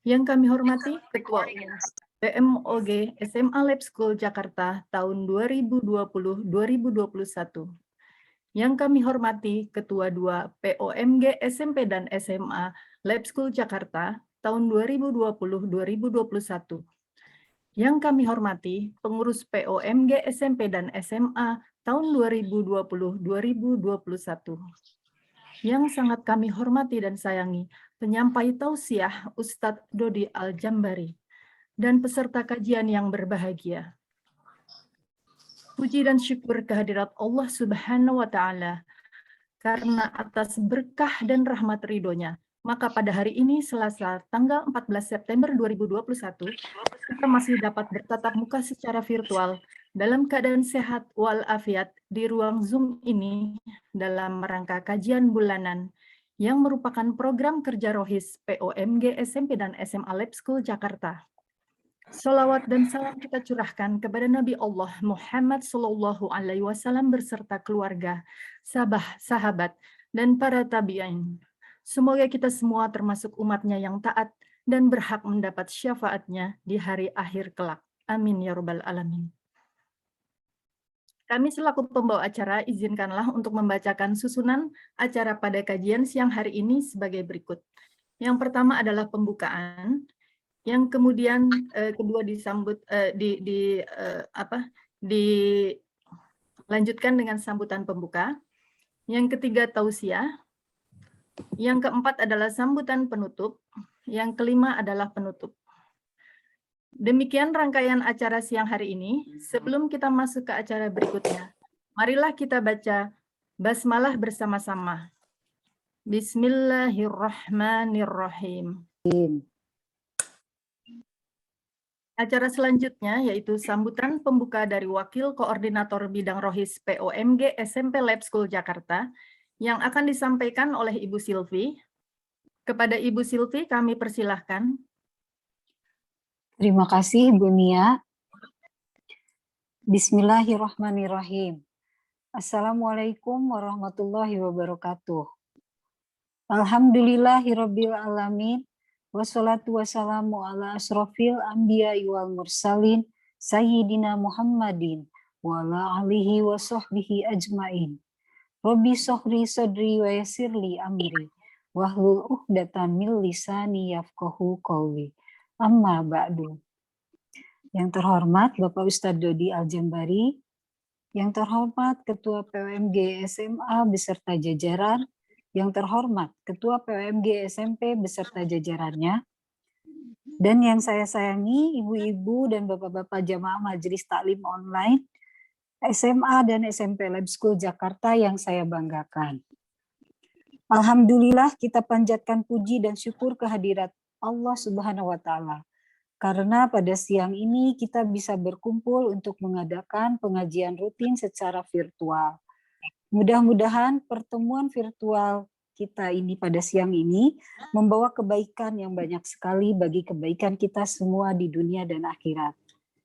Yang kami hormati Ketua Umum PMOG SMA Lab School Jakarta tahun 2020-2021. Yang kami hormati Ketua 2 POMG SMP dan SMA Lab School Jakarta tahun 2020-2021. Yang kami hormati pengurus POMG SMP dan SMA tahun 2020-2021. Yang sangat kami hormati dan sayangi penyampai tausiah Ustadz Dodi Al-Jambari dan peserta kajian yang berbahagia. Puji dan syukur kehadirat Allah Subhanahu wa Ta'ala karena atas berkah dan rahmat ridhonya. Maka pada hari ini Selasa tanggal 14 September 2021 kita masih dapat bertatap muka secara virtual dalam keadaan sehat walafiat di ruang Zoom ini dalam rangka kajian bulanan yang merupakan program kerja Rohis POMG SMP dan SMA Lab School Jakarta. Salawat dan salam kita curahkan kepada Nabi Allah Muhammad Sallallahu Alaihi Wasallam beserta keluarga, sahabat, dan para tabi'in. Semoga kita semua termasuk umatnya yang taat dan berhak mendapat syafaatnya di hari akhir kelak. Amin ya Rabbal Alamin. Kami selaku pembawa acara izinkanlah untuk membacakan susunan acara pada kajian siang hari ini sebagai berikut. Yang pertama adalah pembukaan, yang kemudian kedua dilanjutkan dengan sambutan pembuka. Yang ketiga tausiah. Yang keempat adalah sambutan penutup. Yang kelima adalah penutup. Demikian rangkaian acara siang hari ini. Sebelum kita masuk ke acara berikutnya, marilah kita baca basmalah bersama-sama. Bismillahirrahmanirrahim. Acara selanjutnya yaitu sambutan pembuka dari Wakil Koordinator Bidang Rohis POMG SMP Lab School Jakarta yang akan disampaikan oleh Ibu Silvi. Kepada Ibu Silvi kami persilahkan. Terima kasih Bu Nia. Bismillahirrahmanirrahim. Assalamualaikum warahmatullahi wabarakatuh. Alhamdulillahirabbil alamin. Wassalatu wassalamu ala asrofil anbiya wal mursalin sayyidina Muhammadin wa ala alihi wa sahbihi ajmain. Rabbi sohri sodri wa yasirli amri wahlul uqdatan min lisani yafqahu qawli. Amma ba'du. Yang terhormat Bapak Ustadz Dodi Al-Jambari, yang terhormat Ketua POMG SMA beserta jajaran, yang terhormat Ketua POMG SMP beserta jajarannya, dan yang saya sayangi ibu-ibu dan bapak-bapak jamaah Majelis Taklim Online SMA dan SMP Lab School Jakarta yang saya banggakan. Alhamdulillah kita panjatkan puji dan syukur kehadirat Allah Subhanahu wa Ta'ala. Karena pada siang ini kita bisa berkumpul untuk mengadakan pengajian rutin secara virtual. Mudah-mudahan pertemuan virtual kita ini pada siang ini membawa kebaikan yang banyak sekali bagi kebaikan kita semua di dunia dan akhirat.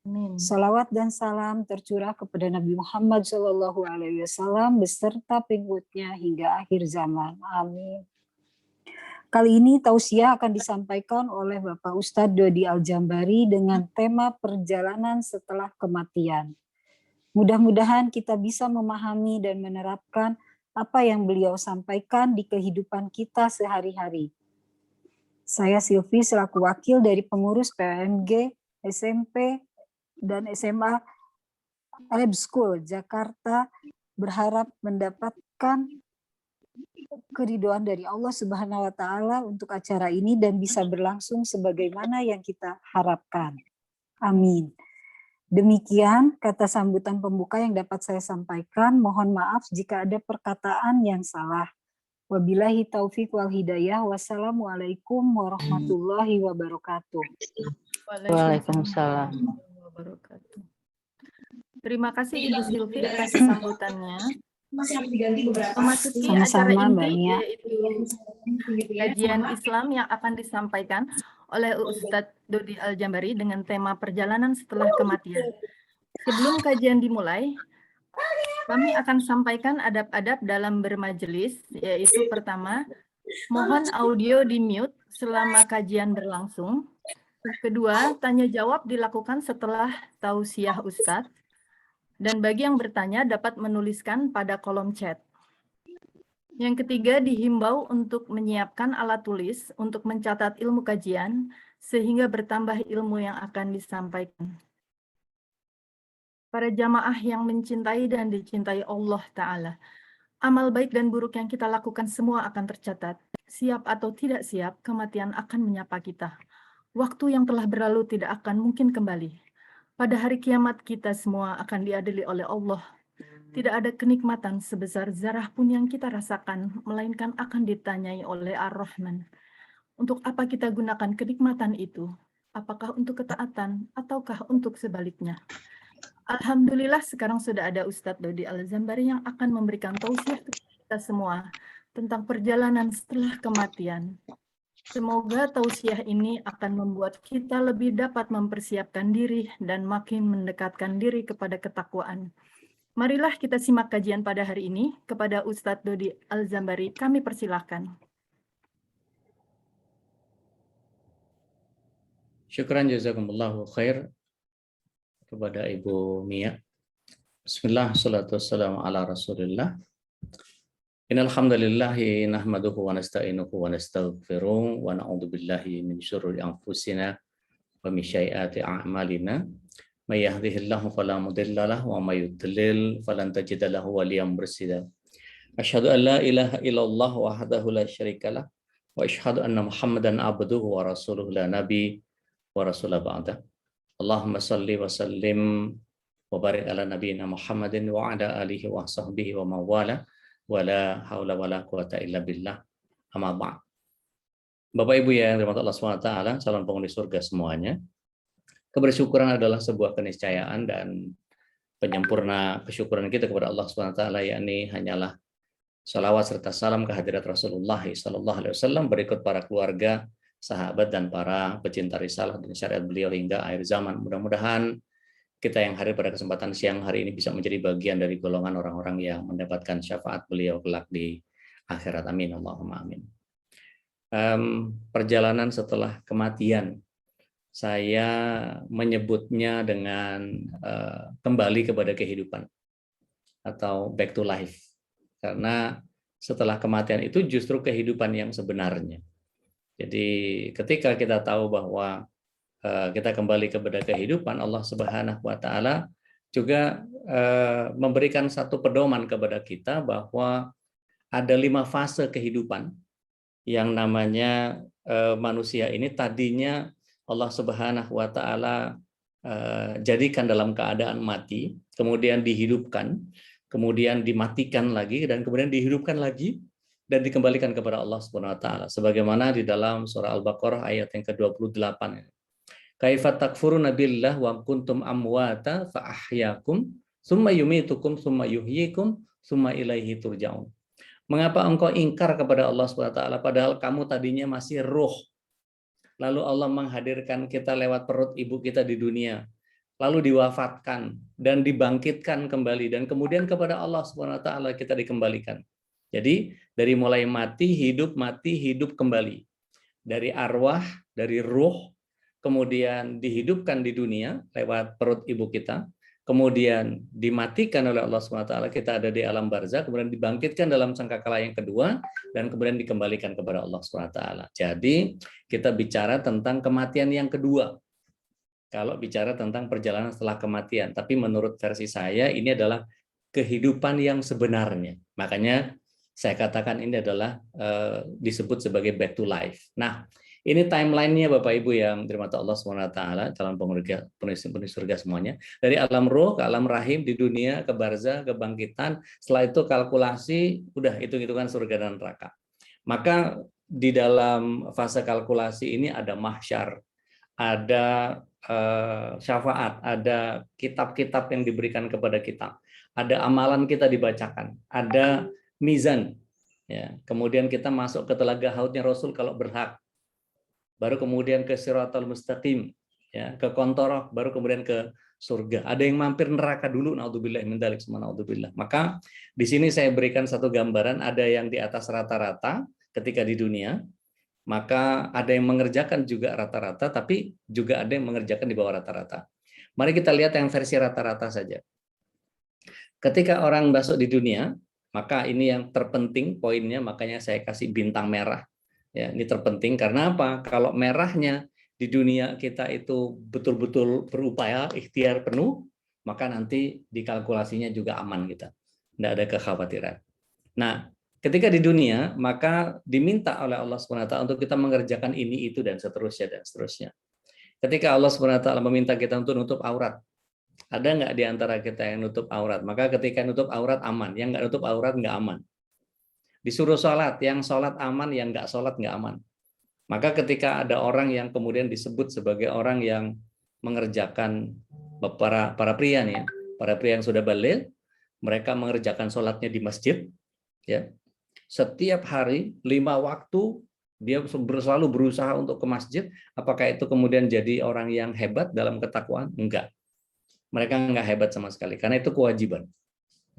Amin. Salawat dan salam tercurah kepada Nabi Muhammad SAW beserta pengikutnya hingga akhir zaman. Amin. Kali ini tausiah akan disampaikan oleh Bapak Ustadz Dodi Al-Jambari dengan tema perjalanan setelah kematian. Mudah-mudahan kita bisa memahami dan menerapkan apa yang beliau sampaikan di kehidupan kita sehari-hari. Saya Silvi selaku wakil dari pengurus POMG, SMP, dan SMA Lab School Jakarta berharap mendapatkan keridhaan dari Allah Subhanahu wa Ta'ala untuk acara ini dan bisa berlangsung sebagaimana yang kita harapkan. Amin. Demikian kata sambutan pembuka yang dapat saya sampaikan. Mohon maaf jika ada perkataan yang salah. Wabillahi taufiq wal hidayah. Wassalamualaikum warahmatullahi wabarakatuh. Waalaikumsalam. Terima kasih Ibu Silvi atas sambutannya. Memasuki acara Sama-sama, inti Mbak Nia. yaitu kajian Islam yang akan disampaikan oleh Ustadz Dodi Al-Jambari dengan tema perjalanan setelah kematian. Sebelum kajian dimulai, kami akan sampaikan adab-adab dalam bermajelis, yaitu pertama, Mohon audio di-mute selama kajian berlangsung. Kedua, tanya jawab dilakukan setelah tausiah Ustadz. Dan bagi yang bertanya dapat menuliskan pada kolom chat. Yang ketiga, dihimbau untuk menyiapkan alat tulis untuk mencatat ilmu kajian, sehingga bertambah ilmu yang akan disampaikan. Para jamaah yang mencintai dan dicintai Allah Ta'ala, amal baik dan buruk yang kita lakukan semua akan tercatat. Siap atau tidak siap, kematian akan menyapa kita. Waktu yang telah berlalu tidak akan mungkin kembali. Pada hari kiamat kita semua akan diadili oleh Allah. Tidak ada kenikmatan sebesar zarah pun yang kita rasakan, melainkan akan ditanyai oleh Ar-Rahman. Untuk apa kita gunakan kenikmatan itu? Apakah untuk ketaatan ataukah untuk sebaliknya? Alhamdulillah sekarang sudah ada Ustadz Dodi Al-Zambari yang akan memberikan tausiah kepada kita semua tentang perjalanan setelah kematian. Semoga tausiah ini akan membuat kita lebih dapat mempersiapkan diri dan makin mendekatkan diri kepada ketakwaan. Marilah kita simak kajian pada hari ini. Kepada Ustadz Dodi Al-Zambari, kami persilahkan. Syukran jazakumullahu khair kepada Ibu Mia. Bismillah, salatu wassalamu ala Rasulillah. Innal hamdalillahi nahmaduhu wa nasta'inuhu wa nastaghfiruh wa na'udzu billahi min syururi anfusina wa min sayyiati a'malina. May yahdihillahu fala mudilla lahu wa may yudlil falan tajida lahu waliyyan mursyida. Asyhadu an la ilaha illallah wahdahu la syarikalah wa asyhadu anna Muhammadan abduhu wa rasuluhu la nabi wa rasulah ba'da. Allahumma salli wa sallim wa barik ala nabiyina Muhammadin wa ala alihi wa sahbihi wa mawala wa la hawla wa la quwata illa billah amma ba'd. Bapak Ibu yang dirahmati Allah SWT, calon penghuni surga semuanya, kebersyukuran adalah sebuah keniscayaan dan penyempurna kesyukuran kita kepada Allah SWT, yakni hanyalah salawat serta salam kehadirat Rasulullah SAW berikut para keluarga, sahabat dan para pecinta risalah dan syariat beliau hingga akhir zaman. Mudah-mudahan kita yang hadir pada kesempatan siang hari ini bisa menjadi bagian dari golongan orang-orang yang mendapatkan syafaat beliau kelak di akhirat. Amin. Allahumma amin. Perjalanan setelah kematian, saya menyebutnya dengan kembali kepada kehidupan atau back to life. Karena setelah kematian itu justru kehidupan yang sebenarnya. Jadi ketika kita tahu bahwa kita kembali kepada kehidupan, Allah Subhanahu wa taala juga memberikan satu pedoman kepada kita bahwa ada 5 fase kehidupan yang namanya manusia ini tadinya Allah Subhanahu wa taala jadikan dalam keadaan mati, kemudian dihidupkan, kemudian dimatikan lagi, dan kemudian dihidupkan lagi dan dikembalikan kepada Allah Subhanahu wa taala. Sebagaimana di dalam surah Al-Baqarah ayat yang ke-28. Kaifa takfuruna billah wa kuntum amwata fa ahyakum tsumma yumitukum tsumma yuhyikum tsumma ilaihi turja'un. Mengapa engkau ingkar kepada Allah Subhanahu wa taala padahal kamu tadinya masih ruh? Lalu Allah menghadirkan kita lewat perut ibu kita di dunia, lalu diwafatkan dan dibangkitkan kembali, dan kemudian kepada Allah Subhanahu wa taala kita dikembalikan. Jadi dari mulai mati, hidup kembali. Dari arwah, dari ruh, kemudian dihidupkan di dunia lewat perut ibu kita, kemudian dimatikan oleh Allah SWT, kita ada di alam barzah, kemudian dibangkitkan dalam sangkakala yang kedua, dan kemudian dikembalikan kepada Allah SWT. Jadi kita bicara tentang kematian yang kedua. Kalau bicara tentang perjalanan setelah kematian, tapi menurut versi saya ini adalah kehidupan yang sebenarnya. Makanya saya katakan ini adalah disebut sebagai back to life. Nah, ini timeline-nya Bapak Ibu yang dirahmati Allah SWT, calon penghuni surga semuanya. Dari alam roh ke alam rahim di dunia, ke barzah, kebangkitan. Setelah itu kalkulasi, udah hitung-hitungan surga dan neraka. Maka di dalam fase kalkulasi ini ada mahsyar, ada syafaat, ada kitab-kitab yang diberikan kepada kita, ada amalan kita dibacakan, ada mizan. Ya, kemudian kita masuk ke telaga haudnya Rasul kalau berhak. Baru kemudian ke Siratal Mustaqim, ya, ke Kontoroh, baru kemudian ke surga. Ada yang mampir neraka dulu, naudzubillah min dzalik, naudzubillah. Maka di sini saya berikan satu gambaran, ada yang di atas rata-rata ketika di dunia, maka ada yang mengerjakan juga rata-rata, tapi juga ada yang mengerjakan di bawah rata-rata. Mari kita lihat yang versi rata-rata saja. Ketika orang masuk di dunia, maka ini yang terpenting poinnya, makanya saya kasih bintang merah. Ya, ini terpenting karena apa? Kalau merahnya di dunia kita itu betul-betul berupaya ikhtiar penuh, maka nanti dikalkulasinya juga aman kita. Tidak ada kekhawatiran. Nah, ketika di dunia, maka diminta oleh Allah SWT untuk kita mengerjakan ini, itu, dan seterusnya, dan seterusnya. Ketika Allah SWT meminta kita untuk nutup aurat, ada nggak di antara kita yang nutup aurat? Maka ketika nutup aurat aman, yang nggak nutup aurat nggak aman. Disuruh sholat, yang sholat aman, yang nggak sholat nggak aman. Maka ketika ada orang yang kemudian disebut sebagai orang yang mengerjakan, para pria nih, para pria yang sudah baligh, mereka mengerjakan sholatnya di masjid, ya, setiap hari 5 waktu dia selalu berusaha untuk ke masjid. Apakah itu kemudian jadi orang yang hebat dalam ketakwaan? Enggak, mereka enggak hebat sama sekali karena itu kewajiban.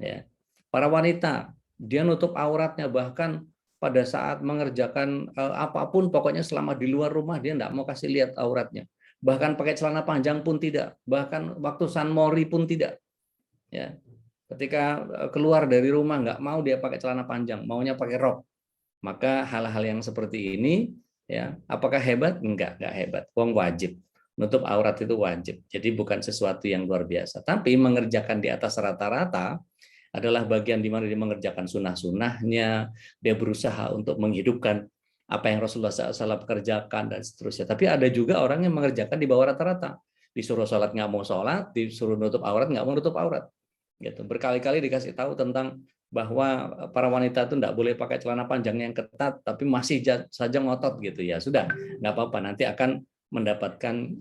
Ya. Para wanita, dia nutup auratnya, bahkan pada saat mengerjakan apapun, pokoknya selama di luar rumah dia enggak mau kasih lihat auratnya. Bahkan pakai celana panjang pun tidak, bahkan waktu sunmori pun tidak. Ya. Ketika keluar dari rumah nggak mau dia pakai celana panjang, maunya pakai rok. Maka hal-hal yang seperti ini, ya, apakah hebat? Enggak hebat. Wong wajib. Nutup aurat itu wajib. Jadi bukan sesuatu yang luar biasa. Tapi mengerjakan di atas rata-rata adalah bagian di mana dia mengerjakan sunnah-sunnahnya, dia berusaha untuk menghidupkan apa yang Rasulullah SAW kerjakan dan seterusnya. Tapi ada juga orang yang mengerjakan di bawah rata-rata. Disuruh sholat nggak mau sholat, disuruh nutup aurat nggak mau nutup aurat. Gitu. Berkali-kali dikasih tahu tentang bahwa para wanita itu tidak boleh pakai celana panjang yang ketat, tapi masih saja ngotot gitu ya. Sudah, nggak apa-apa, nanti akan mendapatkan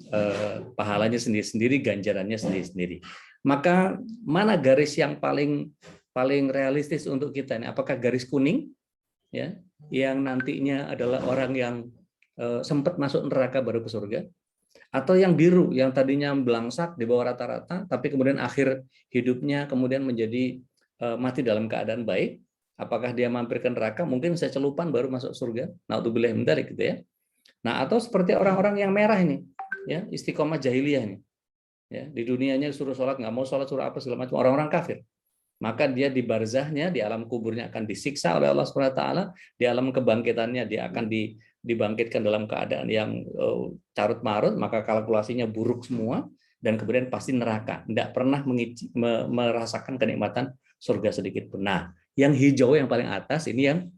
pahalanya sendiri-sendiri, ganjarannya sendiri-sendiri. Maka mana garis yang paling realistis untuk kita ini? Apakah garis kuning, ya, yang nantinya adalah orang yang sempat masuk neraka baru ke surga? Atau yang biru, yang tadinya belangsak di bawah rata-rata, tapi kemudian akhir hidupnya kemudian menjadi mati dalam keadaan baik? Apakah dia mampir ke neraka? Mungkin secelupan baru masuk surga. Naudzubillah min dzalik, gitu ya. Nah, atau seperti orang-orang yang merah ini, ya, istiqomah jahiliyah ini, ya, di dunianya suruh sholat nggak mau sholat, suruh apa segala macam, orang-orang kafir. Maka dia di barzahnya, di alam kuburnya akan disiksa oleh Allah SWT, di alam kebangkitannya dia akan dibangkitkan dalam keadaan yang carut marut, maka kalkulasinya buruk semua, dan kemudian pasti neraka, tidak pernah merasakan kenikmatan surga sedikit pun. Nah, yang hijau yang paling atas ini yang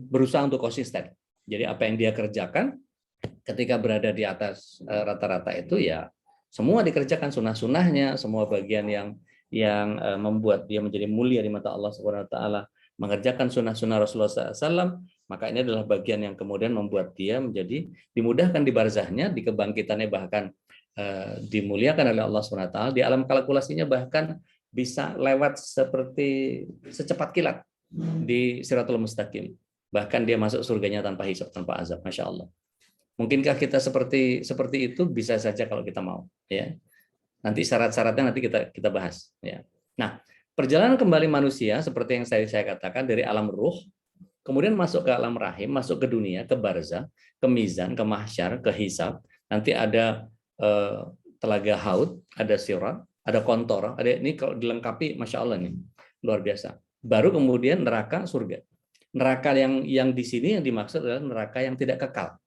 berusaha untuk konsisten. Jadi apa yang dia kerjakan ketika berada di atas rata-rata itu, ya semua dikerjakan sunnah-sunnahnya, semua bagian yang membuat dia menjadi mulia di mata Allah SWT, mengerjakan sunnah-sunnah Rasulullah SAW, maka ini adalah bagian yang kemudian membuat dia menjadi dimudahkan di barzahnya, di kebangkitannya bahkan dimuliakan oleh Allah SWT, di alam kalkulasinya bahkan bisa lewat seperti secepat kilat di Siratul Mustaqim, bahkan dia masuk surganya tanpa hisab, tanpa azab. Masya Allah. Mungkinkah kita seperti itu? Bisa saja kalau kita mau, ya. Nanti syarat-syaratnya nanti kita bahas, ya. Nah, perjalanan kembali manusia seperti yang saya katakan dari alam ruh, kemudian masuk ke alam rahim, masuk ke dunia, ke barzah, ke mizan, ke mahsyar, ke hisab. Nanti ada telaga haud, ada sirat, ada kontor, ada ini kalau dilengkapi, masya Allah nih, luar biasa. Baru kemudian neraka, surga. Neraka yang di sini yang dimaksud adalah neraka yang tidak kekal.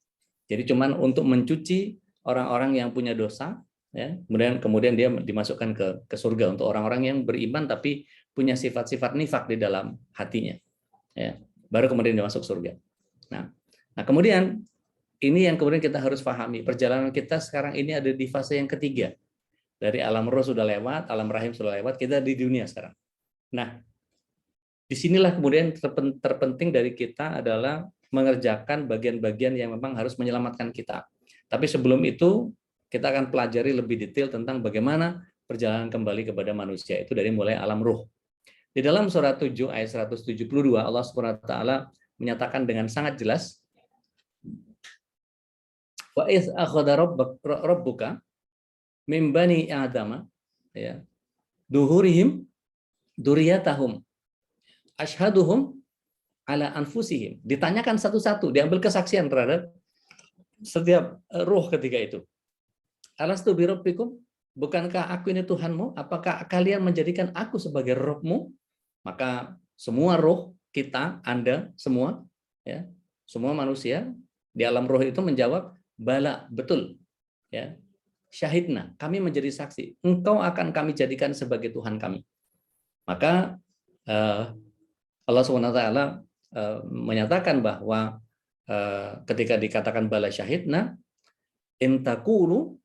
Jadi cuman untuk mencuci orang-orang yang punya dosa, ya, kemudian dia dimasukkan ke surga untuk orang-orang yang beriman tapi punya sifat-sifat nifak di dalam hatinya, ya, baru kemudian dia masuk surga. Nah kemudian ini yang kemudian kita harus pahami, perjalanan kita sekarang ini ada di fase yang ketiga. Dari alam roh sudah lewat, alam rahim sudah lewat, kita di dunia sekarang. Nah, disinilah kemudian terpenting dari kita adalah mengerjakan bagian-bagian yang memang harus menyelamatkan kita. Tapi sebelum itu kita akan pelajari lebih detail tentang bagaimana perjalanan kembali kepada manusia itu dari mulai alam ruh. Di dalam surah 7 ayat 172 Allah SWT menyatakan dengan sangat jelas, wa iz akhadha rabbuka min bani adama, ya, duhurihim dzurriyyatahum ashhaduhum ala anfusihim. Ditanyakan satu-satu, diambil kesaksian terhadap setiap ruh ketika itu. Alastu birabbikum? Bukankah aku ini Tuhanmu? Apakah kalian menjadikan aku sebagai Rabbmu? Maka semua ruh kita, Anda semua, ya, semua manusia di alam ruh itu menjawab, bala, betul. Ya. Syahidna, kami menjadi saksi. Engkau akan kami jadikan sebagai Tuhan kami. Maka Allah SWT menyatakan bahwa ketika dikatakan bala syahidna, intakulu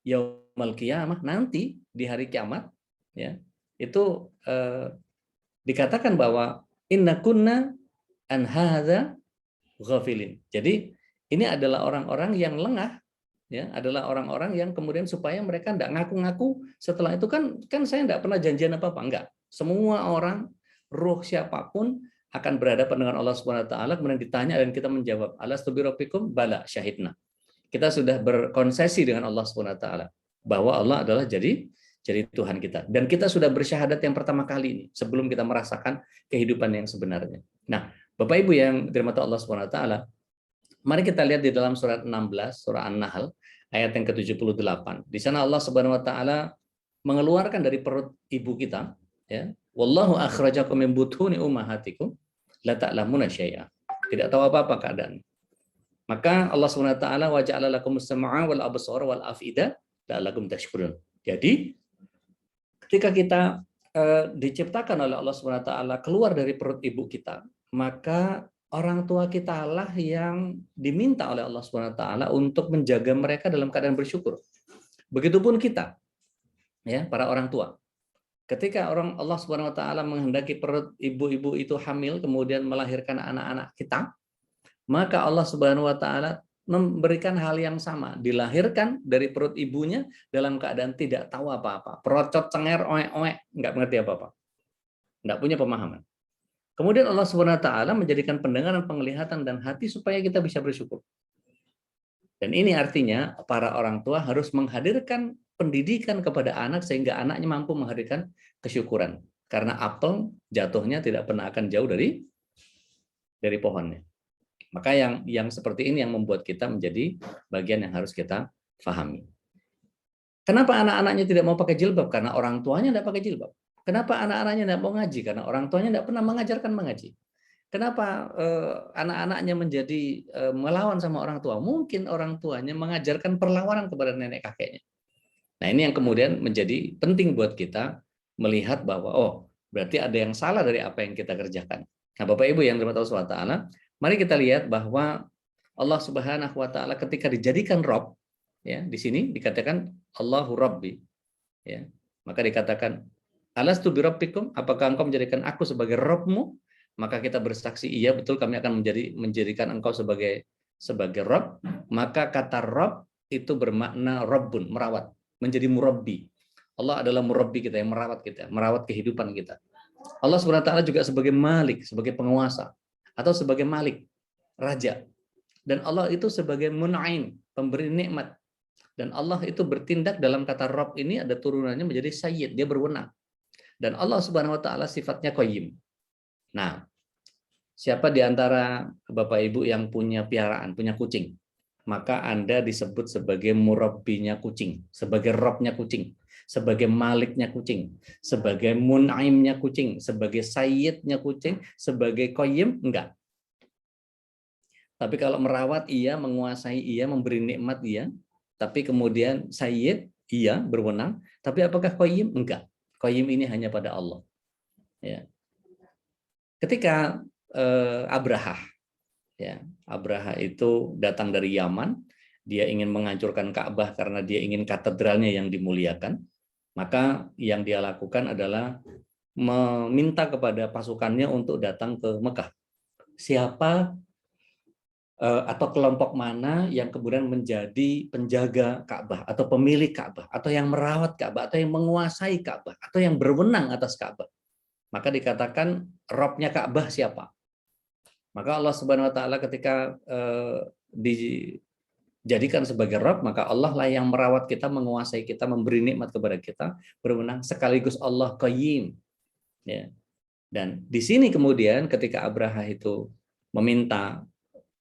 yaumal qiyamah, nanti di hari kiamat, ya, itu dikatakan bahwa inna kunna an hadza ghafilin. Jadi ini adalah orang-orang yang lengah, ya, adalah orang-orang yang kemudian supaya mereka tidak ngaku-ngaku setelah itu kan saya tidak pernah janjian apa-apa, enggak. Semua orang, ruh siapapun akan berhadapan dengan Allah Subhanahu wa taala, kemudian ditanya dan kita menjawab, alastu birabbikum? Bala syahidna. Kita sudah berkonsesi dengan Allah Subhanahu wa taala bahwa Allah adalah jadi Tuhan kita. Dan kita sudah bersyahadat yang pertama kali ini sebelum kita merasakan kehidupan yang sebenarnya. Nah, Bapak Ibu yang dirahmati Allah Subhanahu wa taala, mari kita lihat di dalam surat 16, surah An-Nahl ayat yang ke-78. Di sana Allah Subhanahu wa taala mengeluarkan dari perut ibu kita, ya. Wallahu akhrajakum min butuni ummahatikum la ta'lamuna syai'a. Tidak tahu apa-apa keadaan. Maka Allah Subhanahu wa taala wa ja'ala lakumus sam'a wal absara wal afida la'allakum tashkurun. Jadi ketika kita diciptakan oleh Allah Subhanahu wa taala keluar dari perut ibu kita, maka orang tua kita lah yang diminta oleh Allah Subhanahu wa taala untuk menjaga mereka dalam keadaan bersyukur. Begitupun kita, ya, para orang tua. Ketika Allah Subhanahu wa taala menghendaki perut ibu-ibu itu hamil kemudian melahirkan anak-anak kita, maka Allah Subhanahu wa taala memberikan hal yang sama, dilahirkan dari perut ibunya dalam keadaan tidak tahu apa-apa, perocot, cenger, oek-oek, nggak mengerti apa-apa, nggak punya pemahaman. Kemudian Allah Subhanahu wa taala menjadikan pendengaran, penglihatan dan hati supaya kita bisa bersyukur. Dan ini artinya para orang tua harus menghadirkan pendidikan kepada anak sehingga anaknya mampu menghadirkan kesyukuran. Karena apel jatuhnya tidak pernah akan jauh dari pohonnya. Maka yang seperti ini yang membuat kita menjadi bagian yang harus kita pahami. Kenapa anak-anaknya tidak mau pakai jilbab? Karena orang tuanya tidak pakai jilbab. Kenapa anak-anaknya tidak mau ngaji? Karena orang tuanya tidak pernah mengajarkan mengaji. Kenapa anak-anaknya menjadi melawan sama orang tua? Mungkin orang tuanya mengajarkan perlawanan kepada nenek kakeknya. Nah, ini yang kemudian menjadi penting buat kita melihat bahwa berarti ada yang salah dari apa yang kita kerjakan. Nah, Bapak Ibu yang dirahmati Allah SWT, mari kita lihat bahwa Allah Subhanahu wa taala ketika dijadikan Rabb, ya, di sini dikatakan Allahu Rabbi, ya. Maka dikatakan alastu birabbikum? Apakah engkau menjadikan aku sebagai Rabbmu? Maka kita bersaksi, iya betul, kami akan menjadikan engkau sebagai Rabb. Maka kata Rabb itu bermakna Rabbun, merawat, menjadi murabbi. Allah adalah murabbi kita, yang merawat kita, merawat kehidupan kita. Allah Subhanahu wa taala juga sebagai Malik, sebagai penguasa, atau sebagai Malik, raja. Dan Allah itu sebagai Mun'im, pemberi nikmat. Dan Allah itu bertindak dalam kata Rabb ini ada turunannya menjadi Sayyid, dia berwenang. Dan Allah Subhanahu wa taala sifatnya Qayyim. Nah, siapa di antara Bapak Ibu yang punya piaraan, punya kucing? Maka Anda disebut sebagai murabbinya kucing, sebagai Rabbnya kucing, sebagai Maliknya kucing, sebagai Mun'imnya kucing, sebagai Sayyidnya kucing, sebagai Qayyim, enggak. Tapi kalau merawat iya, menguasai iya, memberi nikmat iya, tapi kemudian Sayyid iya, berwenang, tapi apakah Qayyim? Enggak. Qayyim ini hanya pada Allah. Ya. Ketika Abraha, ya, Abraha itu datang dari Yaman, dia ingin menghancurkan Ka'bah karena dia ingin katedralnya yang dimuliakan, maka yang dia lakukan adalah meminta kepada pasukannya untuk datang ke Mekah. Siapa atau kelompok mana yang kemudian menjadi penjaga Ka'bah atau pemilik Ka'bah atau yang merawat Ka'bah atau yang menguasai Ka'bah atau yang berwenang atas Ka'bah, maka dikatakan Rabbnya Ka'bah siapa? Maka Allah Subhanahu wa taala ketika dijadikan sebagai Rabb, maka Allah lah yang merawat kita, menguasai kita, memberi nikmat kepada kita, berwenang, sekaligus Allah Qayyim. Ya. Dan di sini kemudian ketika Abraha itu meminta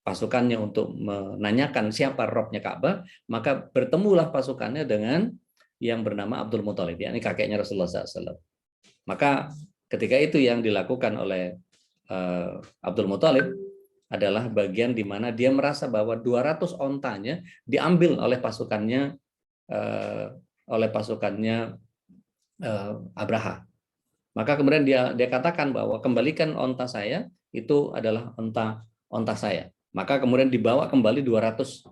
pasukannya untuk menanyakan siapa Robnya Ka'bah, maka bertemulah pasukannya dengan yang bernama Abdul Muthalib, yakni kakeknya Rasulullah SAW. Maka ketika itu yang dilakukan oleh Abdul Muthalib adalah bagian di mana dia merasa bahwa 200 ontanya diambil oleh pasukannya Abraha. Maka kemudian dia katakan bahwa kembalikan onta saya, itu adalah onta saya. Maka kemudian dibawa kembali 200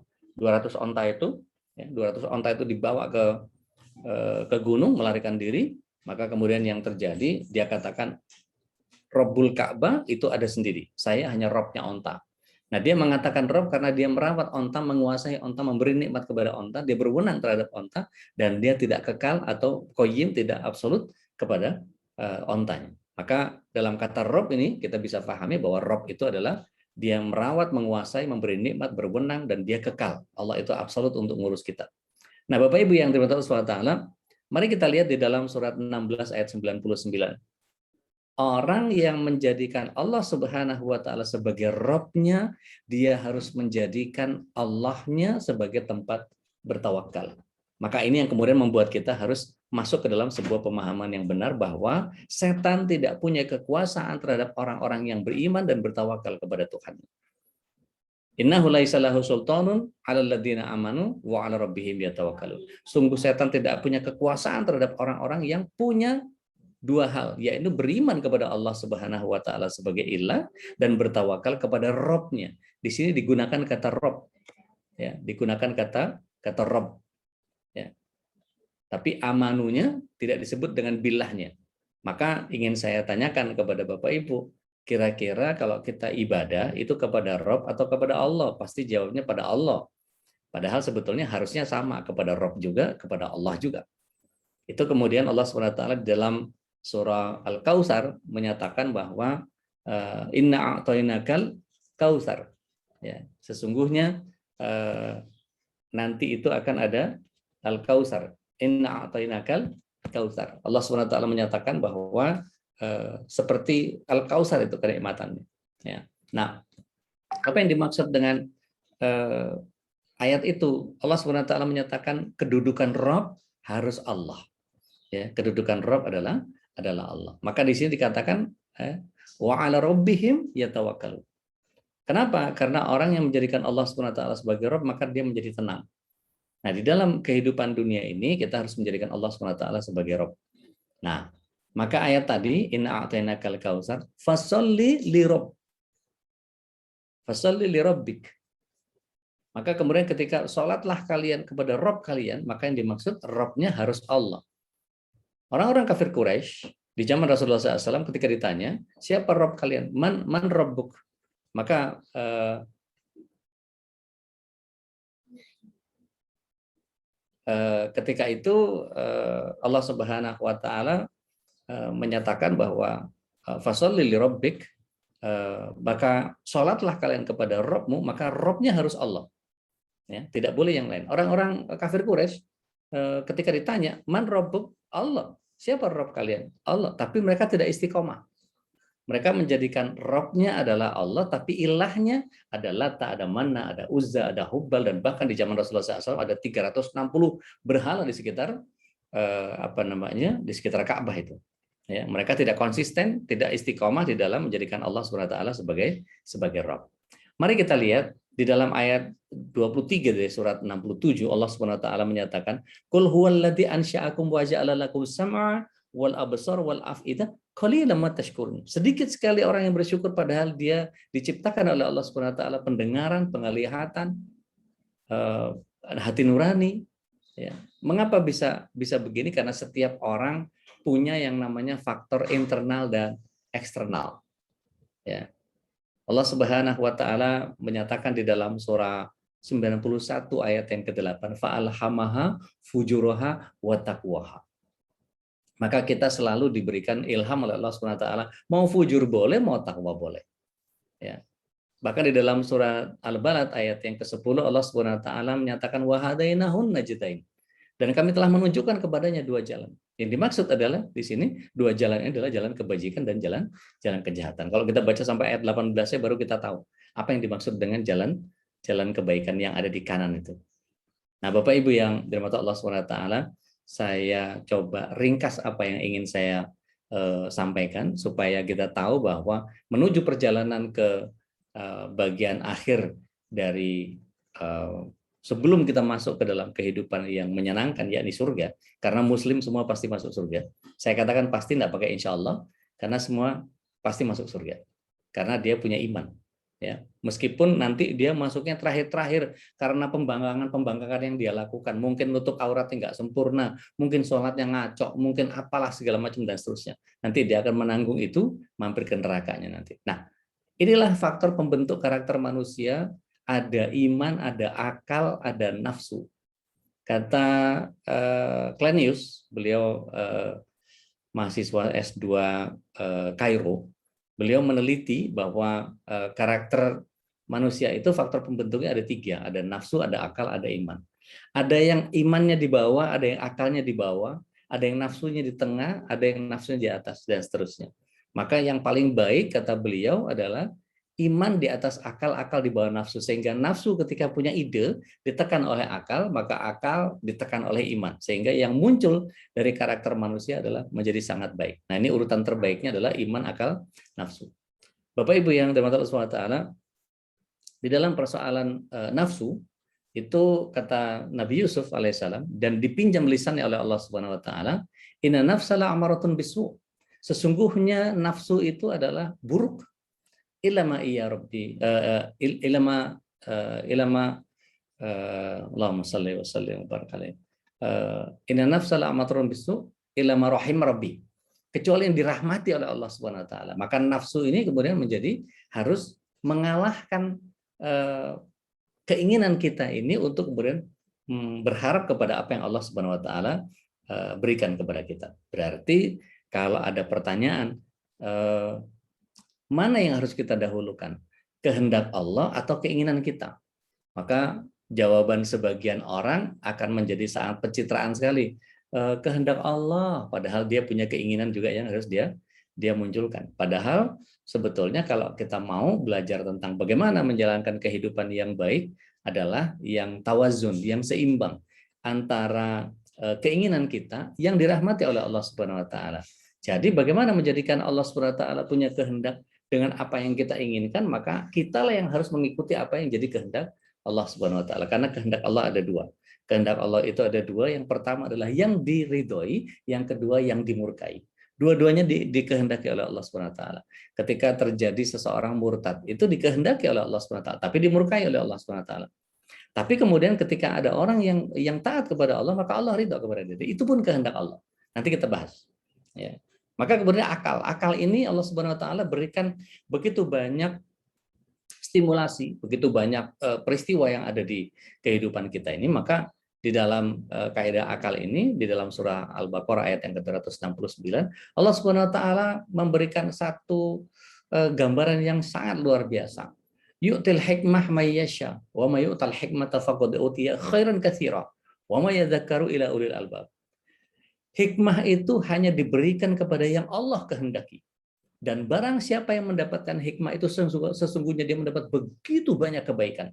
onta itu, ya, 200 onta itu dibawa ke gunung melarikan diri. Maka kemudian yang terjadi, dia katakan Robbul Ka'bah itu ada sendiri, saya hanya Robnya onta. Nah, dia mengatakan Rob karena dia merawat onta, menguasai onta, memberi nikmat kepada onta, dia berwenang terhadap onta, dan dia tidak kekal atau qayyim, tidak absolut kepada ontanya. Maka dalam kata Rob ini kita bisa pahami bahwa Rob itu adalah dia merawat, menguasai, memberi nikmat, berwenang, dan dia kekal. Allah itu absolut untuk mengurus kita. Nah, Bapak Ibu yang dirahmati Allah SWT, mari kita lihat di dalam surat 16 ayat 99. Orang yang menjadikan Allah Subhanahu wa Ta'ala sebagai Robnya, dia harus menjadikan Allahnya sebagai tempat bertawakal. Maka ini yang kemudian membuat kita harus masuk ke dalam sebuah pemahaman yang benar bahwa setan tidak punya kekuasaan terhadap orang-orang yang beriman dan bertawakal kepada Tuhan. Innahu laisa lahu sultanun 'alal ladzina amanu wa 'ala rabbihim yatawakkalun. Sungguh setan tidak punya kekuasaan terhadap orang-orang yang punya dua hal, yaitu beriman kepada Allah Subhanahu wa Ta'ala sebagai ilah dan bertawakal kepada Robnya. Di sini digunakan kata Rob, ya, digunakan kata Rob, ya. Tapi amanunya tidak disebut dengan bilahnya. Maka ingin saya tanyakan kepada Bapak Ibu, kira-kira kalau kita ibadah itu kepada Rob atau kepada Allah? Pasti jawabnya pada Allah. Padahal sebetulnya harusnya sama, kepada Rob juga, kepada Allah juga. Itu kemudian Allah SWT dalam surah Al-Kautsar menyatakan bahwa inna a'tainakal kautsar, ya, sesungguhnya nanti itu akan ada Al-Kautsar, inna a'tainakal kautsar. Allah SWT menyatakan bahwa seperti Al-Kautsar itu kenikmatannya, ya. Nah, apa yang dimaksud dengan ayat itu? Allah SWT menyatakan kedudukan Rabb harus Allah, ya, kedudukan Rabb adalah Allah. Maka di sini dikatakan wa 'ala rabbihim yatawakkalun. Kenapa? Karena orang yang menjadikan Allah SWT sebagai Rabb, maka dia menjadi tenang. Nah, di dalam kehidupan dunia ini kita harus menjadikan Allah SWT sebagai Rabb. Nah, maka ayat tadi inna a'tainakal kautsar fasholli li rabbik. Maka kemudian ketika sholatlah kalian kepada Rabb kalian, maka yang dimaksud Rabbnya harus Allah. Orang-orang kafir Quraisy di zaman Rasulullah SAW ketika ditanya, siapa Rabb kalian? Man Rabbuk? Maka ketika itu Allah Subhanahu wa Ta'ala menyatakan bahwa fasholli li rabbik, maka sholatlah kalian kepada Rabbmu, maka Rabbnya harus Allah. Ya, tidak boleh yang lain. Orang-orang kafir Quraisy ketika ditanya, man Rabbuk? Allah. Siapa Rabb kalian? Allah. Tapi mereka tidak istiqomah. Mereka menjadikan Rabbnya adalah Allah, tapi ilahnya adalah tak ada Manna, ada Uzza, ada Hubbal, dan bahkan di zaman Rasulullah SAW ada 360 berhala di sekitar di sekitar Ka'bah itu. Ya, mereka tidak konsisten, tidak istiqomah di dalam menjadikan Allah SWT sebagai Rabb. Mari kita lihat di dalam ayat 23 dari surat 67, Allah SWT menyatakan, Qul huwallazi ansha'akum wa ja'ala lakum sam'a wal absar wal af'idah qalilan ma tashkurun. Sedikit sekali orang yang bersyukur padahal dia diciptakan oleh Allah SWT pendengaran, penglihatan, hati nurani. Ya. Mengapa bisa begini? Karena setiap orang punya yang namanya faktor internal dan eksternal. Ya. Allah Subhanahu wa Ta'ala menyatakan di dalam surah 91 ayat yang ke-8, fa'alhamaha fujuraha wa taqwaha. Maka kita selalu diberikan ilham oleh Allah Subhanahu wa Ta'ala, mau fujur boleh, mau taqwa boleh. Ya. Bahkan di dalam surah Al-Balad ayat yang ke-10 Allah Subhanahu wa Ta'ala menyatakan wa hadainahun najdain. Dan kami telah menunjukkan kepadanya dua jalan. Yang dimaksud adalah di sini dua jalan ini adalah jalan kebajikan dan jalan kejahatan. Kalau kita baca sampai ayat 18-nya baru kita tahu apa yang dimaksud dengan jalan kebaikan yang ada di kanan itu. Nah, Bapak Ibu yang dirahmati Allah SWT, saya coba ringkas apa yang ingin saya sampaikan supaya kita tahu bahwa menuju perjalanan ke bagian akhir dari sebelum kita masuk ke dalam kehidupan yang menyenangkan, yakni surga, karena Muslim semua pasti masuk surga. Saya katakan pasti, tidak pakai insya Allah, karena semua pasti masuk surga, karena dia punya iman. Ya, meskipun nanti dia masuknya terakhir-terakhir karena pembangkangan yang dia lakukan, mungkin nutup auratnya nggak sempurna, mungkin sholatnya ngaco, mungkin apalah segala macam dan seterusnya. Nanti dia akan menanggung itu, mampir ke nerakanya nanti. Nah, inilah faktor pembentuk karakter manusia. Ada iman, ada akal, ada nafsu. Kata Klenius, beliau mahasiswa S2 Kairo, beliau meneliti bahwa karakter manusia itu faktor pembentuknya ada tiga, ada nafsu, ada akal, ada iman. Ada yang imannya di bawah, ada yang akalnya di bawah, ada yang nafsunya di tengah, ada yang nafsunya di atas, dan seterusnya. Maka yang paling baik, kata beliau, adalah iman di atas akal, akal di bawah nafsu. Sehingga nafsu ketika punya ide ditekan oleh akal, maka akal ditekan oleh iman. Sehingga yang muncul dari karakter manusia adalah menjadi sangat baik. Nah, ini urutan terbaiknya adalah iman, akal, nafsu. Bapak Ibu yang dirahmati Allah SWT, di dalam persoalan nafsu, itu kata Nabi Yusuf alaihissalam, dan dipinjam lisannya oleh Allah Subhanahu wa taala, inna nafsala amaratun bisu. Sesungguhnya nafsu itu adalah buruk. Ilama iya rabbi ilama Allahumma shalli wa sallim wa barik alaihi. Inna nafsala amatrun bisu ilama rahim rabbi. Kecuali yang dirahmati oleh Allah Subhanahu wa taala. Maka nafsu ini kemudian menjadi harus mengalahkan keinginan kita ini untuk kemudian berharap kepada apa yang Allah Subhanahu wa taala berikan kepada kita. Berarti kalau ada pertanyaan, mana yang harus kita dahulukan? Kehendak Allah atau keinginan kita? Maka jawaban sebagian orang akan menjadi sangat pencitraan sekali. Kehendak Allah, padahal dia punya keinginan juga yang harus dia munculkan. Padahal sebetulnya kalau kita mau belajar tentang bagaimana menjalankan kehidupan yang baik adalah yang tawazun, yang seimbang antara keinginan kita yang dirahmati oleh Allah Subhanahu wa taala. Jadi bagaimana menjadikan Allah Subhanahu wa taala punya kehendak dengan apa yang kita inginkan, maka kitalah yang harus mengikuti apa yang jadi kehendak Allah Subhanahu wa taala. Karena kehendak Allah ada dua. Kehendak Allah itu ada dua. Yang pertama adalah yang diridhoi, yang kedua yang dimurkai. Dua-duanya dikehendaki oleh Allah Subhanahu wa taala. Ketika terjadi seseorang murtad, itu dikehendaki oleh Allah Subhanahu wa taala, tapi dimurkai oleh Allah Subhanahu wa taala. Tapi kemudian ketika ada orang yang taat kepada Allah, maka Allah ridho kepada dia. Itu pun kehendak Allah. Nanti kita bahas. Ya. Maka kemudian akal ini Allah Subhanahu wa taala berikan begitu banyak stimulasi, begitu banyak peristiwa yang ada di kehidupan kita ini. Maka di dalam kaidah akal ini, di dalam surah Al-Baqarah ayat yang ke-269, Allah Subhanahu wa taala memberikan satu gambaran yang sangat luar biasa. Yu'til hikmah may yasha wa may yu'tal hikmata faqad utiya khairan katsira wa may yadhakkaru ila ulil albab. Hikmah itu hanya diberikan kepada yang Allah kehendaki. Dan barang siapa yang mendapatkan hikmah itu sesungguhnya dia mendapat begitu banyak kebaikan.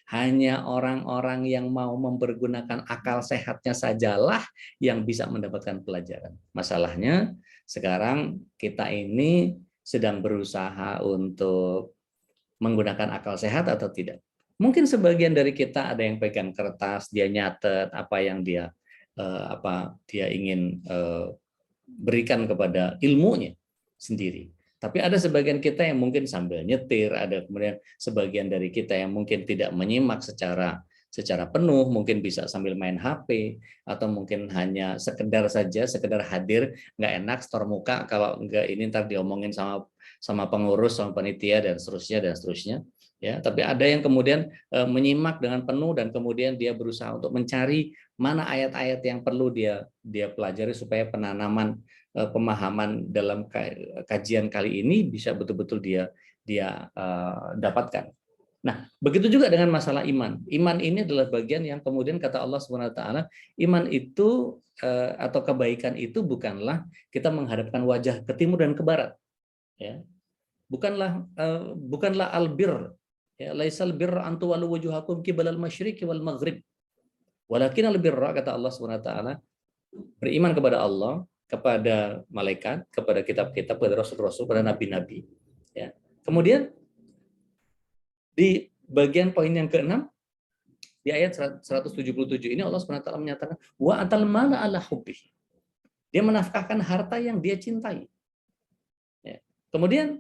Hanya orang-orang yang mau mempergunakan akal sehatnya sajalah yang bisa mendapatkan pelajaran. Masalahnya sekarang kita ini sedang berusaha untuk menggunakan akal sehat atau tidak. Mungkin sebagian dari kita ada yang pegang kertas, dia nyatet apa yang dia ingin berikan kepada ilmunya sendiri. Tapi ada sebagian kita yang mungkin sambil nyetir, ada kemudian sebagian dari kita yang mungkin tidak menyimak secara penuh, mungkin bisa sambil main HP, atau mungkin hanya sekedar hadir, nggak enak, store muka, kalau nggak ini ntar diomongin sama pengurus, sama panitia, dan seterusnya. Ya, tapi ada yang kemudian menyimak dengan penuh dan kemudian dia berusaha untuk mencari mana ayat-ayat yang perlu dia pelajari supaya penanaman pemahaman dalam kajian kali ini bisa betul-betul dia dapatkan. Nah, begitu juga dengan masalah iman. Iman ini adalah bagian yang kemudian kata Allah Subhanahu wa taala, iman itu atau kebaikan itu bukanlah kita menghadapkan wajah ke timur dan ke barat, ya. Bukanlah albir, ya, laisal birra an tuwallu wujuhakum qibalal masyriqi wal maghrib. Walakin albirra, kata Allah Subhanahu wa taala, beriman kepada Allah, kepada malaikat, kepada kitab-kitab, kepada rasul-rasul, kepada nabi-nabi, ya. Kemudian di bagian poin yang keenam, di ayat 177 ini Allah SWT menyatakan, wa atal mala ala hubbih. Dia menafkahkan harta yang dia cintai. Ya. Kemudian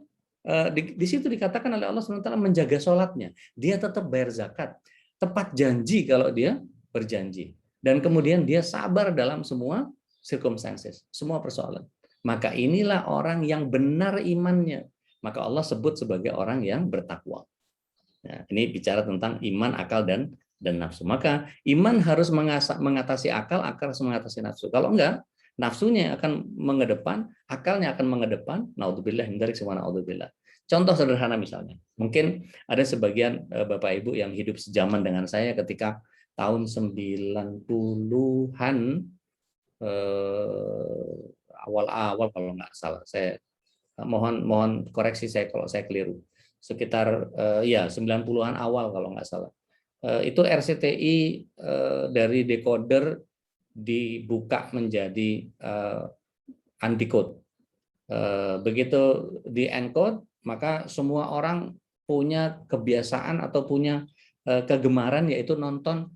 di situ dikatakan oleh Allah SWT menjaga sholatnya. Dia tetap bayar zakat. Tepat janji kalau dia berjanji. Dan kemudian dia sabar dalam semua circumstances, semua persoalan. Maka inilah orang yang benar imannya. Maka Allah sebut sebagai orang yang bertakwa. Nah, ini bicara tentang iman, akal, dan nafsu. Maka iman harus mengatasi akal, akal harus mengatasi nafsu. Kalau enggak, nafsunya akan mengedepan, akalnya akan mengedepan. Naudzubillah min dzalik, naudzubillah. Contoh sederhana misalnya, mungkin ada sebagian Bapak Ibu yang hidup sejaman dengan saya ketika tahun 90-an, awal-awal kalau nggak salah. Saya mohon koreksi saya kalau saya keliru. Sekitar 90-an awal kalau nggak salah. Itu RCTI dari decoder dibuka menjadi unicode. Begitu di encode, maka semua orang punya kebiasaan atau punya kegemaran yaitu nonton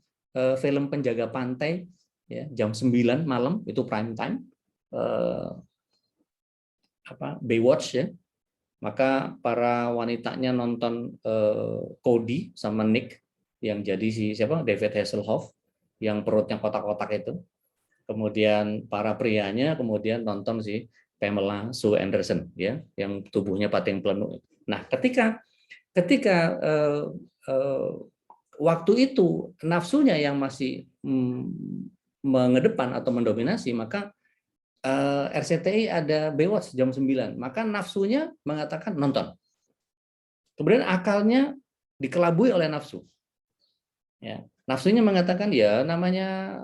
film penjaga pantai, ya, jam 9 malam, itu prime time, Baywatch, ya. Maka para wanitanya nonton Cody sama Nick yang jadi David Hasselhoff yang perutnya kotak-kotak itu. Kemudian para prianya kemudian nonton si Pamela Sue Anderson, ya, yang tubuhnya pating pelenuk. Nah, ketika waktu itu nafsunya yang masih mengedepan atau mendominasi, maka RCTI ada Baywatch jam 9, maka nafsunya mengatakan nonton. Kemudian akalnya dikelabui oleh nafsu. Ya, nafsunya mengatakan ya namanya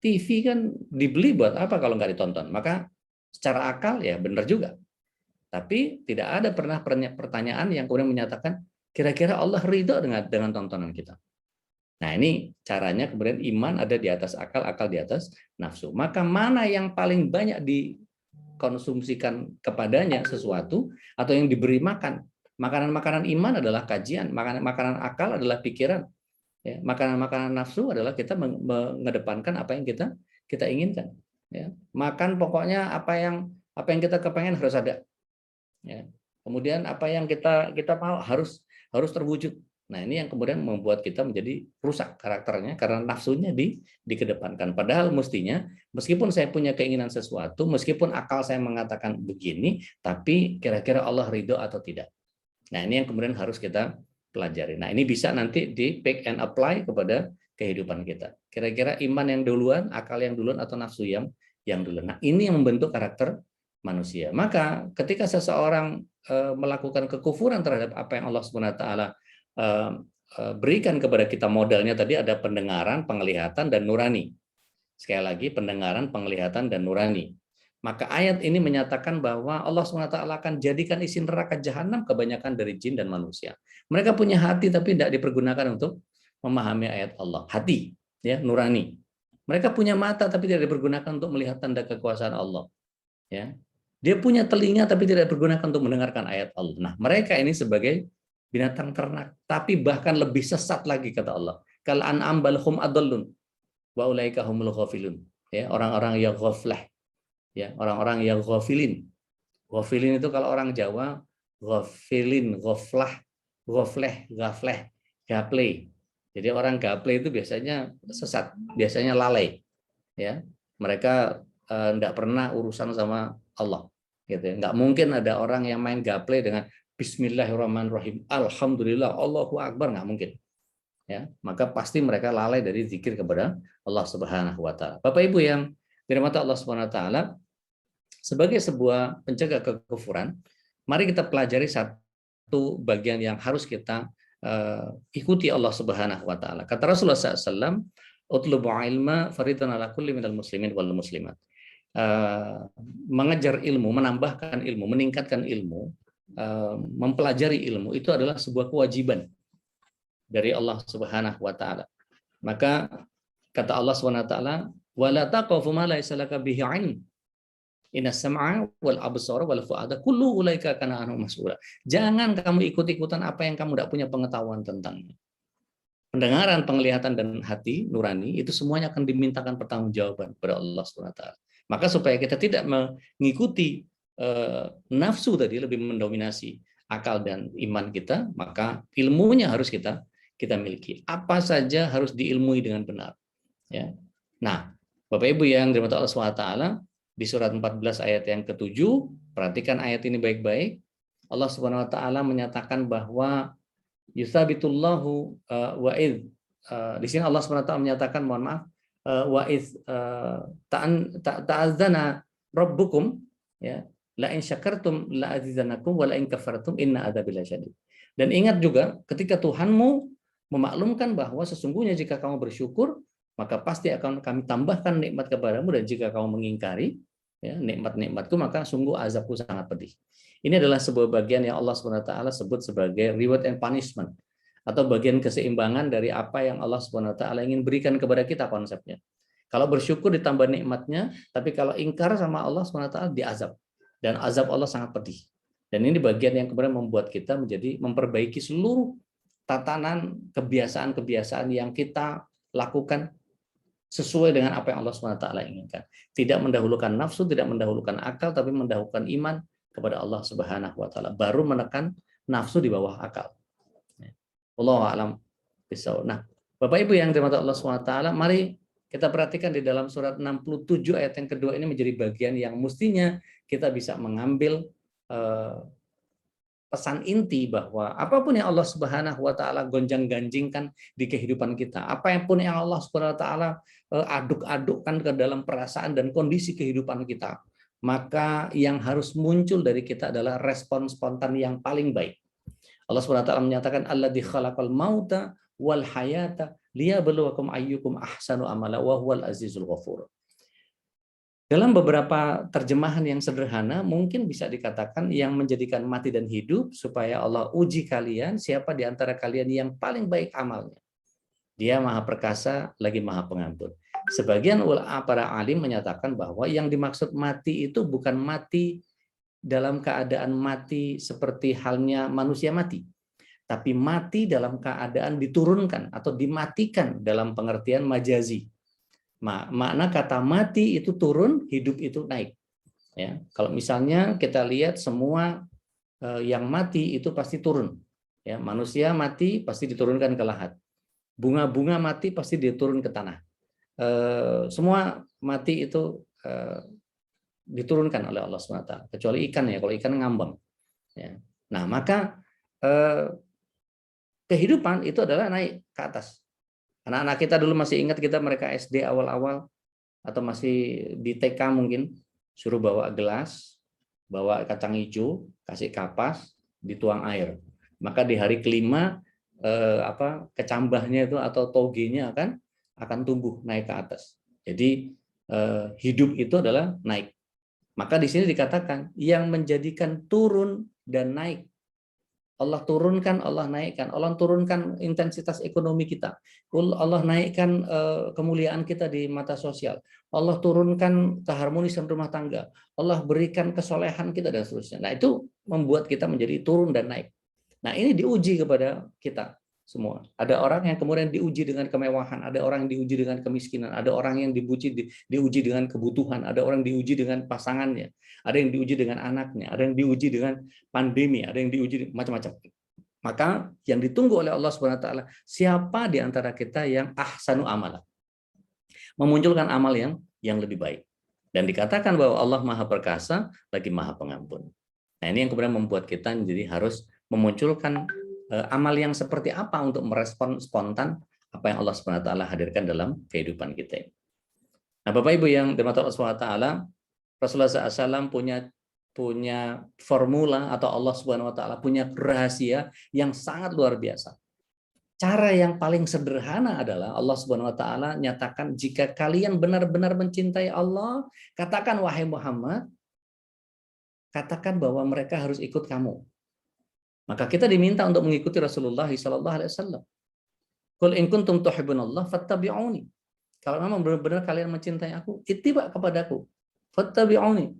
TV kan dibeli buat apa kalau nggak ditonton. Maka secara akal ya benar juga. Tapi tidak ada pernah pertanyaan yang kemudian menyatakan kira-kira Allah ridho dengan tontonan kita. Nah, ini caranya kemudian iman ada di atas akal, akal di atas nafsu. Maka mana yang paling banyak dikonsumsikan kepadanya sesuatu atau yang diberi makan? Makanan-makanan iman adalah kajian, makanan akal adalah pikiran. Ya, makanan-makanan nafsu adalah kita mengedepankan apa yang kita inginkan. Ya, makan pokoknya apa yang kita kepengen harus ada. Ya. Kemudian apa yang kita mau harus terwujud. Nah, ini yang kemudian membuat kita menjadi rusak karakternya karena nafsunya dikedepankan. Padahal mestinya meskipun saya punya keinginan sesuatu, meskipun akal saya mengatakan begini, tapi kira-kira Allah ridho atau tidak. Nah, ini yang kemudian harus kita pelajari. Nah, ini bisa nanti di pick and apply kepada kehidupan kita. Kira-kira iman yang duluan, akal yang duluan, atau nafsu yang duluan. Nah, ini yang membentuk karakter manusia. Maka ketika seseorang melakukan kekufuran terhadap apa yang Allah SWT berikan kepada kita, modalnya tadi ada pendengaran, penglihatan, dan nurani. Sekali lagi, pendengaran, penglihatan, dan nurani. Maka ayat ini menyatakan bahwa Allah SWT akan jadikan isi neraka jahanam kebanyakan dari jin dan manusia. Mereka punya hati tapi tidak dipergunakan untuk memahami ayat Allah. Hati, ya, nurani. Mereka punya mata tapi tidak dipergunakan untuk melihat tanda kekuasaan Allah. Ya. Dia punya telinga tapi tidak dipergunakan untuk mendengarkan ayat Allah. Nah, mereka ini sebagai binatang ternak, tapi bahkan lebih sesat lagi kata Allah. Kal an'am bal hum adallun wa ulaika humul ghafilun. Ya, orang-orang yang ghaflah. Ya, orang-orang yang ghafilin. Ghafilin itu kalau orang Jawa, ghafilin, ghaflah, ghafleh, ghafleh, gaple. Jadi orang gaple itu biasanya sesat, biasanya lalai. Ya, mereka tidak pernah urusan sama Allah. Gitu ya. Nggak mungkin ada orang yang main gaple dengan Bismillahirrahmanirrahim, Alhamdulillah, Allahu Akbar, nggak mungkin. Ya, maka pasti mereka lalai dari zikir kepada Allah Subhanahu Wa Taala. Bapak Ibu yang dirahmati Allah Subhanahu Wa Taala, sebagai sebuah pencegah kekufuran, mari kita pelajari satu bagian yang harus kita ikuti Allah Subhanahu wa taala. Kata Rasulullah SAW, "Utlubu ilma faridan ala kulli minal muslimin wal muslimat." Mengejar ilmu, menambahkan ilmu, meningkatkan ilmu, mempelajari ilmu itu adalah sebuah kewajiban dari Allah Subhanahu wa taala. Maka kata Allah Subhanahu wa taala, "Wala taqfu ma laysa laka bihi 'ilm. Innas sam'a wal absara wal fu'ada kullu ulaika kana anhu mas'ula." Jangan kamu ikut-ikutan apa yang kamu tidak punya pengetahuan tentangnya. Pendengaran, penglihatan dan hati nurani itu semuanya akan dimintakan pertanggungjawaban kepada Allah Subhanahu wa taala. Maka supaya kita tidak mengikuti nafsu tadi lebih mendominasi akal dan iman kita, maka ilmunya harus kita miliki. Apa saja harus diilmui dengan benar. Ya. Nah, Bapak Ibu yang dirahmati Allah SWT, di surat 14 ayat yang ke-7, perhatikan ayat ini baik-baik. Allah Subhanahu wa taala menyatakan bahwa yusabitullahu wa id. Di sini Allah Subhanahu wa taala menyatakan, mohon maaf, wa id ta'azzana rabbukum, ya, la in syakartum la azizanakum wa la in kafartum inna adzabi lasyadid. Dan ingat juga ketika Tuhanmu memaklumkan bahwa sesungguhnya jika kamu bersyukur maka pasti akan kami tambahkan nikmat kepadamu, dan jika kamu mengingkari, ya, nikmat-nikmatku maka sungguh azabku sangat pedih. Ini adalah sebuah bagian yang Allah Subhanahu wa taala sebut sebagai reward and punishment, atau bagian keseimbangan dari apa yang Allah Subhanahu wa taala ingin berikan kepada kita konsepnya. Kalau bersyukur ditambah nikmatnya, tapi kalau ingkar sama Allah Subhanahu wa taala diazab. Dan azab Allah sangat pedih. Dan ini bagian yang kemudian membuat kita menjadi memperbaiki seluruh tatanan kebiasaan-kebiasaan yang kita lakukan sesuai dengan apa yang Allah SWT inginkan. Tidak mendahulukan nafsu, tidak mendahulukan akal, tapi mendahulukan iman kepada Allah Subhanahu wa taala. Baru menekan nafsu di bawah akal. Wallahu a'lam bishawab. Nah, Bapak Ibu yang dirahmati Allah SWT, mari kita perhatikan di dalam surat 67 ayat yang kedua ini menjadi bagian yang mestinya kita bisa mengambil pesan inti bahwa apapun yang Allah Subhanahu wa taala gonjang-ganjingkan di kehidupan kita, apapun yang Allah Subhanahu wa taala aduk-adukkan ke dalam perasaan dan kondisi kehidupan kita, maka yang harus muncul dari kita adalah respon spontan yang paling baik. Allah Subhanahu wa taala menyatakan, alladzi khalaqal mauta wal hayata liyabluwakum ayyukum ahsanu amala wa huwal azizul ghafur. Dalam beberapa terjemahan yang sederhana, mungkin bisa dikatakan yang menjadikan mati dan hidup supaya Allah uji kalian, siapa di antara kalian yang paling baik amalnya. Dia Maha Perkasa lagi Maha Pengampun. Sebagian para alim menyatakan bahwa yang dimaksud mati itu bukan mati dalam keadaan mati seperti halnya manusia mati, tapi mati dalam keadaan diturunkan atau dimatikan dalam pengertian majazi. Makna kata mati itu turun, hidup itu naik. Ya, kalau misalnya kita lihat semua yang mati itu pasti turun. Ya, manusia mati pasti diturunkan ke lahat. Bunga-bunga mati pasti diturun ke tanah. Semua mati itu diturunkan oleh Allah SWT. Kecuali ikan, ya, kalau ikan ngambang. Ya. Nah, maka kehidupan itu adalah naik ke atas. Anak-anak kita dulu masih ingat mereka SD awal-awal atau masih di TK mungkin, suruh bawa gelas, bawa kacang hijau, kasih kapas, dituang air. Maka di hari kelima kecambahnya itu atau togenya akan tumbuh naik ke atas. Jadi hidup itu adalah naik. Maka di sini dikatakan yang menjadikan turun dan naik. Allah turunkan, Allah naikkan. Allah turunkan intensitas ekonomi kita. Allah naikkan kemuliaan kita di mata sosial. Allah turunkan keharmonisan rumah tangga. Allah berikan kesolehan kita dan seterusnya. Nah, itu membuat kita menjadi turun dan naik. Nah, ini diuji kepada kita semua. Ada orang yang kemudian diuji dengan kemewahan, ada orang yang diuji dengan kemiskinan, ada orang yang diuji dengan kebutuhan, ada orang diuji dengan pasangannya, ada yang diuji dengan anaknya, ada yang diuji dengan pandemi, ada yang diuji macam-macam. Maka yang ditunggu oleh Allah Subhanahu wa taala, siapa di antara kita yang ahsanu amala? Memunculkan amal yang lebih baik. Dan dikatakan bahwa Allah Maha Perkasa lagi Maha Pengampun. Nah, ini yang kemudian membuat kita jadi harus memunculkan amal yang seperti apa untuk merespon spontan apa yang Allah SWT hadirkan dalam kehidupan kita. Nah, Bapak Ibu yang dirahmati Allah SWT, Rasulullah SAW punya formula, atau Allah SWT punya rahasia yang sangat luar biasa. cara yang paling sederhana adalah Allah Subhanahu wa taala nyatakan, jika kalian benar-benar mencintai Allah, katakan wahai Muhammad, katakan bahwa mereka harus ikut kamu. Maka kita diminta untuk mengikuti Rasulullah sallallahu alaihi wasallam. Qul in kuntum tuhibbunallah fattabi'uni. Kalau memang benar-benar kalian mencintai aku, ittiba kepadaku. Fattabi'uni.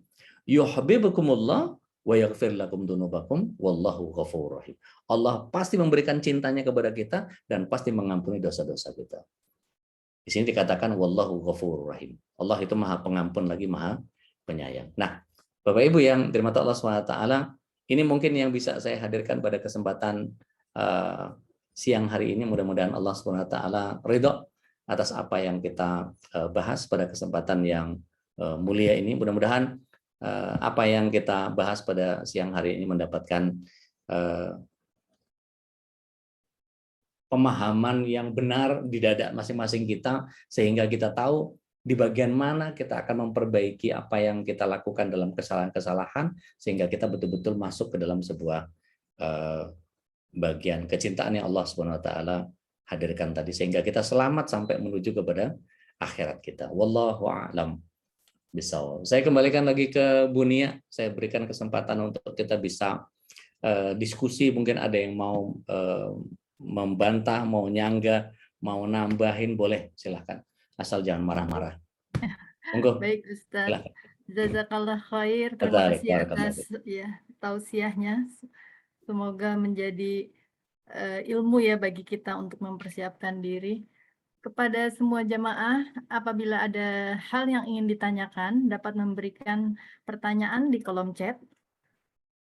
Yuhibbukumullah wa yaghfir lakum dzunubakum wallahu ghafurur rahim. Allah pasti memberikan cintanya kepada kita dan pasti mengampuni dosa-dosa kita. Di sini dikatakan wallahu ghafurur rahim. Allah itu Maha Pengampun lagi Maha Penyayang. Nah, Bapak Ibu yang dirahmati Allah SWT, ini mungkin yang bisa saya hadirkan pada kesempatan siang hari ini. Mudah-mudahan Allah SWT ridho atas apa yang kita bahas pada kesempatan yang mulia ini. Mudah-mudahan apa yang kita bahas pada siang hari ini mendapatkan pemahaman yang benar di dada masing-masing kita, sehingga kita tahu di bagian mana kita akan memperbaiki apa yang kita lakukan dalam kesalahan-kesalahan, sehingga kita betul-betul masuk ke dalam sebuah bagian kecintaan yang Allah Subhanahu wa taala hadirkan tadi, sehingga kita selamat sampai menuju kepada akhirat kita. Wallahu a'lam bishawab. Saya kembalikan lagi ke Bu Nia. Saya berikan kesempatan untuk kita bisa diskusi. Mungkin ada yang mau membantah, mau nyanggah, mau nambahin, boleh, silahkan. Asal jangan marah-marah. Monggo. Baik Ustaz. Silahkan. Jazakallah khair. Terima kasih atas ya tausiahnya. Semoga menjadi ilmu ya bagi kita untuk mempersiapkan diri. Kepada semua jamaah, apabila ada hal yang ingin ditanyakan, dapat memberikan pertanyaan di kolom chat,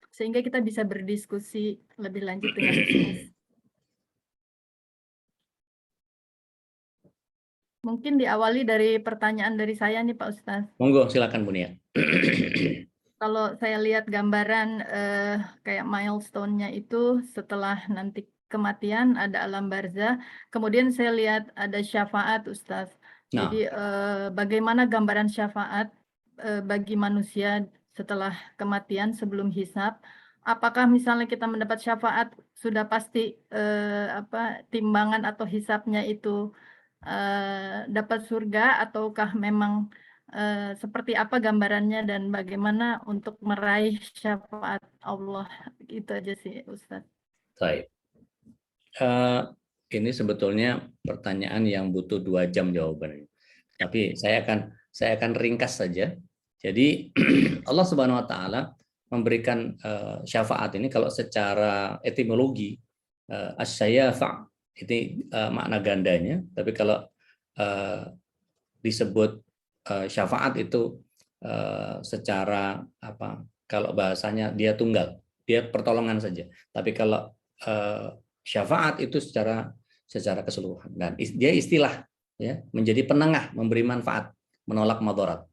sehingga kita bisa berdiskusi lebih lanjut dengan Ustaz. Mungkin diawali dari pertanyaan dari saya nih Pak Ustaz. Monggo, silakan Bu Nia. Kalau saya lihat gambaran kayak milestone-nya itu setelah nanti kematian ada alam barzah, kemudian saya lihat ada syafaat Ustaz. Nah. Jadi bagaimana gambaran syafaat bagi manusia setelah kematian sebelum hisab? Apakah misalnya kita mendapat syafaat sudah pasti timbangan atau hisabnya itu dapat surga, ataukah memang seperti apa gambarannya dan bagaimana untuk meraih syafaat Allah? Itu aja sih Ustaz. Baik. Ini sebetulnya pertanyaan yang butuh 2 jam jawabannya. Tapi saya akan ringkas saja. Jadi Allah Subhanahu wa taala memberikan syafaat ini kalau secara etimologi asy-syafa' ini makna gandanya, tapi kalau disebut syafaat itu secara apa? Kalau bahasanya dia tunggal, dia pertolongan saja. Tapi kalau syafaat itu secara keseluruhan, dan dia istilah ya, menjadi penengah, memberi manfaat, menolak madarat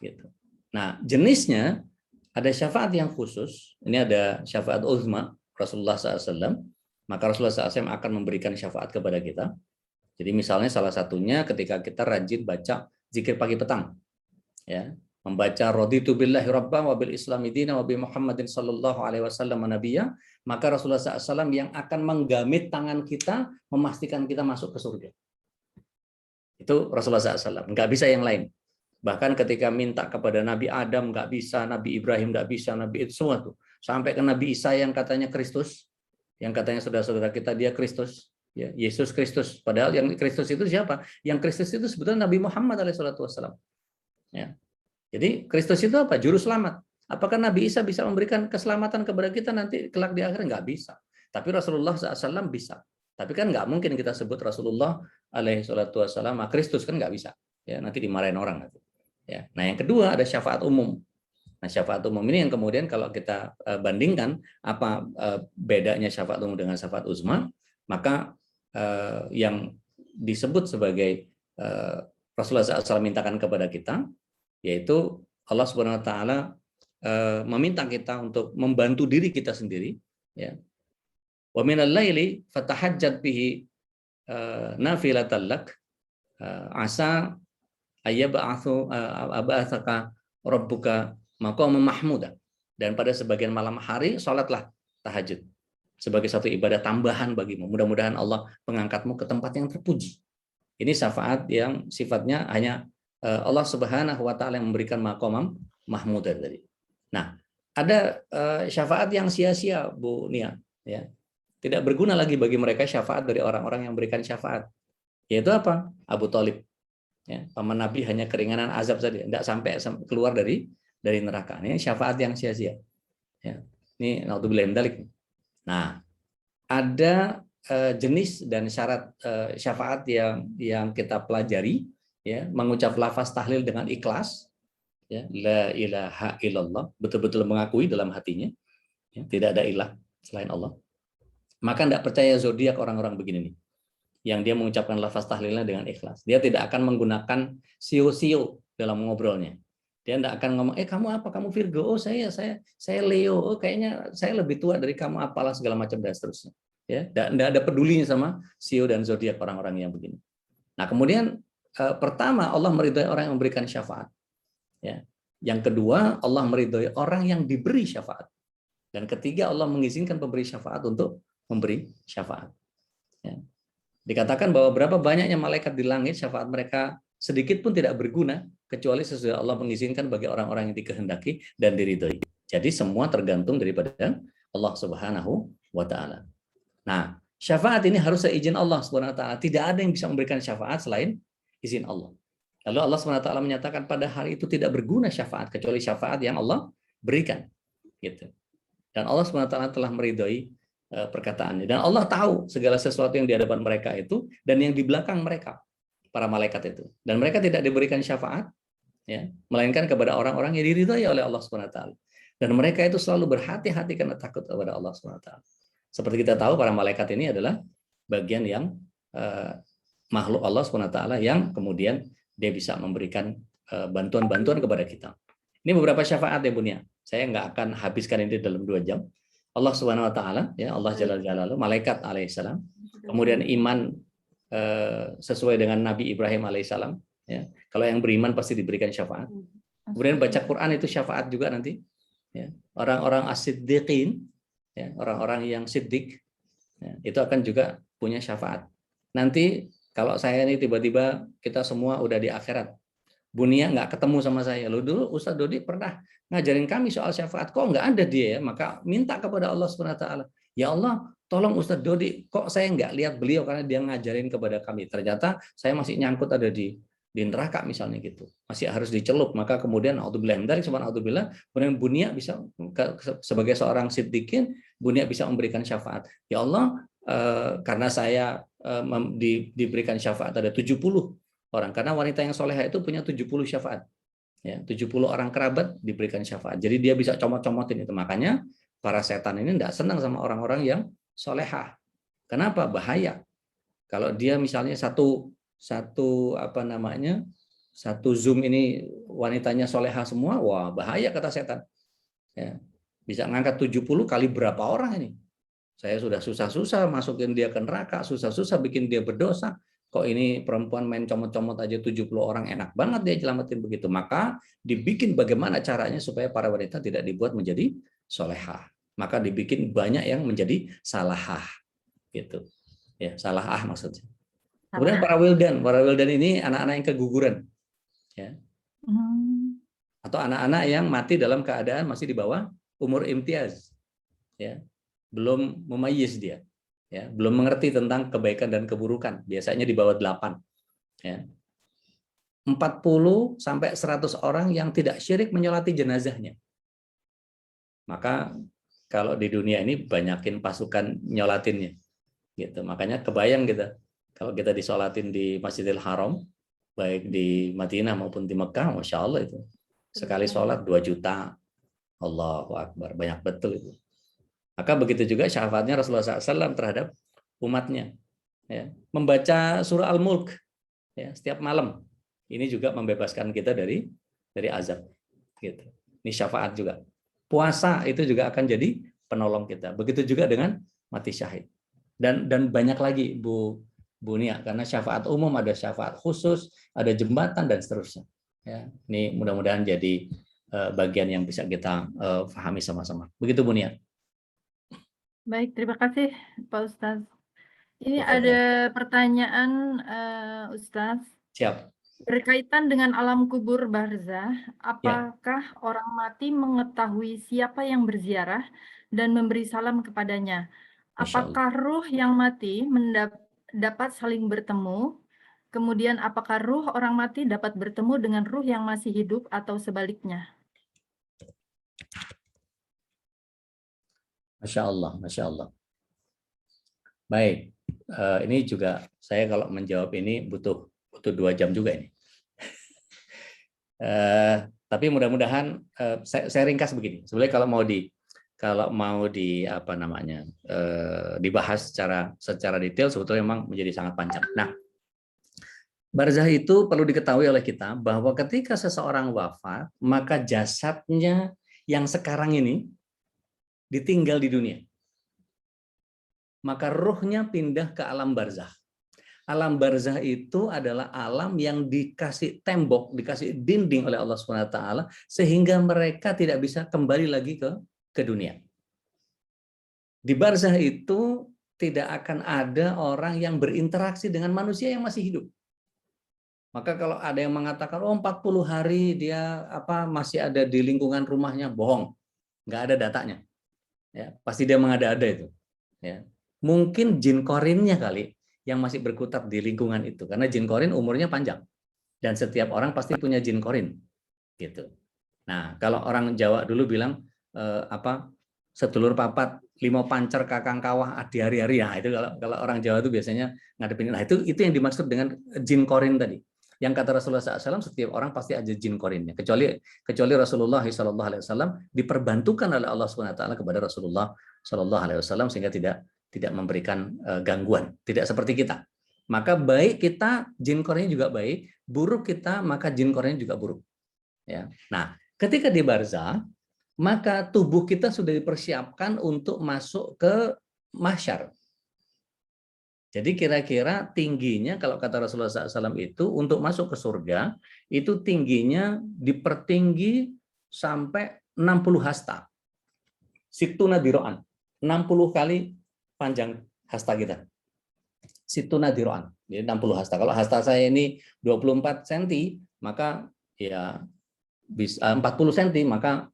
gitu. Nah, jenisnya ada syafaat yang khusus. Ini ada syafaat uzma Rasulullah SAW. Maka Rasulullah SAW akan memberikan syafaat kepada kita. Jadi misalnya salah satunya ketika kita rajin baca zikir pagi petang, ya, membaca raditu billahi rabban wa bil islami dina wa bi Muhammadin sallallahu alaihi wasallam nabiyya, maka Rasulullah SAW yang akan menggamit tangan kita, memastikan kita masuk ke surga. Itu Rasulullah SAW, nggak bisa yang lain. Bahkan ketika minta kepada Nabi Adam nggak bisa, Nabi Ibrahim nggak bisa, Nabi itu semua tuh, sampai ke Nabi Isa yang katanya Kristus, yang katanya saudara-saudara kita dia Kristus, ya, Yesus Kristus. Padahal yang Kristus itu siapa? Yang Kristus itu sebetulnya Nabi Muhammad SAW. Ya. Jadi Kristus itu apa? Juru selamat. Apakah Nabi Isa bisa memberikan keselamatan kepada kita nanti kelak di akhir? Nggak bisa. Tapi Rasulullah SAW bisa. Tapi kan nggak mungkin kita sebut Rasulullah SAW Kristus, kan nggak bisa. Ya, nanti dimarahin orang. Ya. Nah yang kedua ada syafaat umum. Nah, syafaat umum ini yang kemudian kalau kita bandingkan apa bedanya syafaat umum dengan syafaat uzma, maka yang disebut sebagai Rasulullah SAW mintakan kepada kita, yaitu Allah Subhanahu wa taala meminta kita untuk membantu diri kita sendiri, ya. Wa minal laili fatahajjat bihi nafilatan lak asa ayyab'atsaka rabbuka maqaman mahmuda. Dan pada sebagian malam hari salatlah tahajud. sebagai satu ibadah tambahan bagimu. Mudah-mudahan Allah mengangkatmu ke tempat yang terpuji. Ini syafaat yang sifatnya hanya Allah Subhanahu wa taala yang memberikan maqam mahmud tadi. Nah, ada syafaat yang sia-sia, Bu Nia, ya. Tidak berguna lagi bagi mereka syafaat dari orang-orang yang memberikan syafaat. Yaitu apa? Abu Thalib. Ya, paman Nabi hanya keringanan azab saja, tidak sampai keluar dari neraka. Ini syafaat yang sia-sia. Ya. Ini naudzubillah min dzalik. Nah, ada jenis dan syarat syafaat yang kita pelajari, ya, mengucap lafaz tahlil dengan ikhlas, ya, la ilaha illallah, betul-betul mengakui dalam hatinya, ya, tidak ada ilah selain Allah. Maka tidak percaya zodiak orang-orang begini nih, yang dia mengucapkan lafaz tahlilnya dengan ikhlas. Dia tidak akan menggunakan sio-sio dalam ngobrolnya. Dia tidak akan ngomong, kamu apa? Kamu Virgo? Oh saya Leo. Oh kayaknya saya lebih tua dari kamu, apalah segala macam dan seterusnya. Ya, tidak ada pedulinya sama sio dan zodiak orang-orang yang begini. Nah kemudian pertama Allah meridhai orang yang memberikan syafaat. Ya. Yang kedua Allah meridhai orang yang diberi syafaat. Dan ketiga Allah mengizinkan pemberi syafaat untuk memberi syafaat. Ya. Dikatakan bahwa berapa banyaknya malaikat di langit, syafaat mereka sedikit pun tidak berguna kecuali sesudah Allah mengizinkan bagi orang-orang yang dikehendaki dan diridhoi. Jadi semua tergantung daripada Allah Subhanahu wa taala. Nah, syafaat ini harus seizin Allah Subhanahu wa taala. Tidak ada yang bisa memberikan syafaat selain izin Allah. Lalu Allah Subhanahu wa taala menyatakan pada hari itu tidak berguna syafaat kecuali syafaat yang Allah berikan. Gitu. Dan Allah Subhanahu wa taala telah meridhoi perkataannya. Dan Allah tahu segala sesuatu yang di hadapan mereka itu dan yang di belakang mereka, para malaikat itu. Dan mereka tidak diberikan syafaat, ya, melainkan kepada orang-orang yang diridhai oleh Allah Subhanahu wa taala. Dan mereka itu selalu berhati-hati karena takut kepada Allah Subhanahu wa taala. Seperti kita tahu para malaikat ini adalah bagian yang makhluk Allah Subhanahu wa taala yang kemudian dia bisa memberikan bantuan-bantuan kepada kita. Ini beberapa syafaat ya Bunia. Saya nggak akan habiskan ini dalam 2 jam. Allah Subhanahu wa taala, ya, Allah Jalla Jalaluhu, malaikat alaihissalam, kemudian iman sesuai dengan Nabi Ibrahim alaihissalam, ya. Kalau yang beriman pasti diberikan syafaat. Kemudian baca Quran itu syafaat juga nanti, ya. Orang-orang as-siddiqin, ya, orang-orang yang siddiq, ya, itu akan juga punya syafaat. Nanti kalau saya ini tiba-tiba kita semua udah di akhirat, Bunia nggak ketemu sama saya. Lo dulu Ustaz Dodi pernah ngajarin kami soal syafaat, kok nggak ada dia ya? Maka minta kepada Allah Subhanahu wa taala, ya Allah, tolong Ustaz Dodi, kok saya nggak lihat beliau karena dia ngajarin kepada kami. Ternyata saya masih nyangkut ada di neraka misalnya gitu. Masih harus dicelup. Maka kemudian auzubillah dari subhanallah, kemudian Bunia bisa sebagai seorang siddiqin, Bunia bisa memberikan syafaat. Ya Allah, karena saya diberikan syafaat ada 70 orang, karena wanita yang soleha itu punya 70 syafaat, ya, 70 orang kerabat diberikan syafaat. Jadi dia bisa comot-comotin itu. Makanya para setan ini tidak senang sama orang-orang yang soleha. Kenapa? Bahaya. Kalau dia misalnya satu Zoom ini wanitanya soleha semua, wah bahaya kata setan. Ya, bisa ngangkat 70 kali berapa orang ini? Saya sudah susah-susah masukin dia ke neraka, susah-susah bikin dia berdosa. Kok ini perempuan main comot-comot aja 70 orang, enak banget dia selamatin begitu. Maka dibikin bagaimana caranya supaya para wanita tidak dibuat menjadi solehah. Maka dibikin banyak yang menjadi salahah. Gitu. Ya, salahah maksudnya. Kemudian para wildan ini anak-anak yang keguguran. Ya. Atau anak-anak yang mati dalam keadaan masih di bawah umur imtiaz. Ya. Belum memayyiz dia. Ya, belum mengerti tentang kebaikan dan keburukan, biasanya di bawah 8. Ya. 40 sampai 100 orang yang tidak syirik menyolati jenazahnya. Maka kalau di dunia ini banyakin pasukan nyolatinnya. Gitu. Makanya kebayang kita kalau kita disolatin di Masjidil Haram, baik di Madinah maupun di Mekah, Masya Allah itu. Sekali sholat 2 juta. Allahu Akbar, banyak betul itu. Maka begitu juga syafaatnya Rasulullah SAW terhadap umatnya. Ya. Membaca surah Al-Mulk, ya, setiap malam. Ini juga membebaskan kita dari azab. Gitu. Ini syafaat juga. Puasa itu juga akan jadi penolong kita. Begitu juga dengan mati syahid. Dan banyak lagi Bu Nia, karena syafaat umum ada syafaat khusus, ada jembatan dan seterusnya. Ya. Ini mudah-mudahan jadi bagian yang bisa kita pahami sama-sama. Begitu Bu Nia. Baik, terima kasih Pak Ustadz. Ini Tafadhol. ada pertanyaan Ustadz. Siap. Berkaitan dengan alam kubur barzah, Ya, apakah orang mati mengetahui siapa yang berziarah dan memberi salam kepadanya? Masya Allah. Apakah ruh yang mati dapat saling bertemu? Kemudian apakah ruh orang mati dapat bertemu dengan ruh yang masih hidup atau sebaliknya? Masya Allah, Masya Allah. Baik, ini juga saya kalau menjawab ini butuh 2 jam juga ini. Tapi mudah-mudahan saya ringkas begini. Sebenarnya kalau mau di apa namanya dibahas secara detail sebetulnya memang menjadi sangat panjang. Nah, barzah itu perlu diketahui oleh kita bahwa ketika seseorang wafat, maka jasadnya yang sekarang ini ditinggal di dunia. Maka ruhnya pindah ke alam barzah. Alam barzah itu adalah alam yang dikasih tembok, dikasih dinding oleh Allah SWT, sehingga mereka tidak bisa kembali lagi ke dunia. Di barzah itu tidak akan ada orang yang berinteraksi dengan manusia yang masih hidup. Maka kalau ada yang mengatakan, 40 hari dia masih ada di lingkungan rumahnya, bohong. Nggak ada datanya. Ya, pasti dia mengada-ada itu. Ya. Mungkin jin korinnya kali yang masih berkutat di lingkungan itu, karena jin korin umurnya panjang dan setiap orang pasti punya jin korin gitu. Nah, kalau orang Jawa dulu bilang sedulur papat 5 pancer kakang kawah adi hari-hari, ya itu kalau orang Jawa itu biasanya ngadepin. Nah, itu yang dimaksud dengan jin korin tadi. Yang kata Rasulullah SAW, setiap orang pasti ada jin korinnya, kecuali Rasulullah SAW diperbantukan oleh Allah SWT kepada Rasulullah SAW sehingga tidak memberikan gangguan, tidak seperti kita. Maka baik kita jin korinnya juga baik, buruk kita maka jin korinnya juga buruk. Ya. Nah, ketika di barzah, maka tubuh kita sudah dipersiapkan untuk masuk ke mahsyar. Jadi kira-kira tingginya kalau kata Rasulullah SAW itu untuk masuk ke surga itu tingginya dipertinggi sampai 60 hasta. Situna diro'an. 60 kali panjang hasta kita. Situna diro'an. Jadi 60 hasta. Kalau hasta saya ini 24 cm, maka ya bisa 40 cm, maka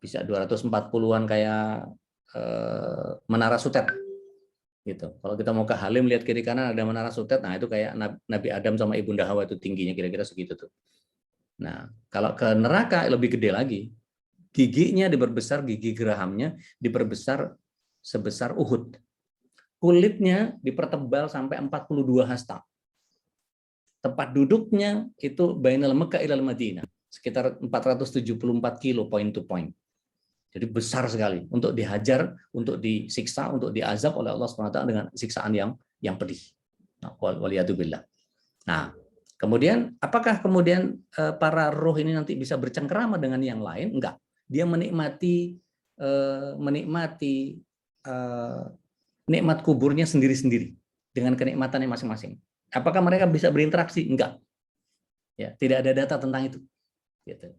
bisa 240-an kayak Menara Sutet. Gitu. Kalau kita mau ke Halim lihat kiri kanan ada Menara Sutet, nah itu kayak Nabi Adam sama Ibunda Hawa itu tingginya kira-kira segitu tuh. Nah, kalau ke neraka lebih gede lagi. Giginya diperbesar, gigi gerahamnya diperbesar sebesar Uhud. Kulitnya dipertebal sampai 42 hasta. Tempat duduknya itu bainal Mekah ilal Madinah, sekitar 474 kilo point to point. Jadi besar sekali untuk dihajar, untuk disiksa, untuk diazab oleh Allah SWT dengan siksaan yang pedih. Nah, waliyadzubillah. Nah, kemudian apakah kemudian para roh ini nanti bisa bercengkerama dengan yang lain? Enggak. Dia menikmati nikmat kuburnya sendiri-sendiri dengan kenikmatannya masing-masing. Apakah mereka bisa berinteraksi? Enggak. Ya, tidak ada data tentang itu. Gitu.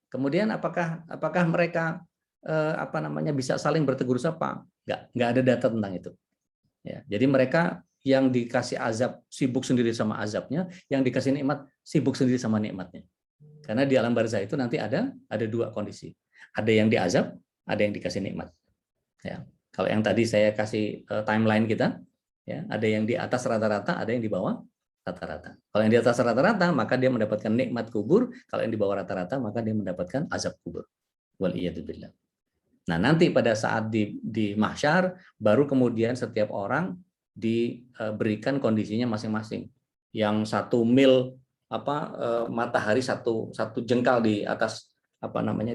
Kemudian apakah mereka bisa saling bertegur sapa? Enggak ada data tentang itu. Ya, jadi mereka yang dikasih azab sibuk sendiri sama azabnya, yang dikasih nikmat sibuk sendiri sama nikmatnya. Karena di alam barzah itu nanti ada 2 kondisi. Ada yang diazab, ada yang dikasih nikmat. Ya. Kalau yang tadi saya kasih timeline kita, ya, ada yang di atas rata-rata, ada yang di bawah rata-rata. Kalau yang di atas rata-rata, maka dia mendapatkan nikmat kubur. Kalau yang di bawah rata-rata, maka dia mendapatkan azab kubur. Waliyadzubillah. Nah, nanti pada saat di mahsyar, baru kemudian setiap orang diberikan kondisinya masing-masing. Yang 1 mil matahari satu jengkal di atas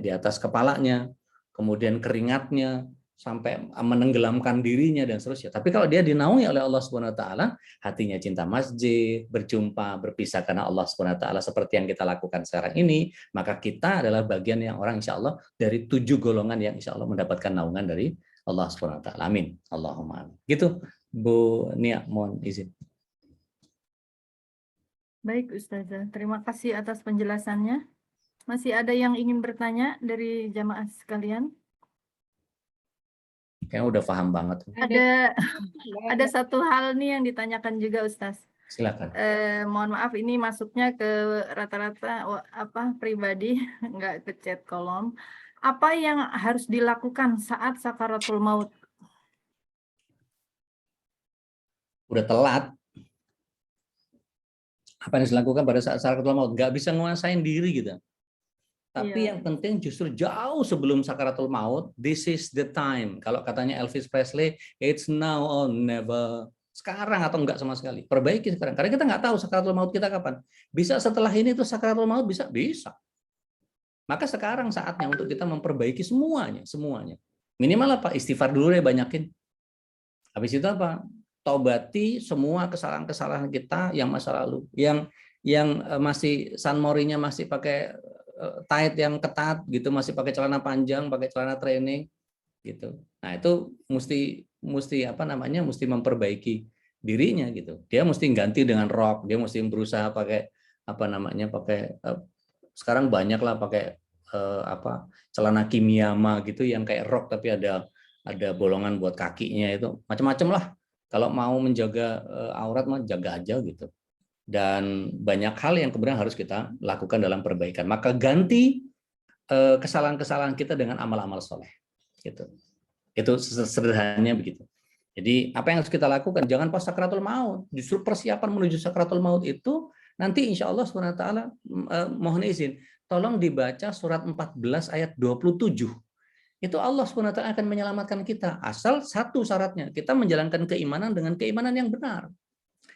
di atas kepalanya, kemudian keringatnya sampai menenggelamkan dirinya dan seterusnya. Tapi kalau dia dinaungi oleh Allah Subhanahu wa taala, hatinya cinta masjid, berjumpa, berpisah karena Allah Subhanahu wa taala seperti yang kita lakukan sekarang ini, maka kita adalah bagian yang orang insya Allah dari 7 golongan yang insya Allah mendapatkan naungan dari Allah Subhanahu wa taala. Amin. Allahumma amin. Gitu, Bu Nia, mohon izin. Baik Ustazah, terima kasih atas penjelasannya. Masih ada yang ingin bertanya dari jamaah sekalian? Kayaknya udah paham banget. Ada satu hal nih yang ditanyakan juga Ustaz. Silakan. Mohon maaf ini masuknya ke rata-rata pribadi, nggak ke chat kolom. Apa yang harus dilakukan saat sakaratul maut? Udah telat. Apa yang harus dilakukan pada saat sakaratul maut? Nggak bisa nguasain diri gitu. Tapi Iya. yang penting justru jauh sebelum sakaratul maut, this is the time. Kalau katanya Elvis Presley, it's now or never. Sekarang atau enggak sama sekali. Perbaiki sekarang. Karena kita nggak tahu sakaratul maut kita kapan. Bisa setelah ini tuh sakaratul maut bisa? Bisa. Maka sekarang saatnya untuk kita memperbaiki semuanya. Minimal apa? Istighfar dulu deh banyakin. Habis itu apa? Taubati semua kesalahan-kesalahan kita yang masa lalu. Yang masih sanmorinya masih pakai tight yang ketat gitu, masih pakai celana panjang, pakai celana training gitu. Nah, itu mesti memperbaiki dirinya gitu. Dia mesti ganti dengan rok, dia mesti berusaha pakai sekarang banyak lah pakai celana kimiyama gitu yang kayak rok tapi ada bolongan buat kakinya, itu macam-macam lah. Kalau mau menjaga aurat mah jaga aja gitu. Dan banyak hal yang kemudian harus kita lakukan dalam perbaikan. Maka ganti kesalahan-kesalahan kita dengan amal-amal soleh. Gitu. Itu sederhananya begitu. Jadi apa yang harus kita lakukan? Jangan pas sakaratul maut. Justru persiapan menuju sakaratul maut itu nanti insya Allah SWT mohon izin, tolong dibaca surat 14 ayat 27. Itu Allah SWT akan menyelamatkan kita. Asal satu syaratnya, kita menjalankan keimanan dengan keimanan yang benar.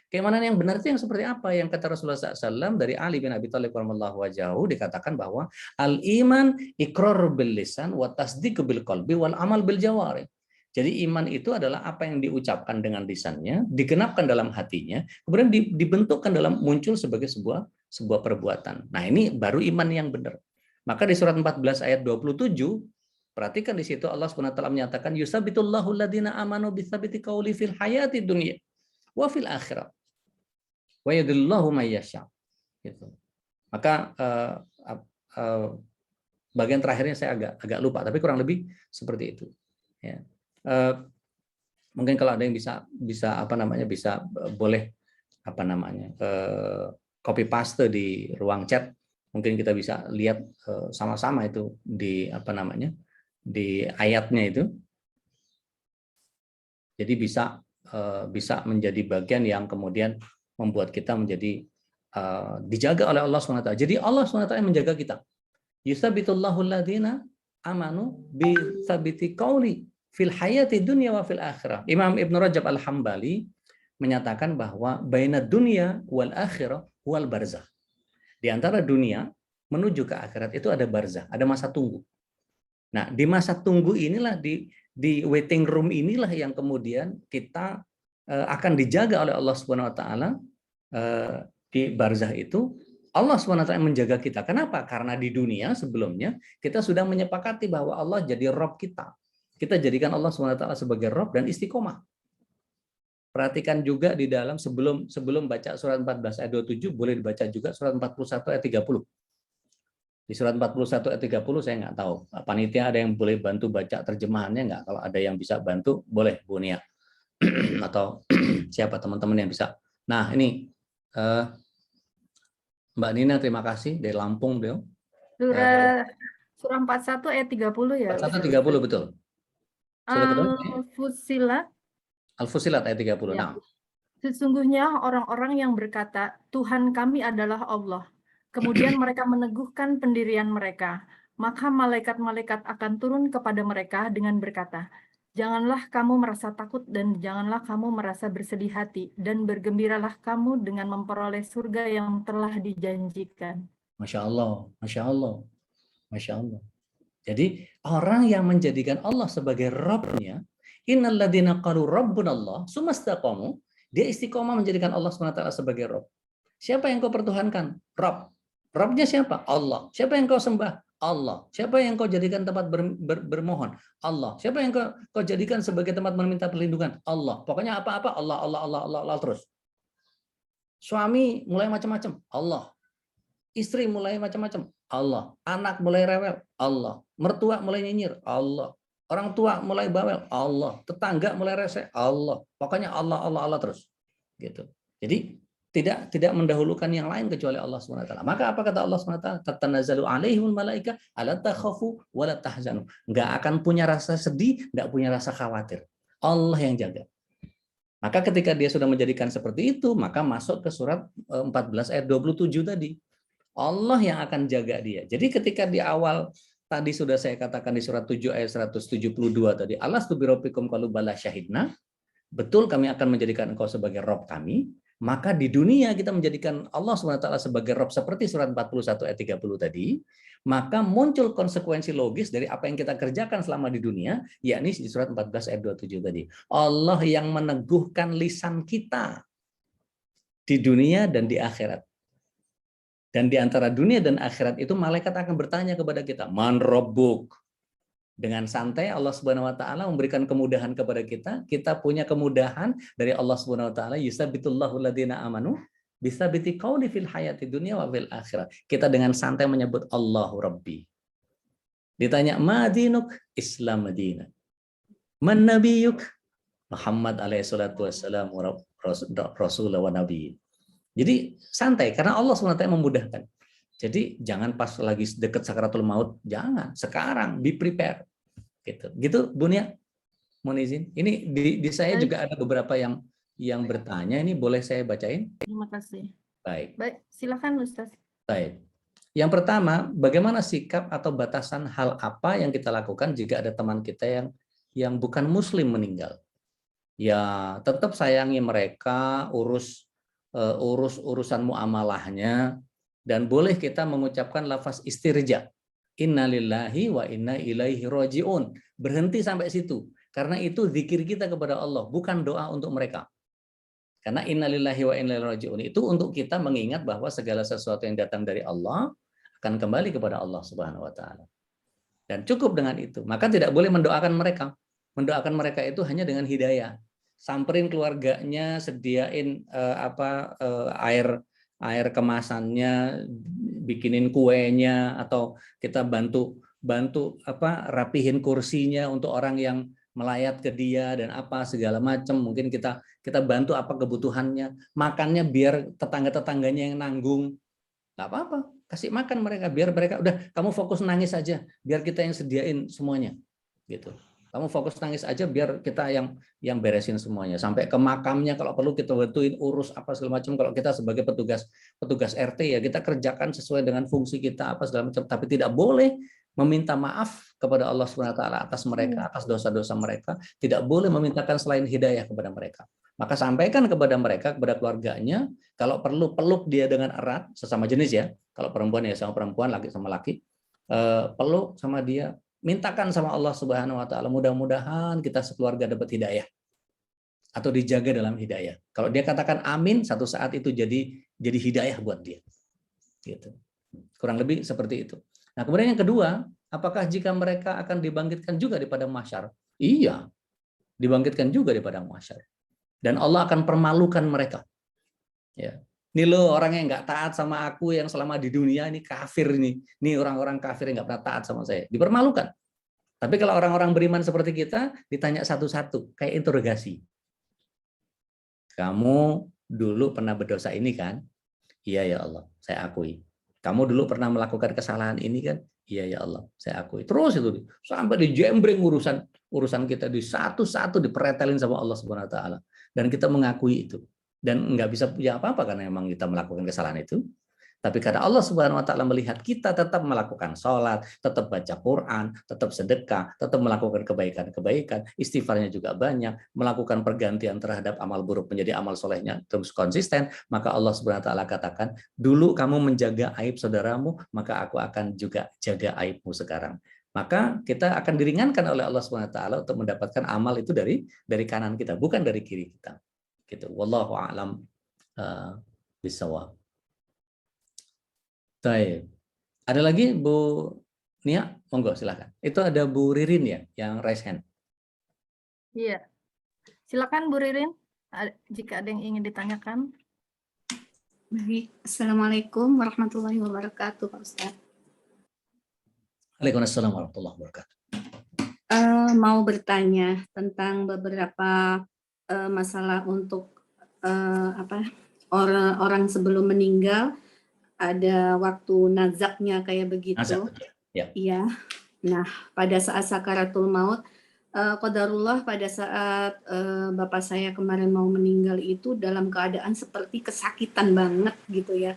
Keimanan yang benar itu yang seperti apa? Yang kata Rasulullah SAW dari Ali bin Abi Thalib radhiyallahu anhu dikatakan bahwa al-iman iqrar bil lisan wa tasdiq bil qalbi wal amal bil jawari. Jadi iman itu adalah apa yang diucapkan dengan lisannya, digenapkan dalam hatinya, kemudian dibentukkan muncul sebagai sebuah perbuatan. Nah, ini baru iman yang benar. Maka di surat 14 ayat 27 perhatikan di situ Allah SWT menyatakan yusabbitullahu alladziina aamanu bitsabiti qauli fil hayati dunya wa fil akhirah. Wa yadillahu may yasha. Gitu. Maka bagian terakhirnya saya agak lupa, tapi kurang lebih seperti itu. Ya. Mungkin kalau ada yang bisa boleh copy paste di ruang chat, mungkin kita bisa lihat sama-sama itu di di ayatnya itu. Jadi bisa menjadi bagian yang kemudian membuat kita menjadi dijaga oleh Allah SWT. Jadi Allah SWT yang menjaga kita. Yusabbitullahu alladziina amanu bi tsabiti qauli fil hayati dunya wa fil akhirah. Imam Ibnu Rajab Al-Hambali menyatakan bahwa baina dunya wal akhirah wal barzah. Di antara dunia menuju ke akhirat itu ada barzah, ada masa tunggu. Nah, di masa tunggu inilah di waiting room inilah yang kemudian kita akan dijaga oleh Allah Subhanahu wa taala. Di barzah itu Allah SWT menjaga kita. Kenapa? Karena di dunia sebelumnya kita sudah menyepakati bahwa Allah jadi Rob kita. Kita jadikan Allah SWT sebagai Rob dan istiqomah. Perhatikan juga di dalam sebelum baca surat 14 ayat 27 boleh dibaca juga surat 41 ayat 30. Di surat 41 ayat 30 saya nggak tahu. Panitia ada yang boleh bantu baca terjemahannya nggak? Kalau ada yang bisa bantu boleh Bu Nia atau siapa teman-teman yang bisa. Nah ini Mbak Nina, terima kasih dari Lampung beliau. Surah 41 ayat 30 ya. 41 30 betul. Sudah ketemu? Al-Fussilat ayat 30. Ya. Nah. Sesungguhnya orang-orang yang berkata, Tuhan kami adalah Allah. Kemudian mereka meneguhkan pendirian mereka. Maka malaikat-malaikat akan turun kepada mereka dengan berkata, janganlah kamu merasa takut dan janganlah kamu merasa bersedih hati. Dan bergembiralah kamu dengan memperoleh surga yang telah dijanjikan. Masya Allah, Masya Allah, Masya Allah. Jadi orang yang menjadikan Allah sebagai Rabbnya, innalladzina qalu rabbunallah sumastaqamu, dia istiqomah menjadikan Allah SWT sebagai Rabb. Siapa yang kau pertuhankan? Rabb. Rabbnya siapa? Allah. Siapa yang kau sembah? Allah. Siapa yang kau jadikan tempat bermohon? Allah. Siapa yang kau jadikan sebagai tempat meminta perlindungan? Allah. Pokoknya apa-apa Allah, Allah, Allah, Allah, Allah terus. Suami mulai macam-macam, Allah. Istri mulai macam-macam, Allah. Anak mulai rewel, Allah. Mertua mulai nyinyir, Allah. Orang tua mulai bawel, Allah. Tetangga mulai rese, Allah. Pokoknya Allah, Allah, Allah terus. Gitu. Jadi tidak mendahulukan yang lain kecuali Allah SWT. Maka apa kata Allah SWT? Tatanazzalu alaihimul malaika ala takhafu wa la tahzanu. Enggak akan punya rasa sedih, enggak punya rasa khawatir. Allah yang jaga. Maka ketika dia sudah menjadikan seperti itu, maka masuk ke surat 14 ayat 27 tadi. Allah yang akan jaga dia. Jadi ketika di awal tadi sudah saya katakan di surat 7 ayat 172 tadi, Alastu birabbikum qalu bala syahidna. Betul kami akan menjadikan engkau sebagai Rob kami. Maka di dunia kita menjadikan Allah SWT sebagai Rob seperti surat 41 ayat 30 tadi. Maka muncul konsekuensi logis dari apa yang kita kerjakan selama di dunia, yakni di surat 14 ayat 27 tadi. Allah yang meneguhkan lisan kita di dunia dan di akhirat. Dan di antara dunia dan akhirat itu malaikat akan bertanya kepada kita, man rabbuk. Dengan santai Allah Subhanahu wa taala memberikan kemudahan kepada kita. Kita punya kemudahan dari Allah Subhanahu wa taala, yusabbitullahu alladziina amanu bisabiti qauli fil hayati dunya wa fil akhirat. Kita dengan santai menyebut Allahu Rabbi. Ditanya, "Madinuk?" Islam Madinah. "Man nabiyuk?" Muhammad alaihi salatu wassalam rasul wa nabi. Jadi santai karena Allah SWT memudahkan. Jadi jangan pas lagi dekat sakaratul maut, jangan. Sekarang be prepare. Gitu Bu Nia. Mohon izin. Ini di saya juga ada beberapa yang bertanya, ini boleh saya bacain? Terima kasih. Baik. Baik, silakan Ustaz. Baik. Yang pertama, bagaimana sikap atau batasan hal apa yang kita lakukan jika ada teman kita yang bukan muslim meninggal? Ya, tetap sayangi mereka, urusan muamalahnya, dan boleh kita mengucapkan lafaz istirja, innalillahi wa inna ilaihi rajiun. Berhenti sampai situ, karena itu zikir kita kepada Allah, bukan doa untuk mereka. Karena innalillahi wa inna ilaihi rajiun itu untuk kita mengingat bahwa segala sesuatu yang datang dari Allah akan kembali kepada Allah Subhanahu wa taala. Dan cukup dengan itu. Maka tidak boleh mendoakan mereka. Mendoakan mereka itu hanya dengan hidayah. Samperin keluarganya, sediain air kemasannya, bikinin kuenya, atau kita bantu rapihin kursinya untuk orang yang melayat ke dia dan apa segala macam. Mungkin kita bantu apa kebutuhannya, makannya biar tetangga-tetangganya yang nanggung. Nggak apa-apa, kasih makan mereka, biar mereka udah, kamu fokus nangis aja, biar kita yang sediain semuanya, gitu. Kamu fokus nangis aja, biar kita yang beresin semuanya. Sampai ke makamnya kalau perlu kita bantuin urus apa segala macam. Kalau kita sebagai petugas RT ya kita kerjakan sesuai dengan fungsi kita apa segala macam. Tapi tidak boleh meminta maaf kepada Allah SWT atas mereka, atas dosa-dosa mereka. Tidak boleh memintakan selain hidayah kepada mereka. Maka sampaikan kepada mereka, kepada keluarganya, kalau perlu peluk dia dengan erat, sesama jenis ya. Kalau perempuan ya sama perempuan, laki sama laki, peluk sama dia. Mintakan sama Allah Subhanahu wa taala, mudah-mudahan kita sekeluarga dapat hidayah atau dijaga dalam hidayah. Kalau dia katakan amin, satu saat itu jadi hidayah buat dia. Gitu. Kurang lebih seperti itu. Nah, kemudian yang kedua, apakah jika mereka akan dibangkitkan juga di padang mahsyar? Iya. Dibangkitkan juga di padang mahsyar. Dan Allah akan permalukan mereka. Ya. Ini loh orang yang nggak taat sama aku yang selama di dunia ini kafir ini. Ini orang-orang kafir yang nggak pernah taat sama saya. Dipermalukan. Tapi kalau orang-orang beriman seperti kita, ditanya satu-satu, kayak interogasi. Kamu dulu pernah berdosa ini kan? Iya ya Allah, saya akui. Kamu dulu pernah melakukan kesalahan ini kan? Iya ya Allah, saya akui. Terus itu sampai dijembreng urusan kita di satu-satu dipretelin sama Allah Subhanahu wa taala. Dan kita mengakui itu. Dan nggak bisa punya apa-apa karena memang kita melakukan kesalahan itu. Tapi karena Allah Subhanahu wa taala melihat kita tetap melakukan sholat, tetap baca Quran, tetap sedekah, tetap melakukan kebaikan-kebaikan, istighfarnya juga banyak, melakukan pergantian terhadap amal buruk menjadi amal solehnya terus konsisten, maka Allah Subhanahu wa taala katakan, dulu kamu menjaga aib saudaramu, maka aku akan juga jaga aibmu sekarang. Maka kita akan diringankan oleh Allah Subhanahu wa taala untuk mendapatkan amal itu dari kanan kita, bukan dari kiri kita. Gitu. Wallahu a'lam bishawab. Baik. Ada lagi Bu Nia? Monggo silakan. Itu ada Bu Ririn ya yang raise hand. Iya. Silakan Bu Ririn jika ada yang ingin ditanyakan. Baik. Assalamualaikum warahmatullahi wabarakatuh Pak Ustaz. Waalaikumsalam warahmatullahi wabarakatuh. Mau bertanya tentang beberapa masalah untuk orang sebelum meninggal, ada waktu nazaknya kayak begitu. Nazak, betul. Ya. Iya. Nah, pada saat sakaratul maut, qadarullah pada saat bapak saya kemarin mau meninggal itu dalam keadaan seperti kesakitan banget gitu ya,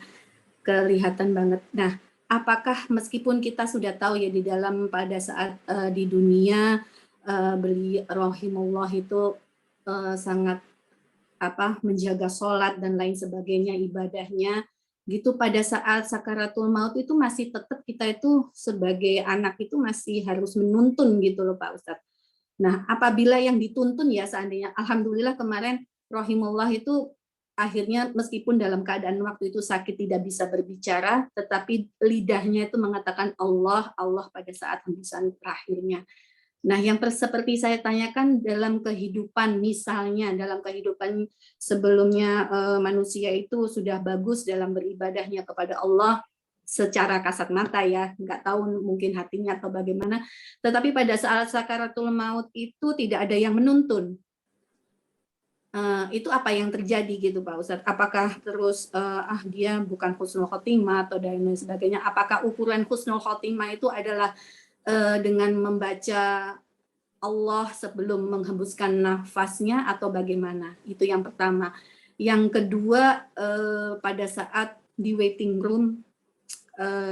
kelihatan banget. Nah, apakah meskipun kita sudah tahu ya di dalam pada saat di dunia beli rahimullah itu sangat menjaga sholat dan lain sebagainya ibadahnya gitu, pada saat sakaratul maut itu masih tetap kita itu sebagai anak itu masih harus menuntun gitu loh Pak Ustadz. Nah, apabila yang dituntun ya seandainya, alhamdulillah kemarin rahimullah itu akhirnya meskipun dalam keadaan waktu itu sakit tidak bisa berbicara, tetapi lidahnya itu mengatakan Allah, Allah pada saat hembusan terakhirnya. Nah, yang seperti saya tanyakan dalam kehidupan, misalnya dalam kehidupan sebelumnya manusia itu sudah bagus dalam beribadahnya kepada Allah secara kasat mata ya, nggak tahu mungkin hatinya atau bagaimana, tetapi pada saat sakaratul maut itu tidak ada yang menuntun. Itu apa yang terjadi gitu Pak Ustadz? Apakah terus dia bukan husnul khotimah atau dan lain sebagainya? Apakah ukuran husnul khotimah itu adalah dengan membaca Allah sebelum menghembuskan nafasnya atau bagaimana? Itu yang pertama. Yang kedua, pada saat di waiting room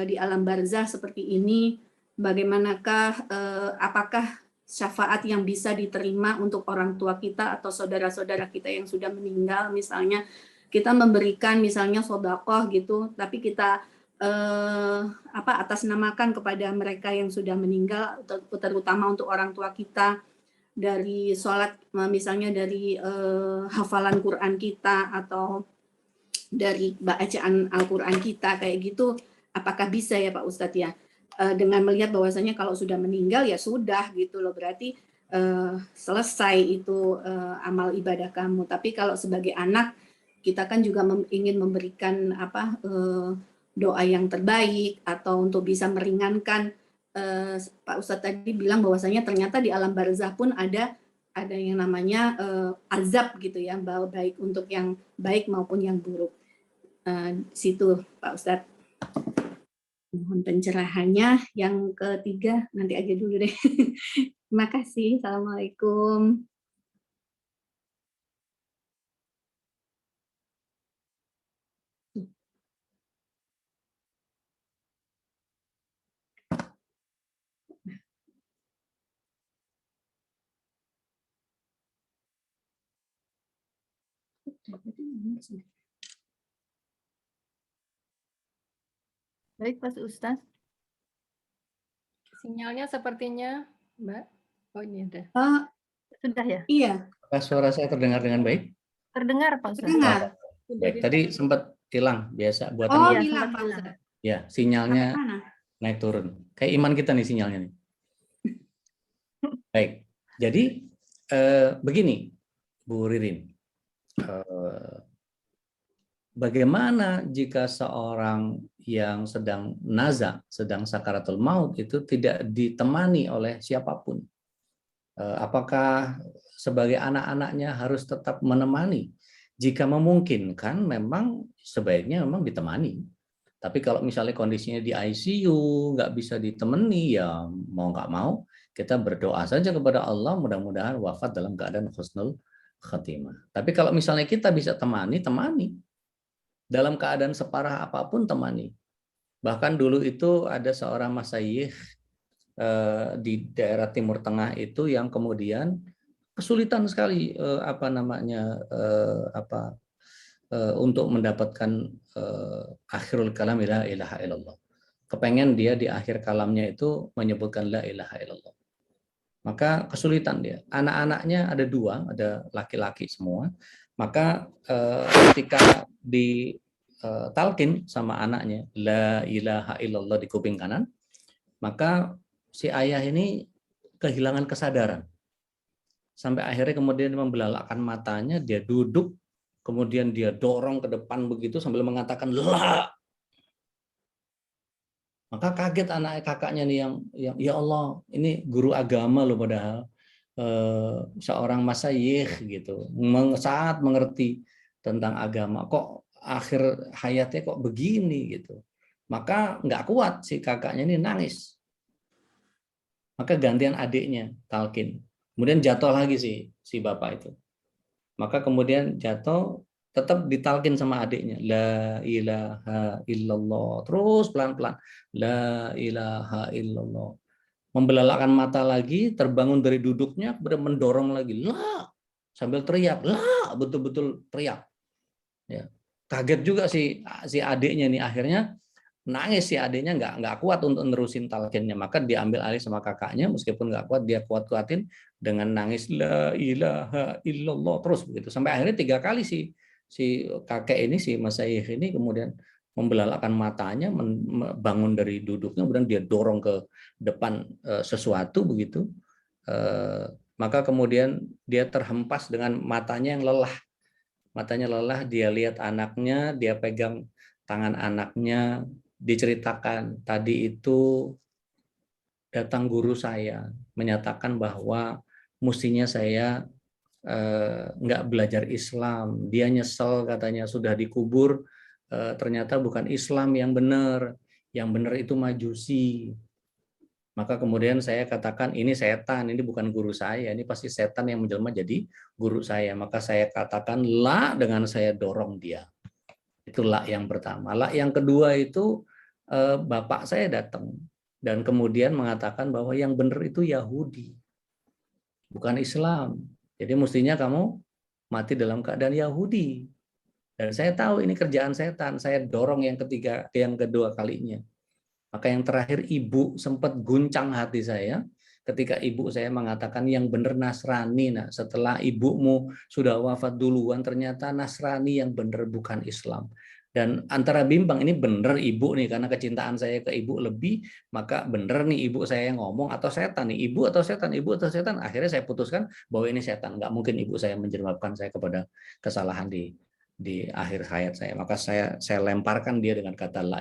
di alam barzah seperti ini, bagaimanakah apakah syafaat yang bisa diterima untuk orang tua kita atau saudara-saudara kita yang sudah meninggal, misalnya kita memberikan misalnya sedekah gitu, tapi kita atas namakan kepada mereka yang sudah meninggal, terutama untuk orang tua kita, dari sholat misalnya dari hafalan Quran kita atau dari bacaan Al-Quran kita kayak gitu, apakah bisa ya Pak Ustadz ya, dengan melihat bahwasanya kalau sudah meninggal ya sudah gitu loh, berarti selesai itu amal ibadah kamu. Tapi kalau sebagai anak kita kan juga ingin memberikan doa yang terbaik atau untuk bisa meringankan. Pak Ustadz tadi bilang bahwasanya ternyata di alam barzah pun ada yang namanya azab gitu ya, baik untuk yang baik maupun yang buruk. Situ Pak Ustadz, mohon pencerahannya. Yang ketiga nanti aja dulu deh. Terima kasih. Assalamualaikum. Baik, Pak Ustadz. Sinyalnya sepertinya, Mbak. Oh, ini ada. Sudah ya? Iya. Apakah suara saya terdengar dengan baik? Terdengar, Pak Ustadz. Terdengar. Baik, tadi sempat hilang biasa buatan. Oh, Iya, hilang sempat Pak hilang. Ustadz. Ya, sinyalnya Sampai mana? naik turun. Kayak iman kita nih sinyalnya nih. Baik, jadi begini, Bu Ririn. Bagaimana jika seorang yang sedang nazak, sedang sakaratul maut itu tidak ditemani oleh siapapun? Apakah sebagai anak-anaknya harus tetap menemani? Jika memungkinkan, memang sebaiknya memang ditemani. Tapi kalau misalnya kondisinya di ICU, nggak bisa ditemani, ya mau nggak mau, kita berdoa saja kepada Allah, mudah-mudahan wafat dalam keadaan husnul khatimah. Tapi kalau misalnya kita bisa temani. Dalam keadaan separah apapun temani. Bahkan dulu itu ada seorang masyayikh di daerah Timur Tengah itu yang kemudian kesulitan sekali untuk mendapatkan akhirul kalam la ilaha illallah. Kepengen dia di akhir kalamnya itu menyebutkan la ilaha illallah. Maka kesulitan dia. Anak-anaknya ada dua, ada laki-laki semua. Maka ketika di talqin sama anaknya la ilaha illallah di kuping kanan, maka si ayah ini kehilangan kesadaran. Sampai akhirnya kemudian membelalakkan matanya, dia duduk, kemudian dia dorong ke depan begitu sambil mengatakan la. Maka kaget anak kakaknya nih yang ya Allah, ini guru agama loh padahal seorang masyayikh gitu, sangat mengerti tentang agama, kok akhir hayatnya kok begini gitu. Maka nggak kuat si kakaknya ini, nangis. Maka gantian adiknya talkin. Kemudian jatuh lagi si bapak itu. Maka kemudian jatuh, tetap ditalkin sama adiknya, la ilaha illallah, terus pelan-pelan, la ilaha illallah. Membelalakkan mata lagi, terbangun dari duduknya, kemudian mendorong lagi, la, sambil teriak, la, betul-betul teriak. Ya. Kaget juga si adiknya nih, akhirnya nangis si adiknya, nggak kuat untuk nerusin talkinnya, maka diambil alih sama kakaknya, meskipun nggak kuat dia kuatin dengan nangis la ilaha illallah terus begitu, sampai akhirnya 3 kali si kakek ini, si masyayikh ini kemudian membelalakkan matanya, bangun dari duduknya, kemudian dia dorong ke depan sesuatu begitu, maka kemudian dia terhempas dengan matanya yang lelah. Matanya lelah, dia lihat anaknya, dia pegang tangan anaknya, diceritakan tadi itu datang guru saya menyatakan bahwa mestinya saya nggak belajar Islam. Dia nyesel katanya, sudah dikubur ternyata bukan Islam yang benar itu Majusi. Maka kemudian saya katakan ini setan, ini bukan guru saya, ini pasti setan yang menjelma jadi guru saya. Maka saya katakan la dengan saya dorong dia. Itu la yang pertama. La yang kedua itu bapak saya datang dan kemudian mengatakan bahwa yang benar itu Yahudi, bukan Islam. Jadi mestinya kamu mati dalam keadaan Yahudi. Dan saya tahu ini kerjaan setan. Saya dorong yang kedua kalinya. Maka yang terakhir ibu sempat guncang hati saya ketika ibu saya mengatakan yang benar Nasrani. Nah, setelah ibumu sudah wafat duluan, ternyata Nasrani yang benar, bukan Islam. Dan antara bimbang, ini benar ibu nih, karena kecintaan saya ke ibu lebih, maka benar nih ibu saya yang ngomong atau setan nih, ibu atau setan, ibu atau setan. Akhirnya saya putuskan bahwa ini setan, nggak mungkin ibu saya menjerumuskan saya kepada kesalahan di akhir hayat saya. Maka saya lemparkan dia dengan kata la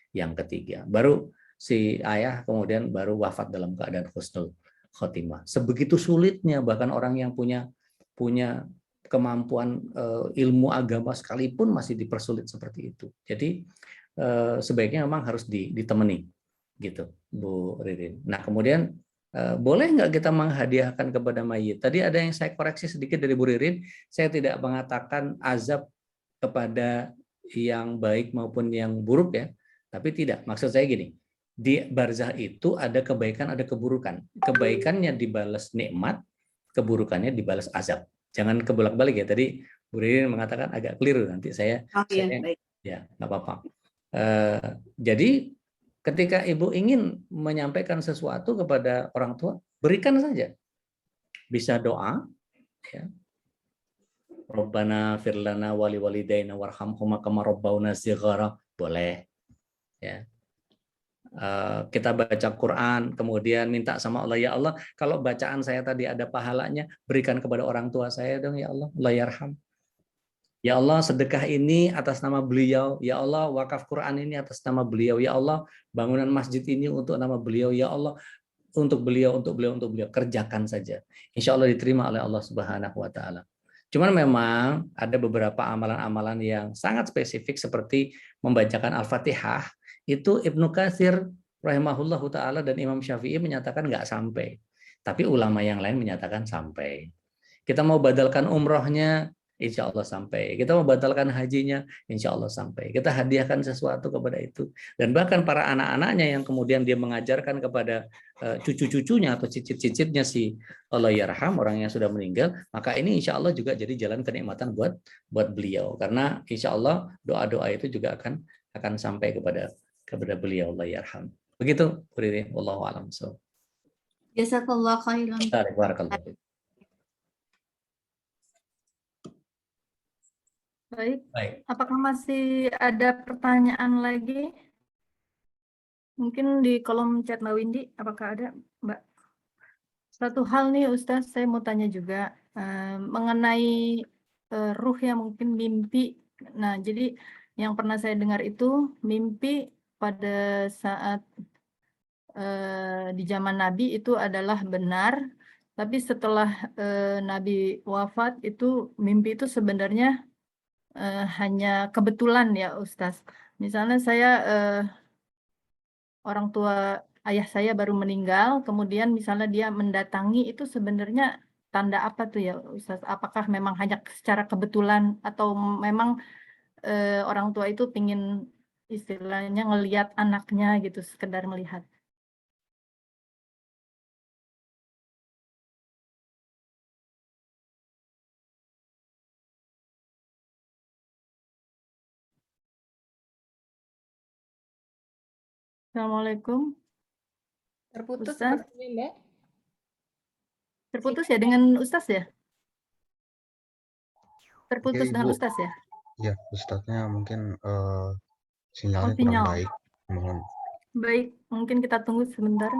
yang ketiga. Baru si ayah kemudian baru wafat dalam keadaan husnul khotimah. Sebegitu sulitnya, bahkan orang yang punya kemampuan ilmu agama sekalipun masih dipersulit seperti itu. Jadi sebaiknya memang harus ditemani gitu, Bu Ririn. Nah, kemudian boleh nggak kita menghadiahkan kepada mayit? Tadi ada yang saya koreksi sedikit dari Bu Ririn. Saya tidak mengatakan azab kepada yang baik maupun yang buruk ya. Tapi tidak, maksud saya gini, di barzah itu ada kebaikan, ada keburukan. Kebaikannya dibalas nikmat, keburukannya dibalas azab. Jangan kebolak-balik ya. Tadi Bu Ririn mengatakan agak keliru, nanti saya baik. Ya nggak apa-apa. Jadi ketika ibu ingin menyampaikan sesuatu kepada orang tua, berikan saja. Bisa doa, ya. Rabbana firlana wali walidaina warhamhuma kama rabbauna shighara, boleh. Ya, kita baca Quran, kemudian minta sama Allah, ya Allah, kalau bacaan saya tadi ada pahalanya, berikan kepada orang tua saya dong ya Allah, Allah yarham. Ya Allah, sedekah ini atas nama beliau, ya Allah, wakaf Quran ini atas nama beliau, ya Allah, bangunan masjid ini untuk nama beliau, ya Allah, untuk beliau, kerjakan saja. Insya Allah diterima oleh Allah Subhanahu wa Ta'ala. Cuman memang ada beberapa amalan-amalan yang sangat spesifik seperti membacakan Al-Fatihah. Itu Ibnu Katsir rahimahullahu ta'ala dan Imam Syafi'i menyatakan nggak sampai. Tapi ulama yang lain menyatakan sampai. Kita mau badalkan umrohnya, insya Allah sampai. Kita mau batalkan hajinya, insya Allah sampai. Kita hadiahkan sesuatu kepada itu. Dan bahkan para anak-anaknya yang kemudian dia mengajarkan kepada cucu-cucunya atau cicit-cicitnya si Allah yarham, orang yang sudah meninggal, maka ini insya Allah juga jadi jalan kenikmatan buat beliau. Karena insya Allah doa-doa itu juga akan sampai kepada beliau, Allah yarham. Begitu, Bu Riri. Wallahu a'lam. Jazakallah khairan. Barakallahu. Baik, Baik. apakah masih ada pertanyaan lagi? Mungkin di kolom chat Mbak Windy, apakah ada, Mbak? Satu hal nih Ustaz, saya mau tanya juga mengenai ruh yang mungkin mimpi. Nah, jadi yang pernah saya dengar itu mimpi pada saat di zaman Nabi itu adalah benar, tapi setelah Nabi wafat itu mimpi itu sebenarnya hanya kebetulan ya Ustaz. Misalnya saya orang tua ayah saya baru meninggal, kemudian misalnya dia mendatangi itu sebenarnya tanda apa tuh ya Ustaz? Apakah memang hanya secara kebetulan atau memang orang tua itu pingin istilahnya ngelihat anaknya gitu, sekedar melihat. Assalamualaikum, Terputus Ustaz. sepertinya, Mbak. Terputus ya dengan Ustaz ya? Terputus Oke, dengan Ibu. Ustaz ya? Ya, Ustadznya mungkin sinyalnya kurang sinyal. baik. Mohon. Baik, mungkin kita tunggu sebentar.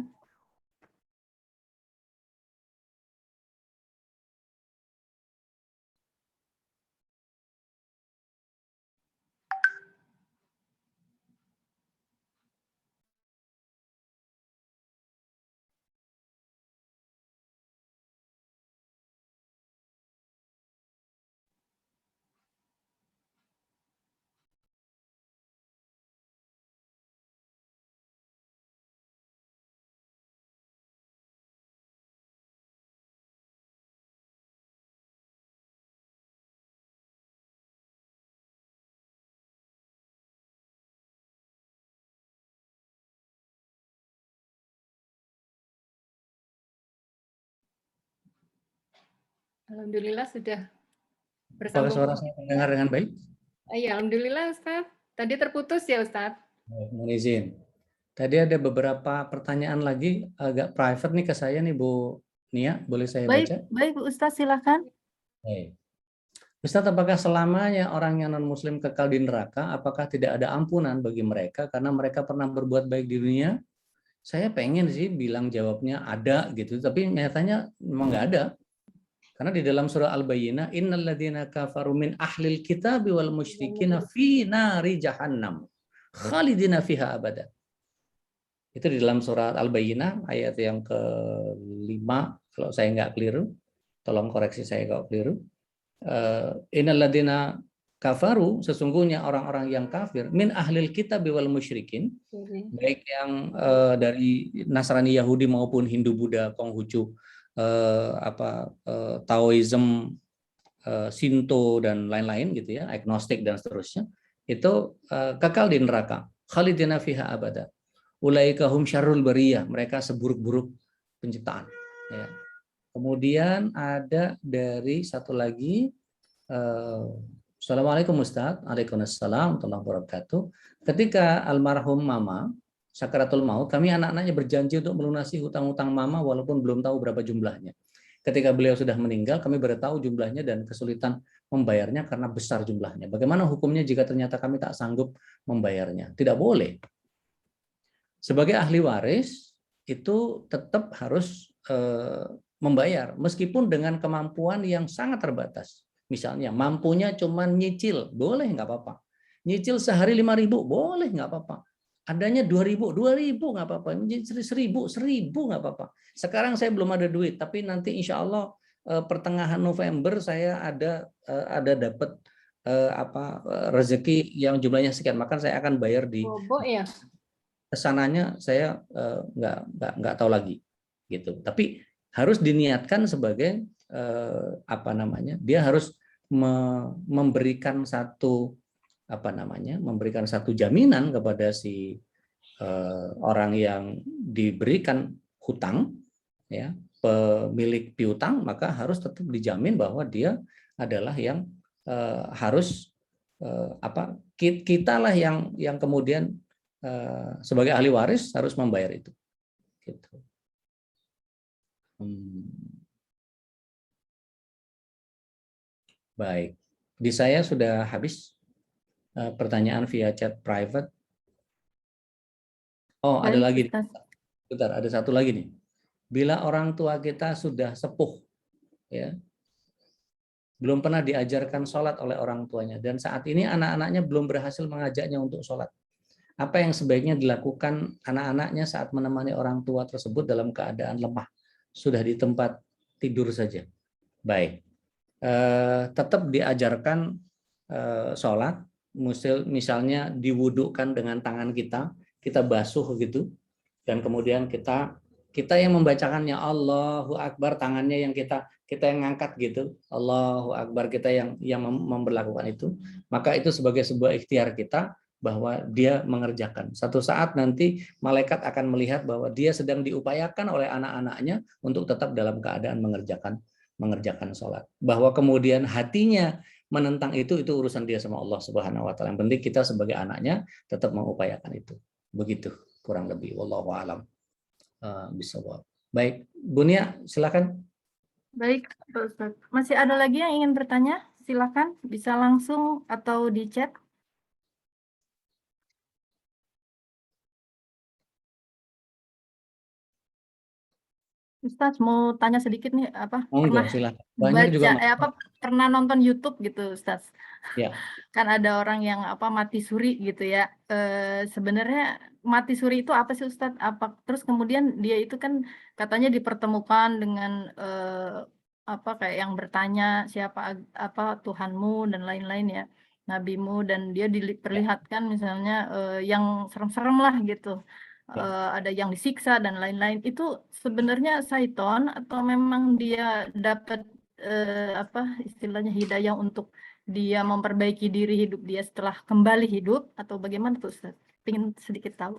Alhamdulillah sudah Apakah bersambung. suara saya terdengar dengan baik? Iya, alhamdulillah Ustaz. Tadi terputus ya Ustaz. Mohon izin. Tadi ada beberapa pertanyaan lagi agak private nih ke saya nih Bu Nia, boleh saya baca? Baik Ustaz, silakan. Baik. Ustaz, apakah selamanya orang yang non-muslim kekal di neraka, apakah tidak ada ampunan bagi mereka karena mereka pernah berbuat baik di dunia? Saya pengen sih bilang jawabnya ada gitu, tapi nyatanya memang nggak ada. Karena di dalam surah Al-Bayyinah, innal ladzina kafaru min ahlil kitabi wal musyrikina fi nari jahannam khalidina fiha abada. Itu di dalam surah Al-Bayyinah ayat yang ke-5 kalau saya nggak keliru. Tolong koreksi saya kalau keliru. Innal ladzina kafaru, sesungguhnya orang-orang yang kafir min ahlil kitabi wal musyrikin, baik yang dari Nasrani, Yahudi maupun Hindu, Buddha, Konghucu, Taoism, Shinto dan lain-lain gitu ya, agnostik dan seterusnya, itu kekal di neraka. Khalidina fiha abada. Ulaika hum syarrul bariyah, mereka seburuk-buruk penciptaan. Ya. Kemudian ada dari satu lagi, Assalamualaikum Ustaz, Waalaikumsalam warahmatullahi wabarakatuh. Ketika almarhum Mama sakaratul maut, kami anak-anaknya berjanji untuk melunasi hutang-hutang Mama walaupun belum tahu berapa jumlahnya. Ketika beliau sudah meninggal, kami baru tahu jumlahnya dan kesulitan membayarnya karena besar jumlahnya. Bagaimana hukumnya jika ternyata kami tak sanggup membayarnya? Tidak boleh. Sebagai ahli waris, itu tetap harus membayar, meskipun dengan kemampuan yang sangat terbatas. Misalnya, mampunya cuma nyicil, boleh nggak apa-apa. Nyicil sehari 5.000, boleh nggak apa-apa. Adanya 2.000 nggak apa-apa. 1.000 nggak apa-apa. Sekarang saya belum ada duit, tapi nanti insya Allah pertengahan November saya ada dapat rezeki yang jumlahnya sekian, maka saya akan bayar di Bobo ya. kesananya saya nggak tahu lagi gitu. Tapi harus diniatkan sebagai dia harus memberikan satu memberikan satu jaminan kepada si orang yang diberikan hutang, ya, pemilik piutang, maka harus tetap dijamin bahwa dia adalah yang harus kita lah yang kemudian sebagai ahli waris harus membayar itu. Gitu. Baik, di saya sudah habis pertanyaan via chat private. Oh, ada lagi. Bentar, ada satu lagi nih. Bila orang tua kita sudah sepuh, ya, belum pernah diajarkan sholat oleh orang tuanya, dan saat ini anak-anaknya belum berhasil mengajaknya untuk sholat. apa yang sebaiknya dilakukan anak-anaknya saat menemani orang tua tersebut dalam keadaan lemah, sudah di tempat tidur saja. Baik, tetap diajarkan sholat, misalnya diwudukkan dengan tangan kita basuh gitu, dan kemudian kita yang membacakannya Allahu Akbar, tangannya yang kita yang ngangkat gitu, Allahu Akbar, kita yang memperlakukan itu, maka itu sebagai sebuah ikhtiar kita bahwa dia mengerjakan. Satu saat nanti malaikat akan melihat bahwa dia sedang diupayakan oleh anak-anaknya untuk tetap dalam keadaan mengerjakan sholat. Bahwa kemudian hatinya menentang itu urusan dia sama Allah Subhanahu wa taala. Yang penting kita sebagai anaknya tetap mengupayakan itu. Begitu kurang lebih, wallahu alam bisawab. Baik, Bunia, silakan. Baik, Pak Ustadz. Masih ada lagi yang ingin bertanya? Silakan, bisa langsung atau di chat. Ustadz mau tanya sedikit nih, pernah Silakan. Banyak juga pernah nonton YouTube gitu, Ustadz. Ya. Kan ada orang yang mati suri gitu ya. Sebenarnya mati suri itu apa sih, Ustadz? Terus kemudian dia itu kan katanya dipertemukan dengan kayak yang bertanya siapa Tuhanmu dan lain-lain ya, nabimu, dan dia diperlihatkan misalnya yang serem-serem lah gitu. Ada yang disiksa dan lain-lain. Itu sebenarnya syaiton atau memang dia dapat istilahnya hidayah untuk dia memperbaiki diri hidup dia setelah kembali hidup, atau bagaimana tuh, Ustaz? Pengen sedikit tahu.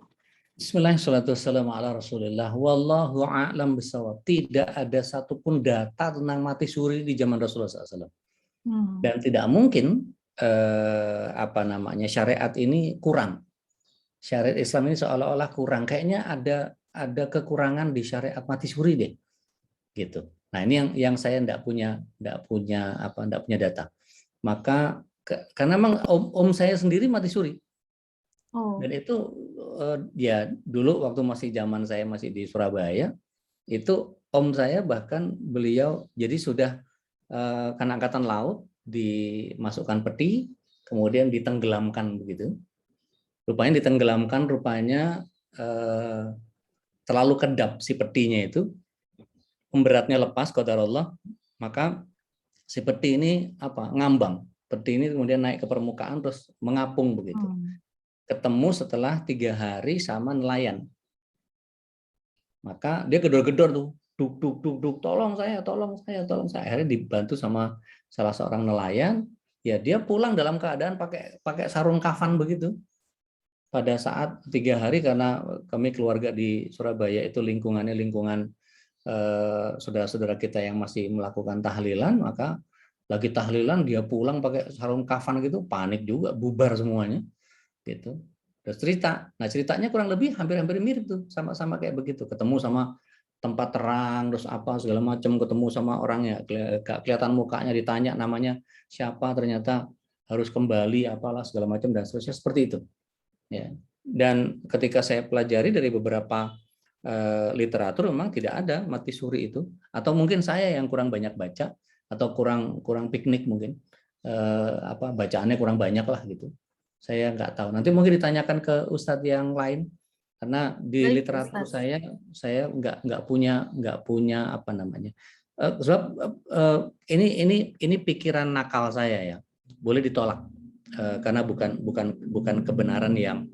Bismillahirrahmanirrahim. Wallahu a'lam bishawab. Tidak ada satupun data tentang mati suri di zaman Rasulullah SAW. Dan tidak mungkin syariat ini kurang. Syariat Islam ini seolah-olah kurang. Kayaknya ada kekurangan di syariat mati suri deh, gitu. Nah, ini yang saya tidak punya data. Maka karena memang om saya sendiri mati suri. Dan itu ya dulu waktu zaman saya masih di Surabaya, itu om saya bahkan beliau jadi sudah kan angkatan laut, dimasukkan peti, kemudian ditenggelamkan begitu. Rupanya ditenggelamkan, terlalu kedap si petinya itu, pemberatnya lepas, qadarullah, maka si peti ini ngambang. Peti ini kemudian naik ke permukaan terus mengapung begitu. Ketemu setelah 3 hari sama nelayan. Maka dia gedor-gedor tuh, duk, tolong saya. Akhirnya dibantu sama salah seorang nelayan. Ya dia pulang dalam keadaan pakai sarung kafan begitu. Pada saat 3 hari, karena kami keluarga di Surabaya itu lingkungan saudara-saudara kita yang masih melakukan tahlilan, maka lagi tahlilan dia pulang pakai sarung kafan gitu, panik juga, bubar semuanya gitu. Terus ceritanya kurang lebih hampir mirip tuh, sama-sama kayak begitu, ketemu sama tempat terang, terus segala macam, ketemu sama orangnya, kelihatan mukanya, ditanya namanya siapa, ternyata harus kembali segala macam dan seterusnya, seperti itu. Ya. Dan ketika saya pelajari dari beberapa literatur, memang tidak ada mati suri itu, atau mungkin saya yang kurang banyak baca atau kurang piknik mungkin, bacaannya kurang banyak lah gitu. Saya nggak tahu. Nanti mungkin ditanyakan ke Ustadz yang lain, karena di literatur saya nggak punya sebab ini pikiran nakal saya ya, boleh ditolak. Karena bukan kebenaran yang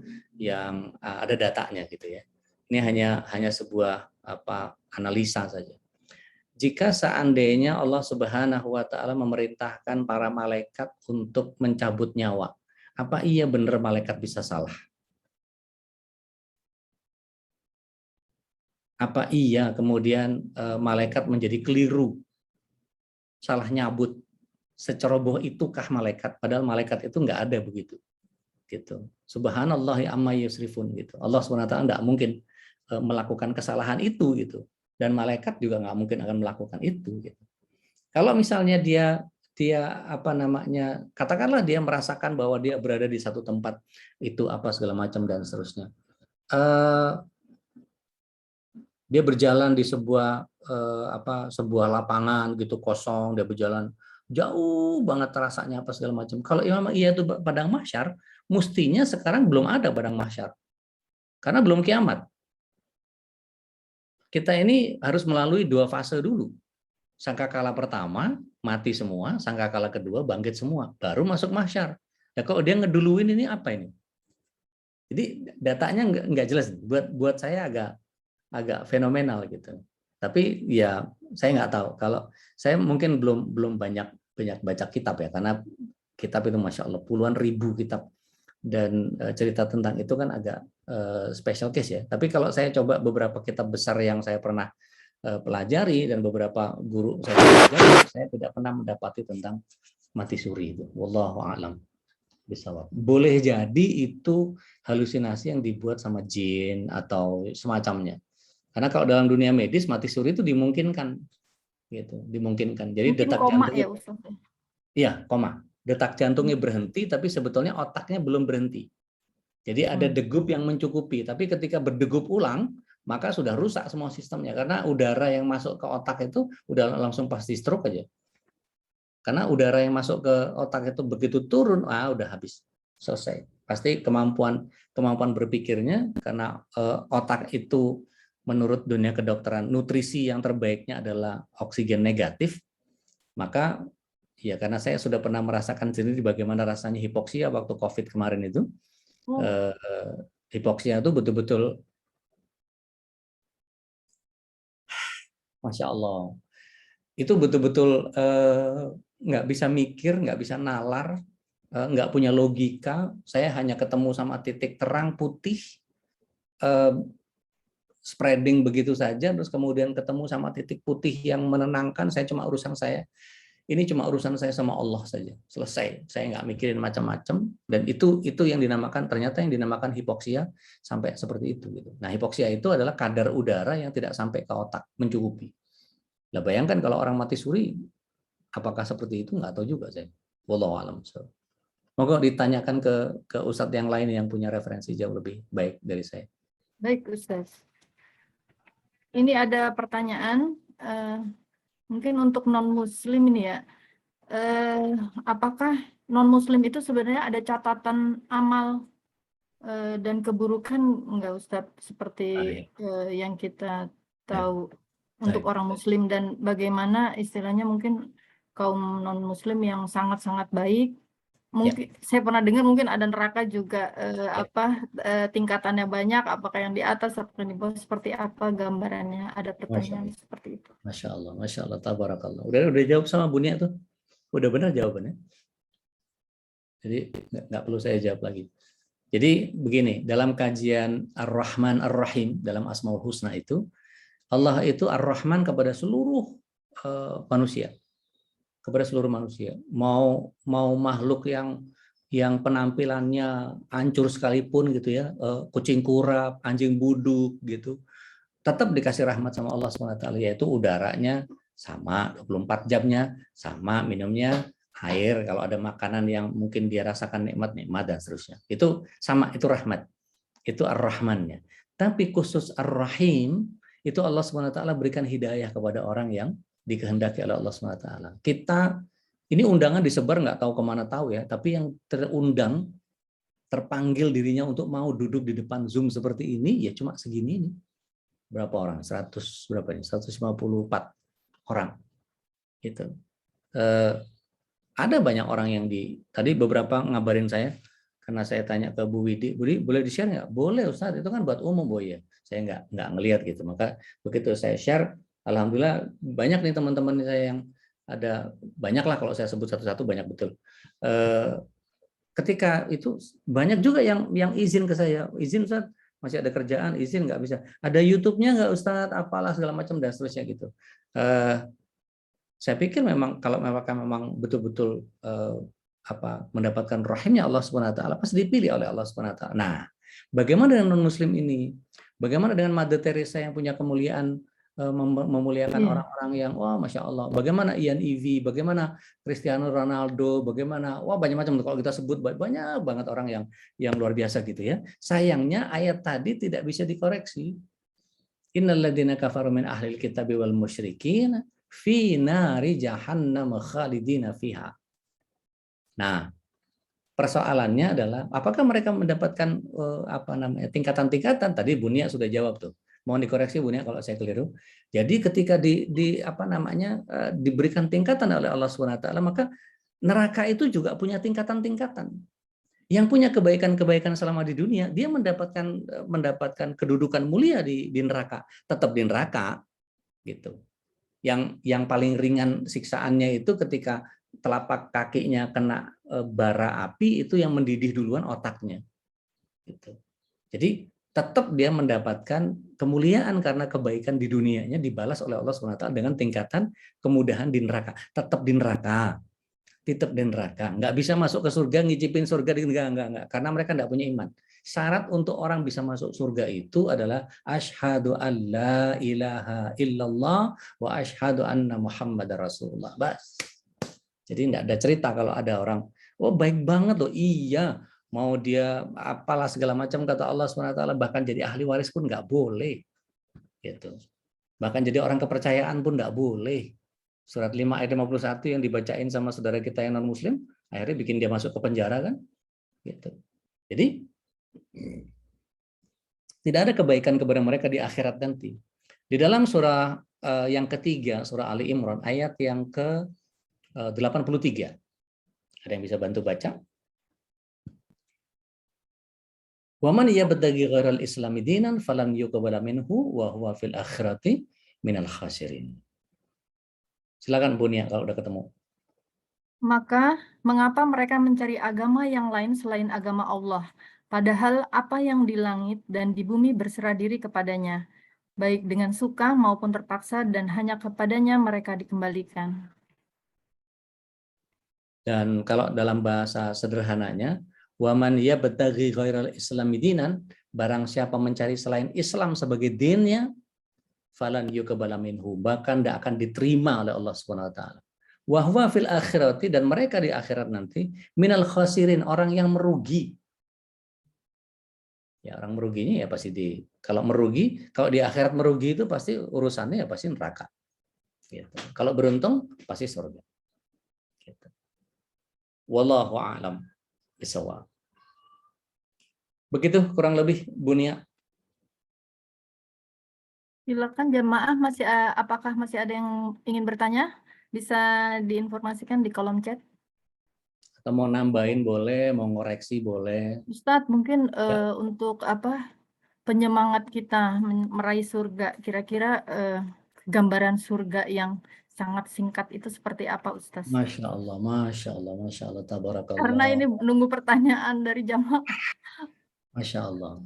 ada datanya gitu ya. Ini hanya sebuah analisa saja. Jika seandainya Allah Subhanahu wa taala memerintahkan para malaikat untuk mencabut nyawa, apa iya benar malaikat bisa salah? Apa iya kemudian malaikat menjadi keliru, salah nyabut? Seceroboh itukah malaikat? Padahal malaikat itu nggak ada begitu. Gitu. Subhanallah amma yusrifun gitu. Allah SWT nggak mungkin melakukan kesalahan itu gitu. Dan malaikat juga nggak mungkin akan melakukan itu gitu. Kalau misalnya dia katakanlah dia merasakan bahwa dia berada di satu tempat itu segala macam dan seterusnya. Dia berjalan di sebuah lapangan gitu kosong, dia berjalan jauh banget rasanya segala macam. Kalau memang iya itu padang mahsyar, mestinya sekarang belum ada padang mahsyar. Karena belum kiamat. Kita ini harus melalui 2 fase dulu. Sangkakala pertama, mati semua. Sangkakala kedua, bangkit semua. Baru masuk mahsyar. Ya kalau dia ngeduluin ini apa ini? Jadi datanya nggak jelas. Buat saya agak fenomenal gitu. Tapi ya saya nggak tahu. Kalau saya mungkin belum banyak baca kitab ya, karena kitab itu masya Allah puluhan ribu kitab, dan cerita tentang itu kan agak special case ya. Tapi kalau saya coba beberapa kitab besar yang saya pernah pelajari dan beberapa guru saya pelajari, saya tidak pernah mendapati tentang mati suri itu. Wallahu a'lam bishawab. Boleh jadi itu halusinasi yang dibuat sama jin atau semacamnya. Karena kalau dalam dunia medis mati suri itu dimungkinkan, gitu, dimungkinkan. Jadi Mungkin detak koma jantungnya, ya Ustaz. iya koma, detak jantungnya berhenti, tapi sebetulnya otaknya belum berhenti. Jadi ada degup yang mencukupi, tapi ketika berdegup ulang maka sudah rusak semua sistemnya, karena udara yang masuk ke otak itu udah langsung pasti stroke aja. Karena udara yang masuk ke otak itu begitu turun, udah habis, selesai. Pasti kemampuan berpikirnya, karena otak itu menurut dunia kedokteran nutrisi yang terbaiknya adalah oksigen negatif, maka ya karena saya sudah pernah merasakan sendiri bagaimana rasanya hipoksia waktu COVID kemarin itu. Hipoksia itu betul-betul, Masya Allah, itu betul-betul nggak bisa mikir, nggak bisa nalar, nggak punya logika. Saya hanya ketemu sama titik terang putih, spreading begitu saja, terus kemudian ketemu sama titik putih yang menenangkan. Saya cuma urusan saya, ini cuma urusan saya sama Allah saja, selesai. Saya nggak mikirin macam-macam, dan itu yang dinamakan, ternyata yang dinamakan hipoksia sampai seperti itu. Gitu. Nah, hipoksia itu adalah kadar udara yang tidak sampai ke otak, mencukupi. Nah, bayangkan kalau orang mati suri, apakah seperti itu? Nggak tahu juga saya. Wallahu a'lam. Moga ditanyakan ke Ustadz yang lain yang punya referensi jauh lebih baik dari saya. Baik Ustaz. Ini ada pertanyaan, mungkin untuk non-muslim ini ya. Apakah non-muslim itu sebenarnya ada catatan amal dan keburukan enggak Ustadz, seperti yang kita tahu untuk orang muslim, dan bagaimana istilahnya mungkin kaum non-muslim yang sangat-sangat baik, mungkin saya pernah dengar mungkin ada neraka juga, tingkatannya banyak, apakah yang di atas atau di bawah, seperti apa gambarannya? Ada pertanyaan seperti itu. Masya Allah, tabarakallah. Udah jawab sama Bu Nia tuh, udah benar jawabannya. Jadi nggak perlu saya jawab lagi. Jadi begini, dalam kajian Ar-Rahman Ar-Rahim dalam Asmaul Husna itu, Allah itu Ar-Rahman kepada seluruh manusia, kepada seluruh manusia. Mau makhluk yang penampilannya hancur sekalipun gitu ya, kucing kurap, anjing buduk gitu, tetap dikasih rahmat sama Allah SWT, yaitu udaranya sama 24 jamnya, sama minumnya air, kalau ada makanan yang mungkin dia rasakan nikmat dan seterusnya. Itu sama, itu rahmat. Itu Ar-Rahmannya. Tapi khusus Ar-Rahim, itu Allah SWT berikan hidayah kepada orang yang dikehendaki oleh Allah SWT. Kita, ini undangan disebar nggak tahu kemana tahu ya, tapi yang terundang, terpanggil dirinya untuk mau duduk di depan Zoom seperti ini, ya cuma segini ini. Berapa orang? 154 orang. Gitu. Ada banyak orang yang tadi beberapa ngabarin saya, karena saya tanya ke Bu Widi, boleh di-share nggak? Boleh Ustaz, itu kan buat umum. Oh ya, saya nggak ngelihat gitu. Maka begitu saya share, alhamdulillah banyak nih teman-teman saya yang ada, banyak lah kalau saya sebut satu-satu, banyak betul. Ketika itu banyak juga yang izin ke saya, izin Ustaz, masih ada kerjaan, izin nggak bisa. Ada YouTube-nya nggak Ustaz, apalah segala macam dan seterusnya gitu. Saya pikir memang kalau memang betul-betul mendapatkan rahimnya Allah SWT, pasti dipilih oleh Allah SWT. Nah, bagaimana dengan non-muslim ini? Bagaimana dengan Mother Teresa yang punya kemuliaan, memuliakan orang-orang yang Masya Allah. Bagaimana Ian Ivy, bagaimana Cristiano Ronaldo, bagaimana banyak macam, kalau kita sebut banyak banget orang yang luar biasa gitu ya. Sayangnya ayat tadi tidak bisa dikoreksi. Innal ladzina kafaru min ahlil kitabi wal musyrikin fi nari jahannam khalidina fiha. Nah, Persoalannya adalah apakah mereka mendapatkan tingkatan-tingkatan? Tadi Bu Nia sudah jawab tuh. Mohon dikoreksi Bu Nia kalau saya keliru. Jadi ketika diberikan tingkatan oleh Allah SWT, maka neraka itu juga punya tingkatan-tingkatan. Yang punya kebaikan-kebaikan selama di dunia, dia mendapatkan kedudukan mulia di neraka, tetap di neraka, gitu. Yang paling ringan siksaannya itu ketika telapak kakinya kena bara api, itu yang mendidih duluan otaknya, gitu. Jadi tetap dia mendapatkan kemuliaan karena kebaikan di dunianya dibalas oleh Allah SWT dengan tingkatan kemudahan di neraka, tetap di neraka. Tetap di neraka, nggak bisa masuk ke surga, ngicipin surga, enggak, karena mereka nggak punya iman. Syarat untuk orang bisa masuk surga itu adalah asyhadu alla ilaha illallah wa asyhadu anna muhammadar rasulullah. Bas. Jadi nggak ada cerita kalau ada orang, oh baik banget loh, iya, mau dia apalah segala macam kata Allah SWT, bahkan jadi ahli waris pun nggak boleh, gitu. Bahkan jadi orang kepercayaan pun nggak boleh. Surat 5 ayat 51 yang dibacain sama saudara kita yang non-muslim, akhirnya bikin dia masuk ke penjara kan? Gitu. Jadi tidak ada kebaikan kepada mereka di akhirat nanti. Di dalam surah yang ketiga, surah Ali Imran, ayat yang ke-83. Ada yang bisa bantu baca? Wa man yabtaghi ghairal islami dinan falan yuqbala minhu wa huwa fil akhirati minal khasirin. Silakan Bu Nia kalau udah ketemu. Maka, mengapa mereka mencari agama yang lain selain agama Allah? Padahal apa yang di langit dan di bumi berserah diri kepadanya, baik dengan suka maupun terpaksa, dan hanya kepadanya mereka dikembalikan. Dan kalau dalam bahasa sederhananya, waman yabtaghi ghairal islami dinan, barang siapa mencari selain Islam sebagai dinnya, falan yuqbala minhu, bahkan tidak akan diterima oleh Allah Subhanahu wa taala. Wa huwa fil akhirati, dan mereka di akhirat nanti minal khasirin, orang yang merugi. Ya, orang meruginya ya pasti kalau di akhirat merugi itu pasti urusannya ya pasti neraka. Gitu. Kalau beruntung pasti surga. Gitu. Wallahu a'lam bishawab. Begitu kurang lebih Bu Nia. Silakan jamaah, apakah masih ada yang ingin bertanya? Bisa diinformasikan di kolom chat. Atau mau nambahin boleh, mau ngoreksi boleh. Ustadz, mungkin Ya. untuk penyemangat kita meraih surga, kira-kira gambaran surga yang sangat singkat itu seperti apa, Ustadz? Masya Allah, Masya Allah, Masya Allah, tabarakallah. Karena ini nunggu pertanyaan dari jamaah. Masya Allah.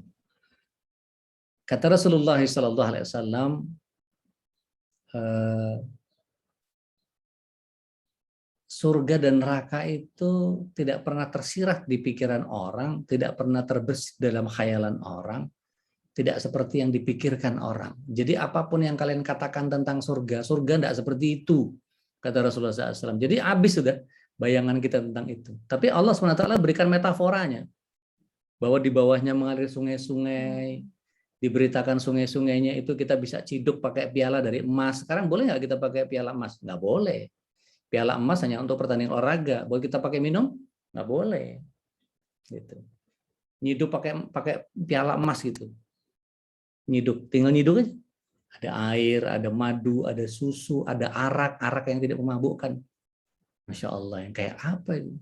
Kata Rasulullah SAW, surga dan neraka itu tidak pernah tersirat di pikiran orang, tidak pernah terbesit dalam khayalan orang, tidak seperti yang dipikirkan orang. Jadi apapun yang kalian katakan tentang surga, surga tidak seperti itu, kata Rasulullah SAW. Jadi habis sudah bayangan kita tentang itu. Tapi Allah SWT berikan metaforanya, bahwa di bawahnya mengalir sungai-sungai, diberitakan sungai-sungainya itu kita bisa ciduk pakai piala dari emas. Sekarang boleh nggak kita pakai piala emas? Nggak boleh. Piala emas hanya untuk pertandingan olahraga. Boleh kita pakai minum? Nggak boleh. Gitu. Nyiduk pakai piala emas gitu. Nyiduk, tinggal nyiduk aja. Ada air, ada madu, ada susu, ada arak yang tidak memabukkan. Masya Allah, yang kayak apa itu?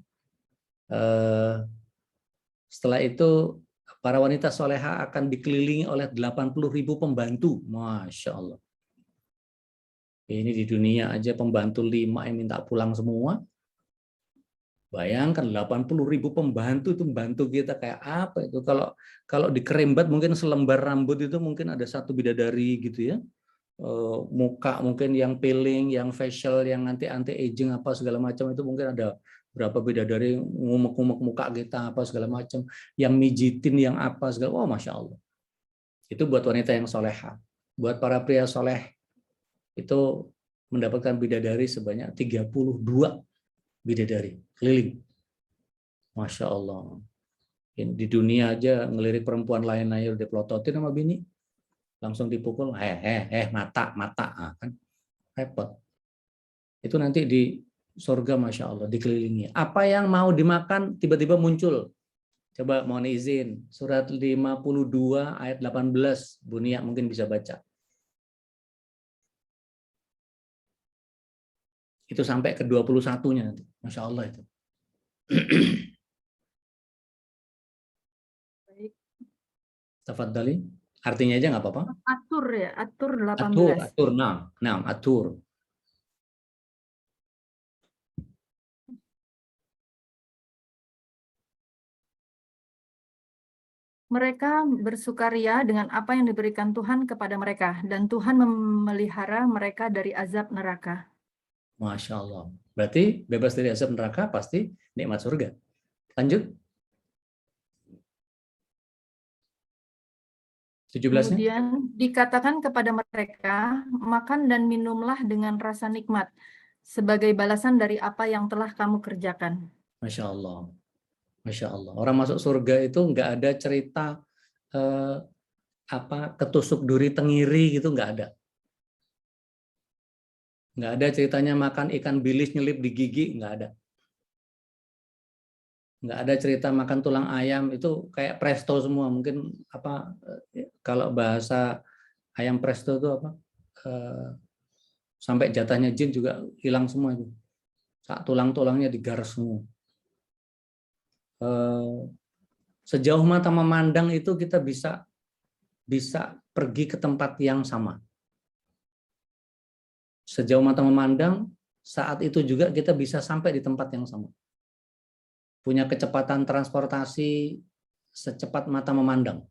Setelah itu para wanita soleha akan dikelilingi oleh 80.000 pembantu. Masya Allah. Ini di dunia aja pembantu 5 yang minta pulang semua. Bayangkan 80.000 pembantu itu membantu kita kayak apa itu. Kalau dikerembat mungkin selembar rambut itu mungkin ada 1 bidadari gitu ya. Muka mungkin yang peeling, yang facial, yang anti-aging apa segala macam itu mungkin ada berapa bidadari ngumek-ngumek muka kita apa segala macam, yang mijitin yang apa segala. Oh Masya Allah. Itu buat wanita yang soleha. Buat para pria soleh itu mendapatkan bidadari sebanyak 32 bidadari keliling. Masya Allah. Di dunia aja ngelirik perempuan lain aja udah pelototin sama bini. Langsung dipukul, mata, kan repot. Itu nanti surga Masya Allah dikelilingi. Apa yang mau dimakan tiba-tiba muncul. Coba mohon izin, surat 52 ayat 18, Bu Nia mungkin bisa baca. Itu sampai ke 21-nya, Masya Allah itu. Baik. Tafadhali, artinya aja nggak apa-apa. Atur ya, atur 18. Atur, nah, atur. Mereka bersukaria dengan apa yang diberikan Tuhan kepada mereka, dan Tuhan memelihara mereka dari azab neraka. Masya Allah. Berarti bebas dari azab neraka pasti nikmat surga. Lanjut. 17-nya. Kemudian dikatakan kepada mereka, makan dan minumlah dengan rasa nikmat, sebagai balasan dari apa yang telah kamu kerjakan. Masya Allah. Masya Allah. Orang masuk surga itu nggak ada cerita ketusuk duri tengiri gitu, nggak ada. Nggak ada ceritanya makan ikan bilis nyelip di gigi, nggak ada. Nggak ada cerita makan tulang ayam, itu kayak presto semua. Mungkin kalau bahasa ayam presto itu sampai jatahnya jin juga hilang semua itu. Tulang-tulangnya digaras semua. Sejauh mata memandang itu kita bisa pergi ke tempat yang sama. Sejauh mata memandang, saat itu juga kita bisa sampai di tempat yang sama. Punya kecepatan transportasi secepat mata memandang.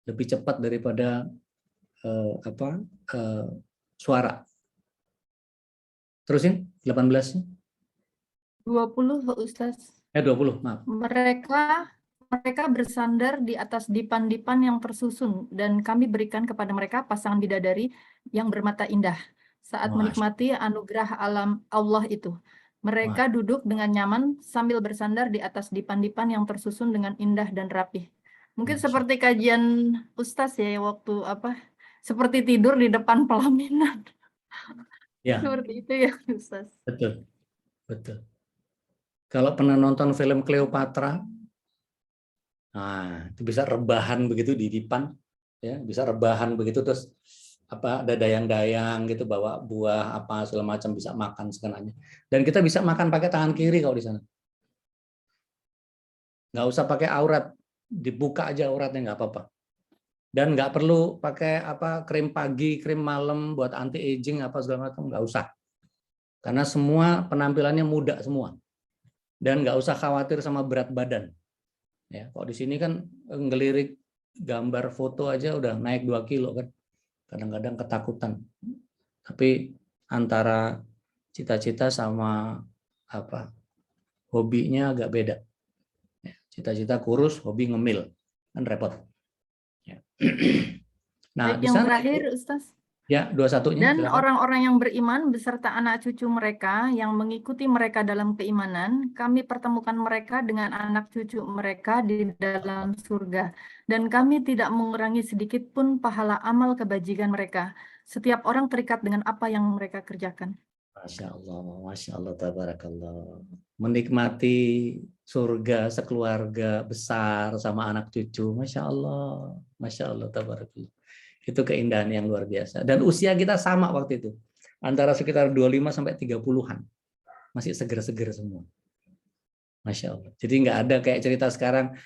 Lebih cepat daripada suara. Terusin 18-nya. 20, Ustaz. 20, maaf. Mereka bersandar di atas dipan-dipan yang tersusun, dan kami berikan kepada mereka pasangan bidadari yang bermata indah saat menikmati anugerah alam Allah itu. Mereka duduk dengan nyaman sambil bersandar di atas dipan-dipan yang tersusun dengan indah dan rapih. Mungkin seperti kajian Ustaz ya, waktu seperti tidur di depan pelaminan. Ya. Seperti itu ya, Ustaz. Betul. Kalau pernah nonton film Cleopatra, nah itu bisa rebahan begitu di dipan, ya bisa rebahan begitu, terus ada dayang-dayang gitu, bawa buah apa segala macam, bisa makan sekenanya. Dan kita bisa makan pakai tangan kiri kalau di sana. Nggak usah pakai aurat, dibuka aja auratnya nggak apa-apa. Dan nggak perlu pakai krim pagi, krim malam buat anti aging apa segala macam, nggak usah. Karena semua penampilannya muda semua. Dan nggak usah khawatir sama berat badan. Ya, kalau di sini kan ngelirik gambar foto aja udah naik 2 kilo kan. Kadang-kadang ketakutan. Tapi antara cita-cita sama hobinya agak beda. Cita-cita kurus, hobi ngemil. Kan repot. Ya. Nah, Baik, yang terakhir, Ustaz. Ya, 21-nya. Dan silakan. orang-orang yang beriman beserta anak cucu mereka yang mengikuti mereka dalam keimanan, kami pertemukan mereka dengan anak cucu mereka di dalam surga. Dan kami tidak mengurangi sedikit pun pahala amal kebajikan mereka. Setiap orang terikat dengan apa yang mereka kerjakan. Masya Allah, tabarakallah. Menikmati surga sekeluarga besar sama anak cucu, Masya Allah, tabarakallah. Itu keindahan yang luar biasa. Dan usia kita sama waktu itu. Antara sekitar 25 sampai 30-an. Masih seger-seger semua. Masya Allah. Jadi nggak ada kayak cerita sekarang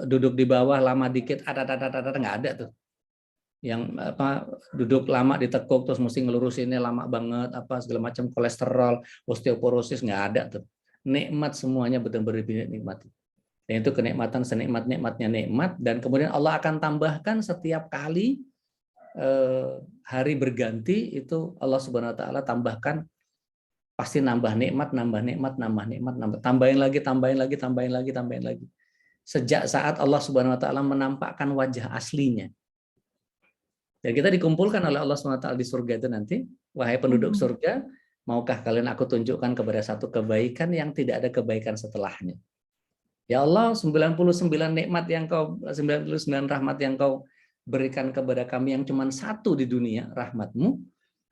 duduk di bawah lama dikit nggak ada tuh. Yang duduk lama ditekuk terus mesti ngelurusinnya lama banget segala macam, kolesterol, osteoporosis, nggak ada tuh. Nikmat semuanya betul-betul dinikmati. Dan itu kenikmatan senikmat-nikmatnya nikmat, dan kemudian Allah akan tambahkan setiap kali hari berganti, itu Allah Subhanahu wa taala tambahkan, pasti nambah nikmat, tambahin lagi. Sejak saat Allah Subhanahu wa taala menampakkan wajah aslinya. Dan kita dikumpulkan oleh Allah Subhanahu wa taala di surga itu nanti, wahai penduduk surga, maukah kalian aku tunjukkan kepada satu kebaikan yang tidak ada kebaikan setelahnya. Ya Allah, 99 nikmat yang 99 rahmat yang kau berikan kepada kami yang cuma satu di dunia, rahmatmu,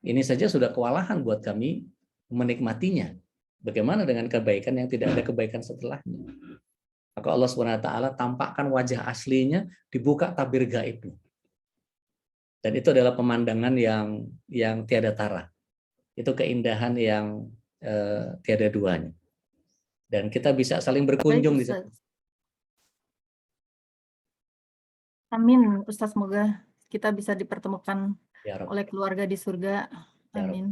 ini saja sudah kewalahan buat kami menikmatinya. Bagaimana dengan kebaikan yang tidak ada kebaikan setelahnya? Maka Allah SWT tampakkan wajah aslinya, dibuka tabir gaibnya. Dan itu adalah pemandangan yang tiada tara. Itu keindahan yang tiada duanya. Dan kita bisa saling berkunjung di situ. Ustaz. Amin, Ustaz, semoga kita bisa dipertemukan Ya Rabb. oleh keluarga di surga. Ya Rabb. Amin.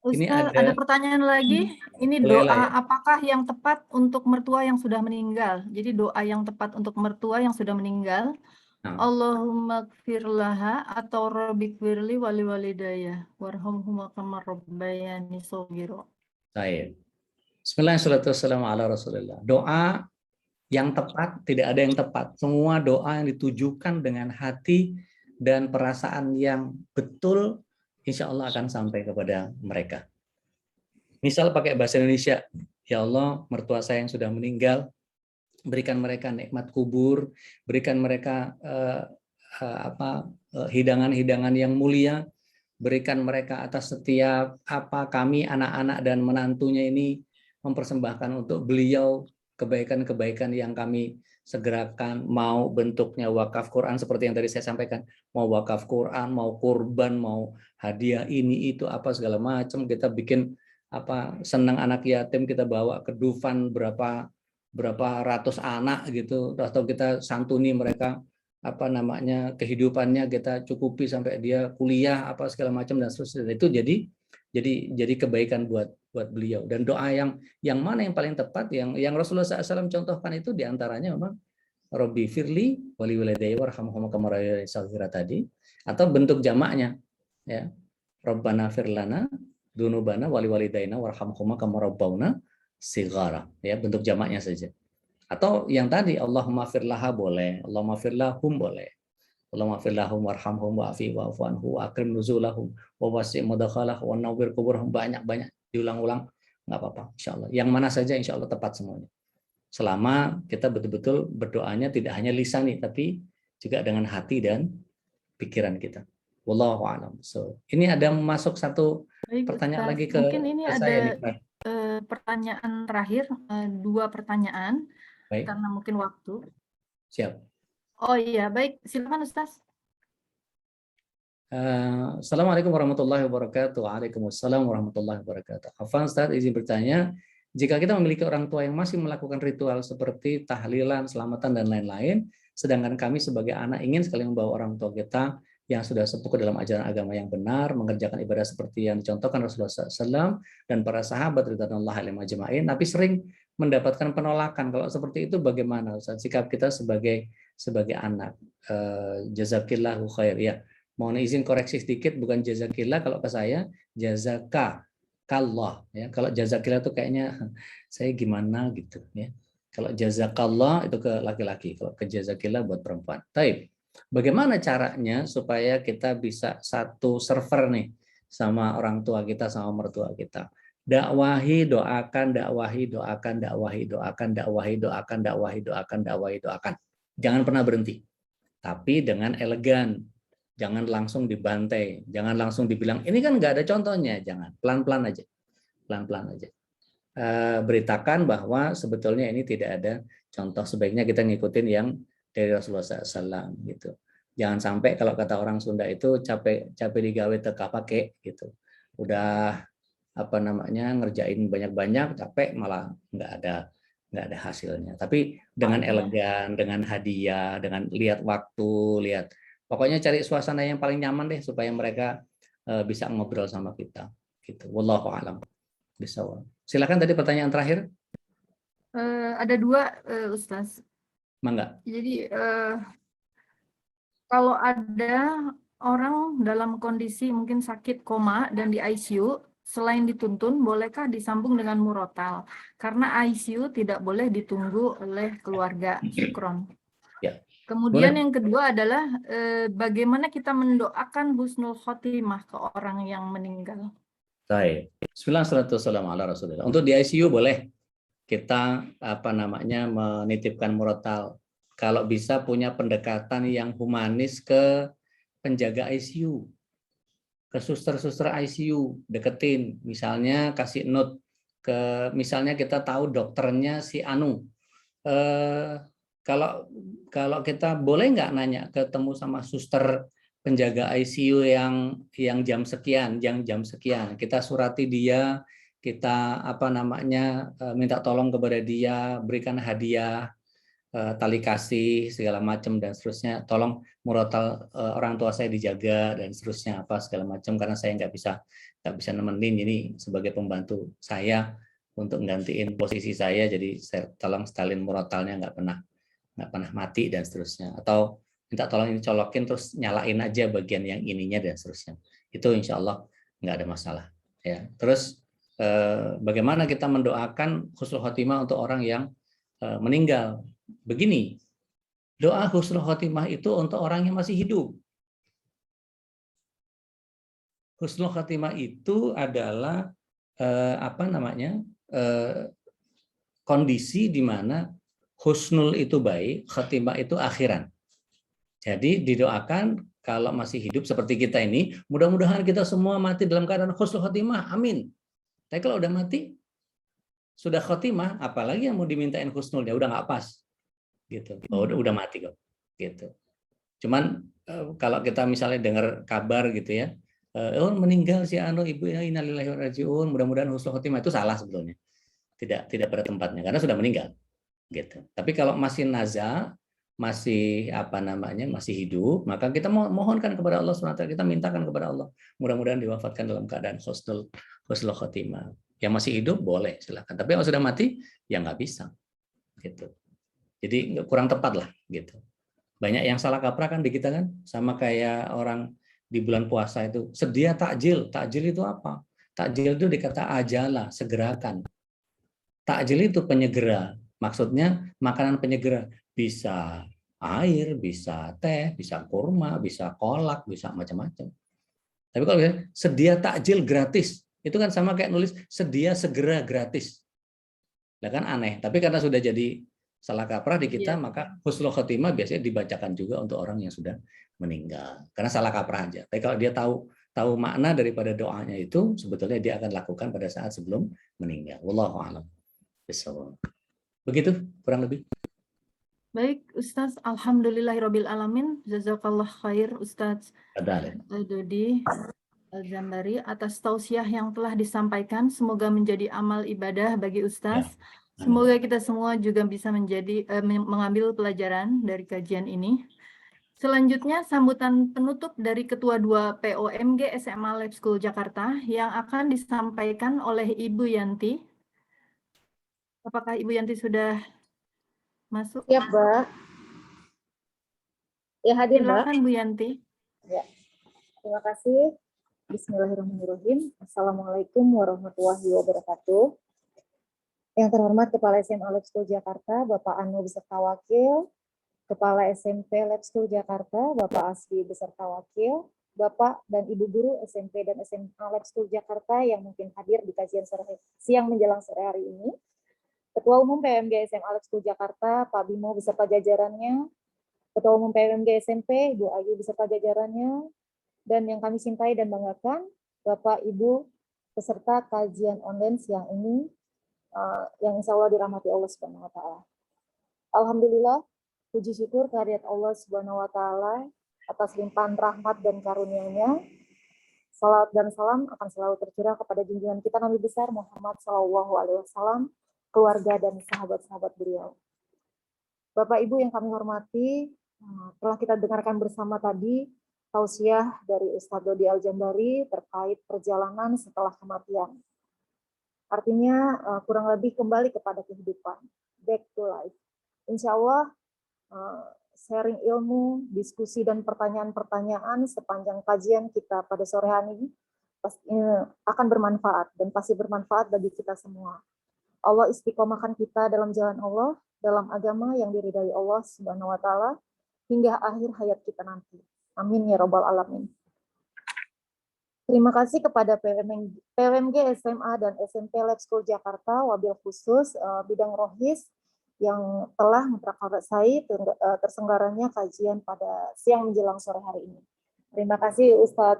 Ini Ustaz, ada ada pertanyaan lagi. Ini Lela doa ya. apakah yang tepat untuk mertua yang sudah meninggal? Jadi doa yang tepat untuk mertua yang sudah meninggal. Nah, Allahumma gfir laha atau rabbighfirli wali walidayya warhamhuma kama rabbayani shaghira. saya. Bismillahirrahmanirrahim. Ala Rasulillah. Doa yang tepat, tidak ada yang tepat. Semua doa yang ditujukan dengan hati dan perasaan yang betul, insya Allah akan sampai kepada mereka. Misal pakai bahasa Indonesia, ya Allah, mertua saya yang sudah meninggal, berikan mereka nikmat kubur, berikan mereka hidangan-hidangan yang mulia, berikan mereka atas setiap kami anak-anak dan menantunya ini mempersembahkan untuk beliau kebaikan-kebaikan yang kami segerakan, mau bentuknya wakaf Quran seperti yang tadi saya sampaikan, mau wakaf Quran, mau kurban, mau hadiah ini itu apa segala macam, kita bikin senang anak yatim, kita bawa ke Dufan berapa ratus anak gitu, atau kita santuni mereka kehidupannya, kita cukupi sampai dia kuliah apa segala macam dan seterusnya. Itu jadi kebaikan buat beliau. Dan doa yang mana yang paling tepat, yang Rasulullah SAW contohkan itu diantaranya memang Robbi firli wali waladayya warhamhuma kama rabbayani shaghira tadi, atau bentuk jamaknya ya, Rabbana firlana dunubana wali walidayna warhamhuma kama rabbawna shighara, ya, bentuk jamaknya saja. Atau yang tadi Allahumma firlaha boleh, Allahumma firlahum boleh, Allahumma firlahum warhamhum wa'afi wa'fu anhu wa akrim nuzulahum wa wasi' madakhalahum wa nawwir kuburhum, banyak-banyak diulang-ulang, nggak apa-apa, insyaallah. Yang mana saja insyaallah tepat semuanya. Selama kita betul-betul berdoanya tidak hanya lisani tapi juga dengan hati dan pikiran kita. Wallahu a'lam. So, ini ada masuk satu Baik, pertanyaan Ustaz. lagi Mungkin ini ke ada saya nih. pertanyaan terakhir, 2 pertanyaan. Baik, Karena mungkin waktu. siap. Oh iya, baik. Silakan Ustaz. Assalamualaikum warahmatullahi wabarakatuh. Waalaikumsalam warahmatullahi wabarakatuh. Afwan Ustaz, izin bertanya, jika kita memiliki orang tua yang masih melakukan ritual seperti tahlilan, selamatan, dan lain-lain, sedangkan kami sebagai anak ingin sekali membawa orang tua kita yang sudah sepuh ke dalam ajaran agama yang benar, mengerjakan ibadah seperti yang dicontohkan Rasulullah SAW dan para sahabat ridwanullah alaihim ajma'in, tapi sering mendapatkan penolakan. Kalau seperti itu bagaimana Ustaz? Sikap kita sebagai anak. Jazakillahu khair. Ya, mohon izin koreksi sedikit, bukan jazakillah kalau ke saya, jazakallah. Ya, kalau jazakillah itu kayaknya saya gimana gitu. Ya, kalau jazakallah itu ke laki-laki, kalau ke jazakillah buat perempuan. Taib. Bagaimana caranya supaya kita bisa satu server nih sama orang tua kita, sama mertua kita? Dakwahi, doakan, dakwahi, doakan, dakwahi, doakan, dakwahi, doakan, dakwahi, doakan, dakwahi, doakan. Jangan pernah berhenti. Tapi dengan elegan. Jangan langsung dibantai, jangan langsung dibilang ini kan nggak ada contohnya, jangan. Pelan-pelan aja. Pelan-pelan aja. Beritakan bahwa sebetulnya ini tidak ada contoh, sebaiknya kita ngikutin yang dari Rasulullah SAW gitu. Jangan sampai kalau kata orang Sunda itu capek digawe teka pakai gitu. Udah ngerjain banyak-banyak, capek malah nggak ada hasilnya. Tapi dengan elegan, dengan hadiah, dengan lihat waktu, pokoknya cari suasana yang paling nyaman deh supaya mereka bisa ngobrol sama kita gitu. Wallahu a'lam. Silakan tadi pertanyaan terakhir. Ada 2, Ustaz. Mangga. Jadi kalau ada orang dalam kondisi mungkin sakit koma dan di ICU, selain dituntun, bolehkah disambung dengan murotal? Karena ICU tidak boleh ditunggu oleh keluarga. Syukron. Ya. Kemudian Boleh. yang kedua adalah bagaimana kita mendoakan husnul khotimah ke orang yang meninggal. Baik. Bismillahirrahmanirrahim. Untuk di ICU boleh kita menitipkan murotal. Kalau bisa punya pendekatan yang humanis ke penjaga ICU. ke suster-suster ICU, deketin, misalnya kasih note ke, misalnya kita tahu dokternya si Anu, kalau kita boleh nggak nanya ketemu sama suster penjaga ICU yang jam sekian, jam sekian, kita surati dia, kita minta tolong kepada dia, berikan hadiah, tali kasih segala macam dan seterusnya, tolong murotal orang tua saya dijaga dan seterusnya apa segala macam, karena saya nggak bisa nemenin, ini sebagai pembantu saya untuk gantiin posisi saya, jadi saya tolong sekalian murotalnya nggak pernah mati dan seterusnya, atau minta tolong ini colokin terus nyalain aja bagian yang ininya dan seterusnya, itu insya Allah nggak ada masalah ya. Terus bagaimana kita mendoakan husnul khotimah untuk orang yang meninggal? Begini, doa husnul khotimah itu untuk orang yang masih hidup. Husnul khotimah itu adalah kondisi di mana husnul itu baik, khotimah itu akhiran. Jadi didoakan kalau masih hidup seperti kita ini, mudah-mudahan kita semua mati dalam keadaan husnul khotimah, amin. Tapi kalau udah mati, sudah khotimah, apalagi yang mau dimintain husnul, ya udah nggak pas, gitu. Oh, udah mati kok, gitu. Cuman kalau kita misalnya dengar kabar gitu ya, oh meninggal si Anu ibu ya, innalillahi wa inna ilaihi raji'un, mudah-mudahan husnul khotimah, itu salah sebetulnya, tidak pada tempatnya karena sudah meninggal, gitu. Tapi kalau masih naza, masih masih hidup, maka kita mohonkan kepada Allah SWT, kita mintakan kepada Allah, mudah-mudahan diwafatkan dalam keadaan husnul khotimah. Yang masih hidup boleh silakan, tapi kalau sudah mati ya nggak bisa, gitu. Jadi kurang tepat lah, gitu. Banyak yang salah kaprah kan di kita kan, sama kayak orang di bulan puasa itu sedia takjil. Takjil itu apa? Takjil itu dikata ajala, segerakan. Takjil itu penyegera, maksudnya makanan penyegera, bisa air, bisa teh, bisa kurma, bisa kolak, bisa macam-macam. Tapi kalau sedia takjil gratis, itu kan sama kayak nulis sedia segera gratis. Nah kan aneh, tapi karena sudah jadi salah kaprah di kita, maka husnul khotimah biasanya dibacakan juga untuk orang yang sudah meninggal. Karena salah kaprah aja. Tapi kalau dia tahu makna daripada doanya itu, sebetulnya dia akan lakukan pada saat sebelum meninggal. Wallahu a'lam bishawab. Begitu kurang lebih. Baik, Ustaz. Alhamdulillahirabbil alamin. Jazakallah khair Ustaz Dodi Al-Jambari atas tausiah yang telah disampaikan. Semoga menjadi amal ibadah bagi Ustaz. Ya. Semoga kita semua juga bisa mengambil pelajaran dari kajian ini. Selanjutnya, sambutan penutup dari Ketua 2 POMG SMA Lab School Jakarta yang akan disampaikan oleh Ibu Yanti. Apakah Ibu Yanti sudah masuk? Siap, Mbak. Ya, hadir, Mbak. Silakan Bu Yanti. Ya. Terima kasih. Bismillahirrahmanirrahim. Assalamualaikum warahmatullahi wabarakatuh. Yang terhormat Kepala SMA Lab School Jakarta, Bapak Anu beserta Wakil, Kepala SMP Lab School Jakarta, Bapak Asfi beserta Wakil, Bapak dan Ibu Guru SMP dan SMA Lab School Jakarta yang mungkin hadir di kajian siang menjelang sore hari ini, Ketua Umum PMG SMA Lab School Jakarta, Pak Bimo beserta jajarannya, Ketua Umum PMG SMP, Ibu Ayu beserta jajarannya, dan yang kami cintai dan banggakan, Bapak Ibu peserta kajian online siang ini, yang insya Allah dirahmati Allah Subhanahu wa Ta'ala. Alhamdulillah, puji syukur kehadirat Allah Subhanahu wa Ta'ala atas limpahan rahmat dan karunia-Nya. Salawat dan salam akan selalu tercurah kepada junjungan kita Nabi besar Muhammad SAW, keluarga dan sahabat-sahabat beliau. Bapak Ibu yang kami hormati, telah kita dengarkan bersama tadi tausiah dari Ustadz Dodi Al-Jambari terkait perjalanan setelah kematian. Artinya kurang lebih kembali kepada kehidupan, back to life. Insya Allah sharing ilmu, diskusi dan pertanyaan-pertanyaan sepanjang kajian kita pada sore hari ini akan bermanfaat dan pasti bermanfaat bagi kita semua. Allah istiqomahkan kita dalam jalan Allah, dalam agama yang diridai Allah Subhanahu wa Ta'ala hingga akhir hayat kita nanti. Amin ya Rabbal Alamin. Terima kasih kepada PWMG SMA dan SMP Lab School Jakarta, wabil khusus bidang rohis yang telah memprakarsai terselenggaranya kajian pada siang menjelang sore hari ini. Terima kasih Ustadz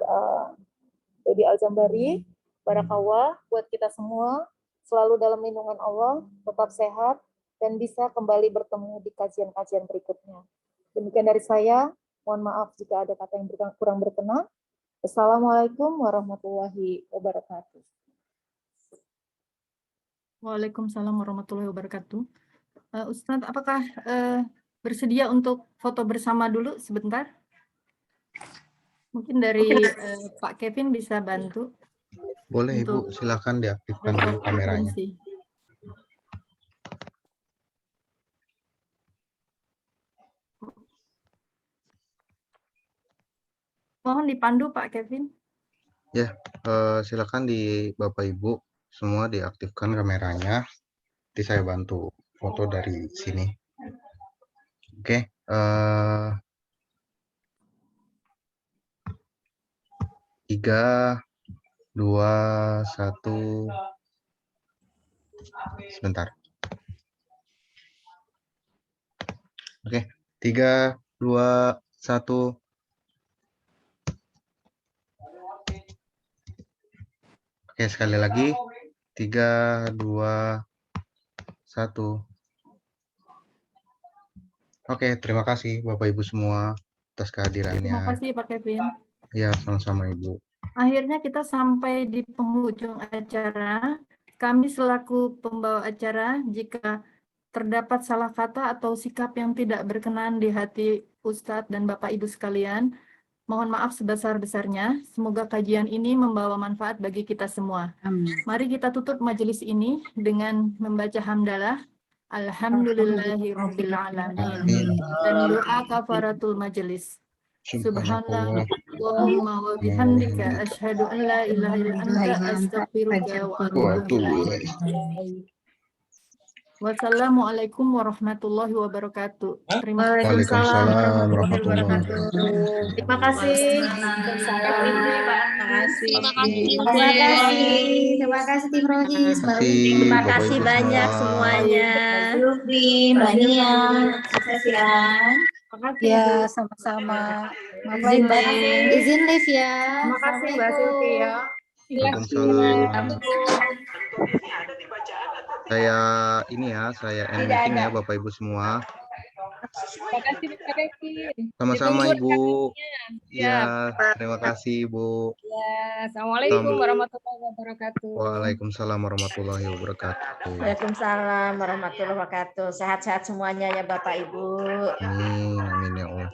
Dodi Aljambari, Barakawah buat kita semua, selalu dalam lindungan Allah, tetap sehat, dan bisa kembali bertemu di kajian-kajian berikutnya. Demikian dari saya, mohon maaf jika ada kata yang kurang berkenan. Assalamualaikum warahmatullahi wabarakatuh. Waalaikumsalam warahmatullahi wabarakatuh. Ustadz, apakah bersedia untuk foto bersama dulu sebentar? Mungkin dari Pak Kevin bisa bantu. Boleh Ibu, Untuk silakan diaktifkan dulu kameranya. referensi. Mohon dipandu Pak Kevin. Silakan di Bapak Ibu semua diaktifkan kameranya. Nanti saya bantu foto dari sini. Oke. 3, 2, 1. Sebentar. Oke. 3, 2, 1. Oke, sekali lagi. 3, 2, 1. Oke, terima kasih Bapak Ibu semua atas Terima kehadirannya. kasih Pak Kevin. Ya, sama-sama Ibu. Akhirnya kita sampai di penghujung acara. Kami selaku pembawa acara, jika terdapat salah kata atau sikap yang tidak berkenan di hati Ustadz dan Bapak Ibu sekalian, mohon maaf sebesar-besarnya. Semoga kajian ini membawa manfaat bagi kita semua. Amin. Mari kita tutup majelis ini dengan membaca hamdalah. Alhamdulillahirabbil alamin. Amin. Dan doa kafaratul majelis. Subhanallah. Subhanallahumma wa bihamdika asyhadu an la ilaha illa anta astaghfiruka wa atubu ilaik. Wassalamualaikum warahmatullahi wabarakatuh. Terima kasih. Waalaikumsalam warahmatullahi wabarakatuh. Terima kasih. Terima kasih Tim Rohis. Terima kasih Terima Bapak kasih Ibu banyak semua. semuanya. Lutfi, Mbak Nia, sukses ya. Terima kasih, Ya, Bu. sama-sama. Maaf Izin, lahir batin. izin live ya. Terima kasih Mbak Silvi ya. Waalaikumsalam. Saya end meeting ya Bapak Ibu semua. Terima kasih Pak Kevin. Sama-sama Ditunggu Ibu. rekamannya. Ya, terima kasih Ibu. Ya, Assalamualaikum warahmatullahi wabarakatuh. Waalaikumsalam warahmatullahi wabarakatuh. Waalaikumsalam warahmatullahi wabarakatuh. Sehat-sehat semuanya ya Bapak Ibu. Amin, amin ya Allah.